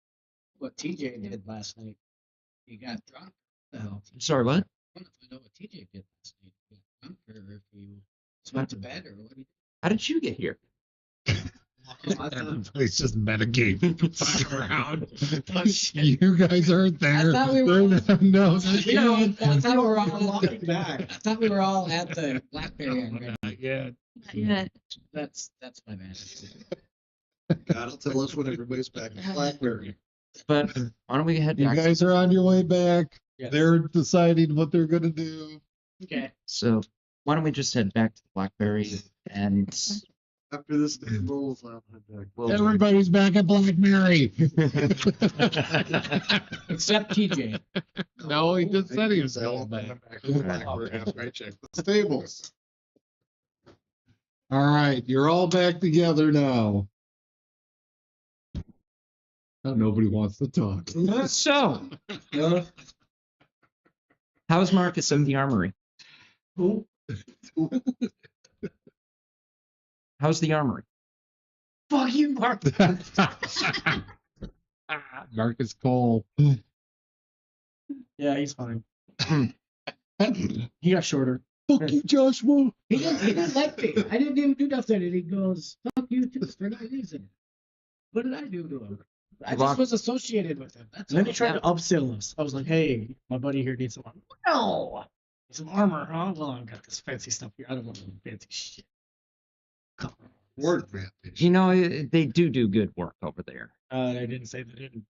what TJ did last night. He got drunk. The hell? Sorry, what? I want to find out what TJ did last night. He got drunk, or if he went to bed, or what he How did you get here? Everybody's just metagaming around. You guys aren't there. I thought we were- No, I thought we were all walking back. I thought we were all at the Blackberry already. Yeah. Yeah. That's my bad. God'll tell us when everybody's back in Blackberry. But why don't we head You back? guys are on your way back. Yes. They're deciding what they're gonna do. Okay. So why don't we just head back to the Blackberry and After this day rolls, I'll head back. we'll Everybody's back at Blackberry. Except TJ. No, he just said he was going going back. back to Blackberry after I check the stables. All right, you're all back together now. Now nobody wants to talk. So how's Marcus in the armory? Who? How's the armory? Fuck you, Mark. Marcus Cole. Yeah, he's fine. He got shorter. Fuck you, Joshua. He didn't like me. I didn't even do nothing, and he goes, "Fuck you too," for no reason. What did I do to him? I just was associated with him. That's And then all. he tried to upsell us. I was like, hey, my buddy here needs some armor. No! Need some armor, huh? Well, I've got this fancy stuff here. I don't want any fancy shit. Come on. Word advantage. You know, they do good work over there. I didn't say they didn't.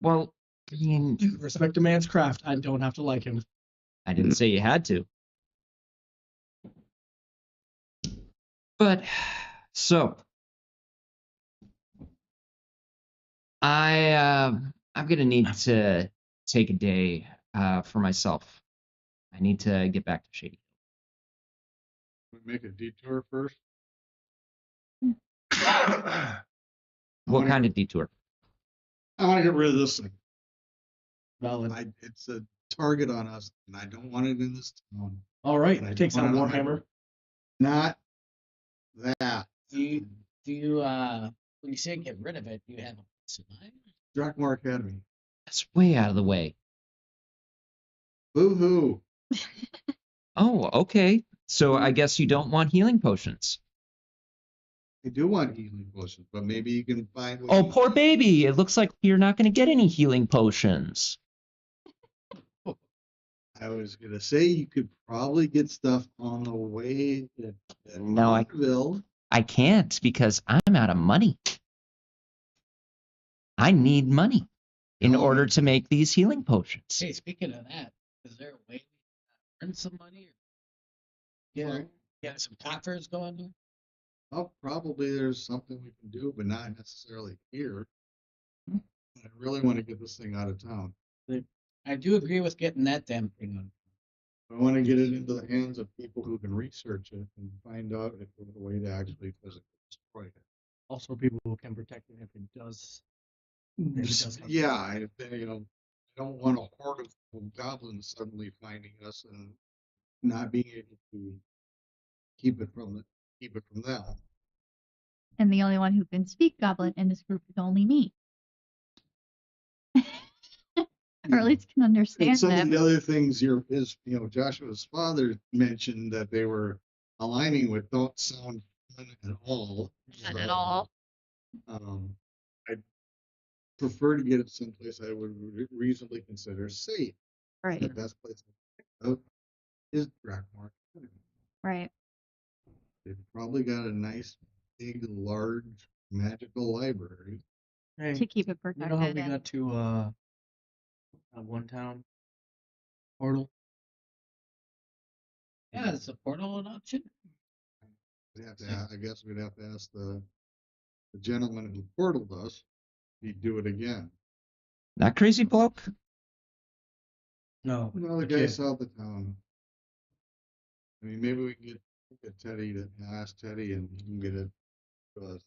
Well, I mean, Respect a man's craft. I don't have to like him. I didn't say you had to. But, so, I'm gonna need to take a day for myself. I need to get back to Shady. We make a detour first. What kind of detour? I want to get rid of this thing. Valid. It's a target on us, and I don't want it in this town. All right. I Takes out a don't wanna- Warhammer. Not that. Do you when you say get rid of it, do you have a place in mind? Drakmar Academy. That's way out of the way. Boo hoo. Oh, okay. So I guess you don't want healing potions. I do want healing potions, but maybe you can find. what Oh, you poor need. baby. It looks like you're not going to get any healing potions. I was gonna say you could probably get stuff on the way to No, I- Montville. I can't because I'm out of money. I need money in No. order to make these healing potions. Hey, speaking of that, is there a way to earn some money? Or get some coffers going here? Oh, probably there's something we can do, but not necessarily here. I really want to get this thing out of town. I do agree with getting that damn thing on. I want to get it into the hands of people who can research it and find out if there's a way to actually physically destroy it. Also, people who can protect it if it does. If it does come. Yeah, I don't want a horde of goblins suddenly finding us and not being able to keep it from them. And the only one who can speak Goblin in this group is only me. Or at least can And understand some of them. the other things Joshua's father mentioned that they were aligning with don't sound fun at all. Not at all. I prefer to get it someplace I would reasonably consider safe. Right, The best place to pick out is Drakmar. right. They've probably got a nice, big, large, magical library. Hey, To keep it you know how protected. we And got to one town Portal. Yeah, is the portal an option? We'd have to, I guess we'd have to ask the gentleman who portaled us, if he'd do it again. That crazy bloke? No. No, the okay. guy south of town. I mean, maybe we can get Teddy to ask Teddy and he can get it to us.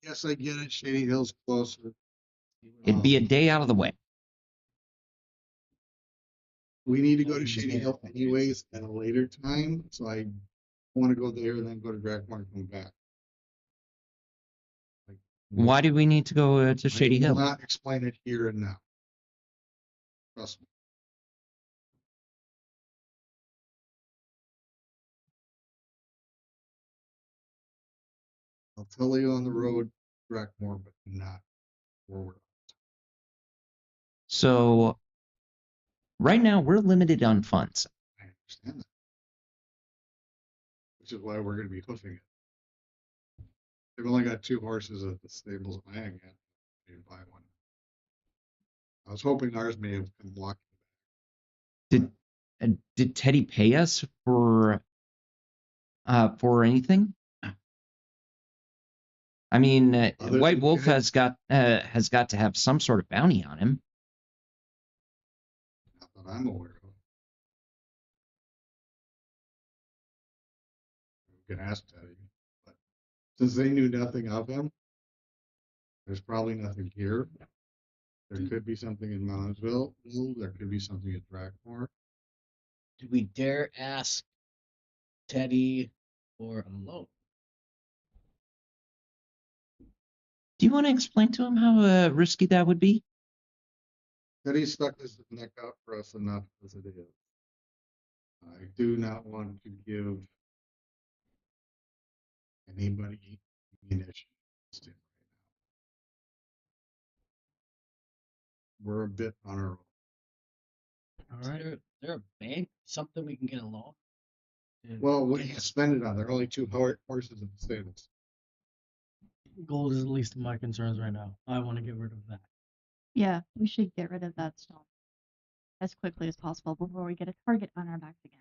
Yes, I get it. Shady Hill's closer. It'd be a day out of the way. We need to go to Shady Hill anyways at a later time, so I want to go there and then go to Dragmar and come back. Why do we need to go to Shady I will Hill? not explain it here and now. Trust me. I'll tell you on the road, Dragmar, but not forward. So right now we're limited on funds. I understand that. Which is why we're going to be hoofing it. They've only got 2 horses at the stables in Ag. Need to buy one. I was hoping ours may have come walking. Did Teddy pay us for anything? I mean, Other White than Wolf Ted? has got to have some sort of bounty on him. Not that I'm aware of. We can ask Teddy. But since they knew nothing of him, there's probably nothing here. There could be something in Moundsville. There could be something at Dragmore. Do we dare ask Teddy for a loan? Do you want to explain to him how risky that would be? Teddy stuck his neck out for us enough as it is. I do not want to give anybody ammunition. We're a bit on our own. All right. Is there a bank? Something we can get a loan? Well, what do you spend it on? There are only 2 horses in the stables. Gold is the least of my concerns right now. I want to get rid of that. Yeah, we should get rid of that stone as quickly as possible before we get a target on our backs again.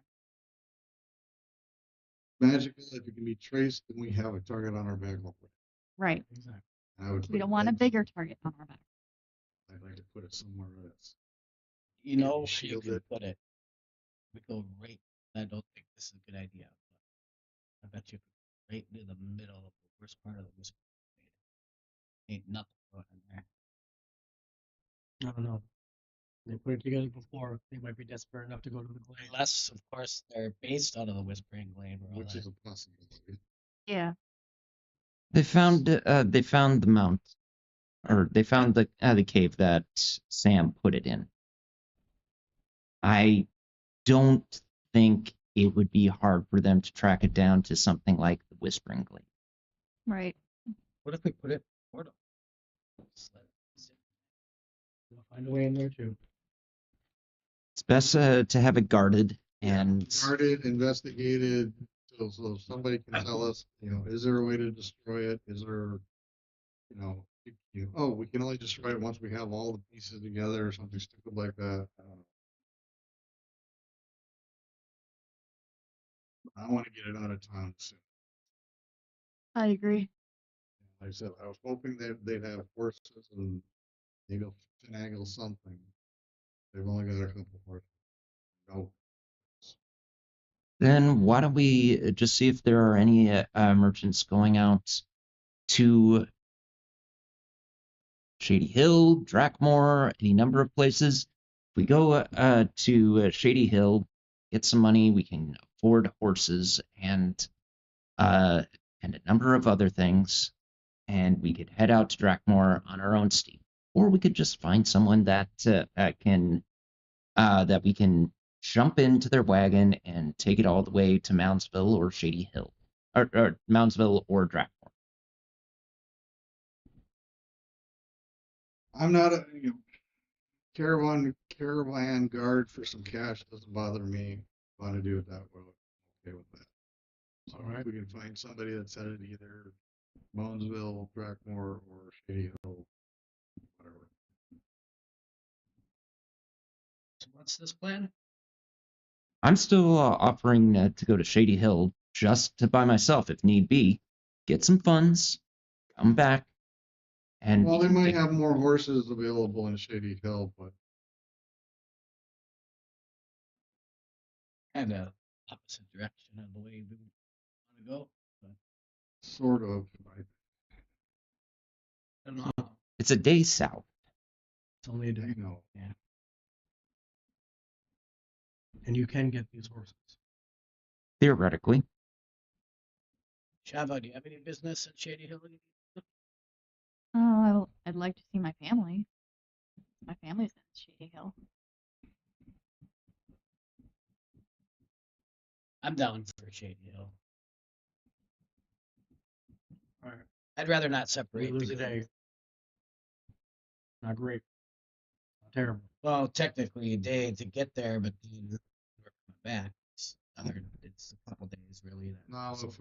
Magical, if it can be traced, then we have a target on our back. Right. Exactly. I would We put don't it want a right- bigger target on our back. I'd like to put it somewhere else. You know where you Shield can it. put it. We go right. I don't think this is a good idea. But I bet you right near the middle of the worst part of the whisper. Ain't nothing going in there. I don't know. They put it together before. They might be desperate enough to go to the glade. Unless, of course, they're based out of the Whispering Glade. Or all Which that. is a possibility. Yeah. They found the mount, or they found the cave that Sam put it in. I don't think it would be hard for them to track it down to something like the Whispering Glade. Right. What if we put it in the portal? We'll find a way in there too. It's best to have it guarded and Guarded, investigated, so somebody can tell us, is there a way to destroy it? Is there, oh, we can only destroy it once we have all the pieces together or something stupid like that. I don't know. I want to get it out of town soon. I agree. Like I said, I was hoping that they'd have horses and maybe finagle something. They've only got a couple horses. No. then why don't we just see if there are any merchants going out to Shady Hill, Drakmore, any number of places. If we go to Shady Hill, get some money, we can afford horses and a number of other things, and we could head out to Drakmore on our own steam, or we could just find someone that we can jump into their wagon and take it all the way to Moundsville or Shady Hill, or Moundsville or Drakmore. I'm not a caravan guard for some cash doesn't bother me. Want to do it that way? Okay with that. So All right. if we can find somebody that's headed either Monesville, Drakmore, or Shady Hill, whatever. What's this plan? I'm still offering to go to Shady Hill just to by myself if need be, get some funds, come back, and Well, we they can might dig- have more horses available in Shady Hill, but Kind of opposite direction of the way we want to go. But sort of. I don't know. it's a day south. It's only a I day, know. and you can get these horses. Theoretically, Shava, do you have any business at Shady Hill? Oh, I'd like to see my family. My family's in Shady Hill. I'm down for Shady Hill. All right. I'd rather not We separate. lose a because- day. Not great. Terrible. Well, technically a day to get there, but then we're coming back. It's a couple days really. No, if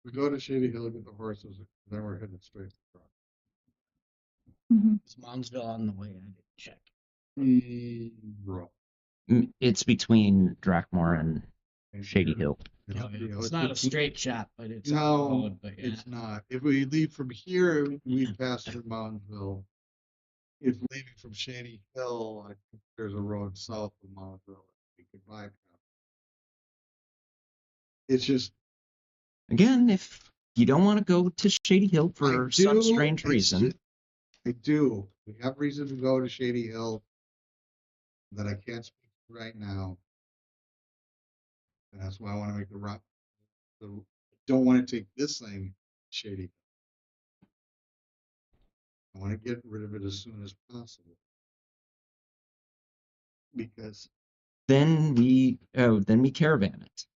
we go to Shady Hill and get the horses, then we're headed straight to the truck. Mm-hmm. Is Moundsville on the way? I didn't check. Bro. it's between Drakmore and Shady Hill. It's not a straight shot, but it's No, on the road, but yeah. it's not. If we leave from here, we pass through Moundsville. If leaving from Shady Hill, I think there's a road south of Moundsville we could bypass. It's just Again, if you don't want to go to Shady Hill I for some do, strange it's reason, just- I do. We have reason to go to Shady Hill that I can't speak to right now. And that's why I want to make the route. Don't want to take this thing Shady. I want to get rid of it as soon as possible. Because then we caravan it.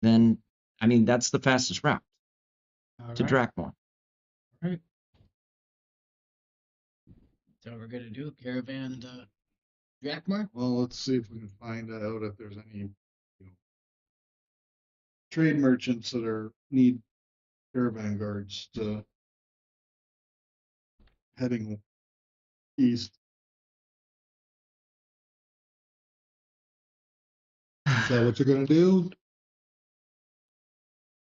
Then I mean that's the fastest route All to right. Drakmore. Right. So we're gonna do caravan to Drakmar. well, let's see if we can find out if there's any, trade merchants that need caravan guards to heading east. Is that what you're gonna do?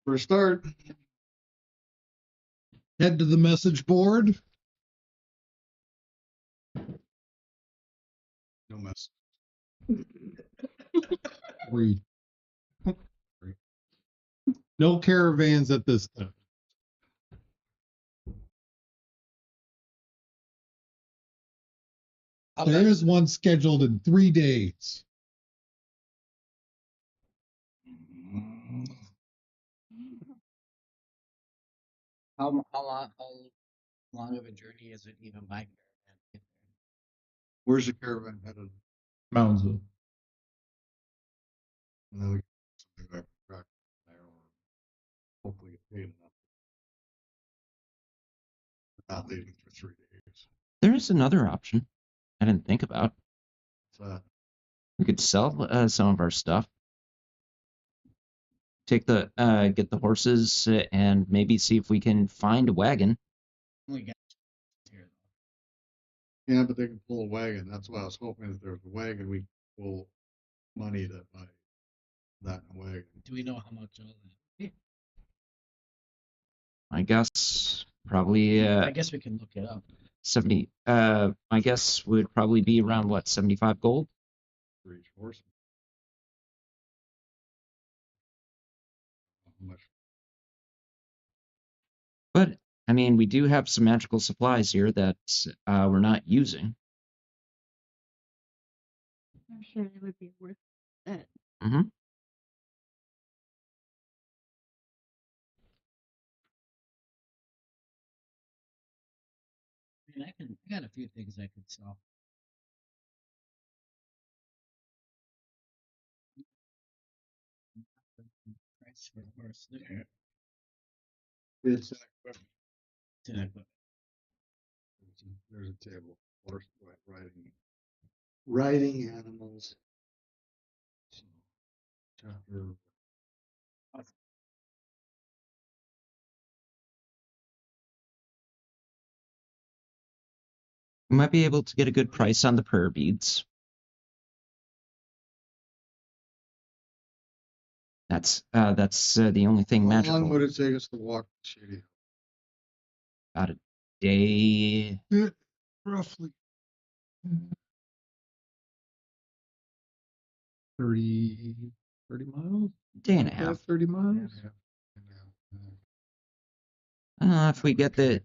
For a start, head to the message board. No mess. Read. No caravans at this time. There is one scheduled in 3 days. How long of a journey is it even by caravan to get there? Where's the caravan headed? Moundsville. And then we can something back to track there or hopefully get paid enough. Not leaving for 3 days. There is another option I didn't think about. So We could sell some of our stuff. Take the get the horses and maybe see if we can find a wagon. We got here. yeah, but they can pull a wagon. That's why I was hoping if there's a wagon, we could pull money to buy that wagon. Do we know how much all that? I guess probably I guess we can look it up. 70. My guess would probably be around what 75 gold. For each horse. How much? But I mean, we do have some magical supplies here that we're not using. I'm sure it would be worth it. Mm-hmm. I mean, I got a few things I could sell. Price for a horse there. It's To that, but there's a table. Horse riding animals. So, chapter. We might be able to get a good price on the prayer beads. That's the only thing How magical. long would it take us to walk to Shady Hill? About a day. Roughly 30 miles? Day and a half. 30 miles? If we get the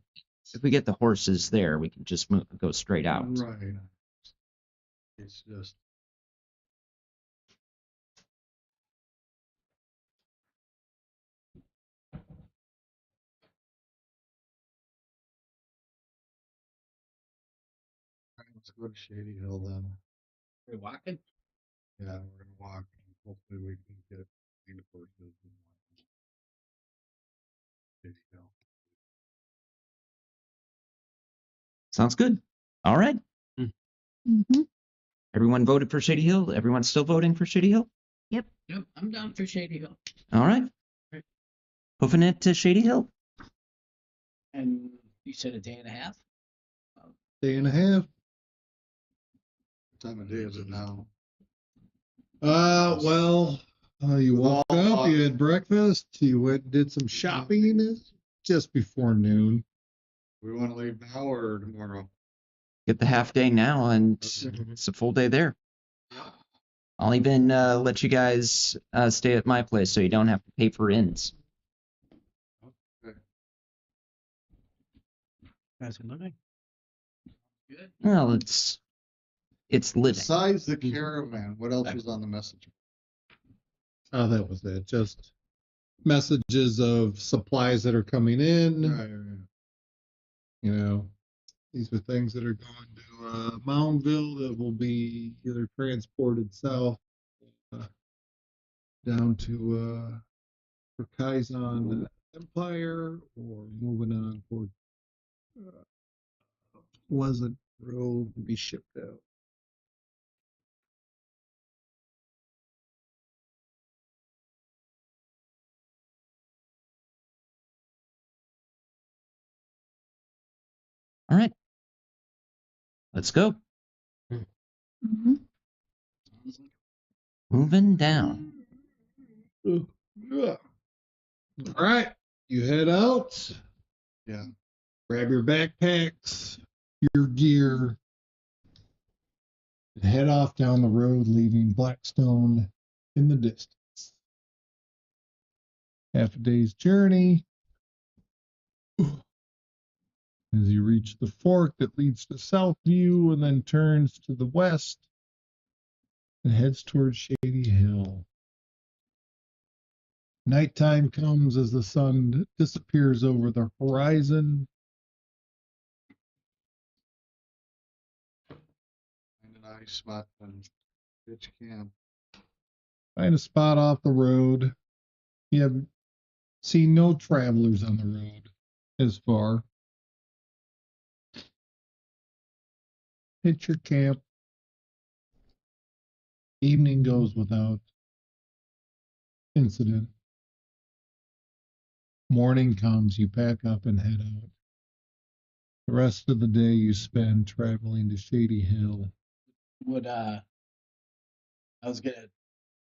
horses there, we can just go straight out. Right. It's just. Let's go to Shady Hill then. We're walking. Yeah, we're gonna walk. Hopefully we can get the horses. Shady Hill. Sounds good. All right. Mm-hmm. Everyone voted for Shady Hill? Everyone's still voting for Shady Hill? Yep, I'm down for Shady Hill. All right. Hoofing it to Shady Hill. And you said a day and a half? Day and a half. What time of day is it now? Well, you woke up, you had breakfast, you went and did some shopping. It's just before noon. We want to leave now or tomorrow? Get the half day now, and it's a full day there. I'll even let you guys stay at my place so you don't have to pay for inns. How's it looking? Good. Well, it's living. Besides the caravan, what else was on the message? Oh, that was it. Just messages of supplies that are coming in. You know, these are things that are going to Moundville that will be either transported south down to for Kaizen Empire or moving on toward Pleasant Road to be shipped out. All right. Let's go. Mm-hmm. Moving down. All right, you head out. Yeah. Grab your backpacks, your gear, and head off down the road, leaving Blackstone in the distance. Half a day's journey. As you reach the fork that leads to Southview and then turns to the west and heads towards Shady Hill. Nighttime comes as the sun disappears over the horizon. Find a nice spot and pitch camp. Find a spot off the road. You have seen no travelers on the road as far. Pitch your camp. Evening goes without incident. Morning comes, you pack up and head out. The rest of the day you spend traveling to Shady Hill. Would I was gonna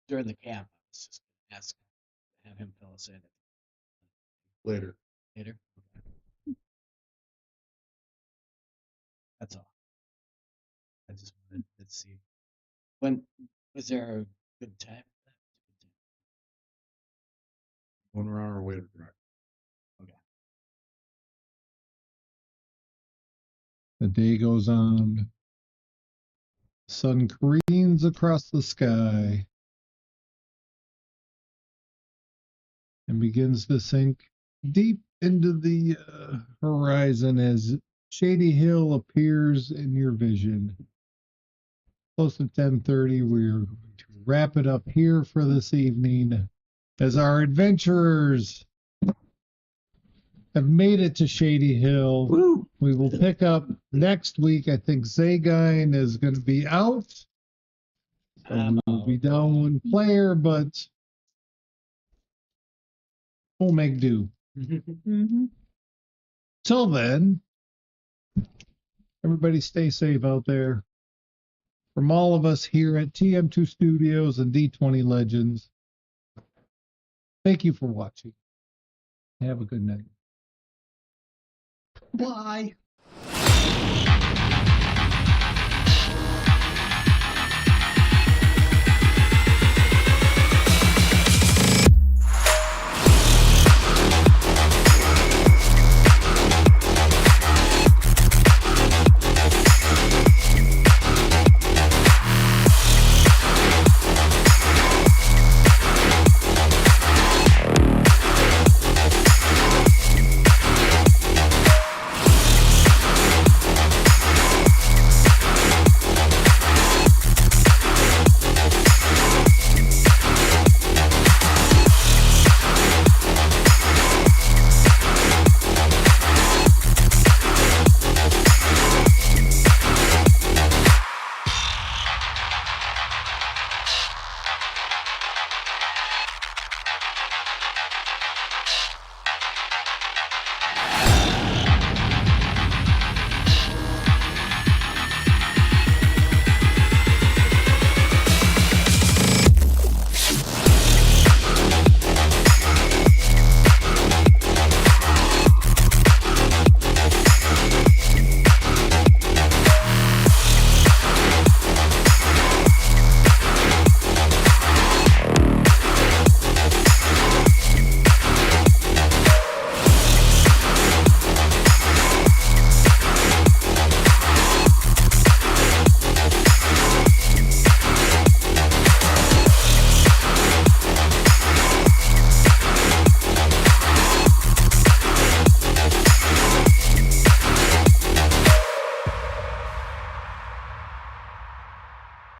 during the camp, I was just gonna ask, have him fill us in Later. later. That's all. I just wanted to see. When was there a good time? When we're on our way to drive. The day goes on. Sun careens across the sky and begins to sink deep into the horizon as Shady Hill appears in your vision. Close to 10:30, we're going to wrap it up here for this evening as our adventurers have made it to Shady Hill. Woo! We will pick up next week. I think Zagine is going to be out. So we'll be down one player, but we'll make do. Mm-hmm. Till then, everybody stay safe out there. From all of us here at TM2 Studios and D20 Legends, Thank you for watching. Have a good night. Bye.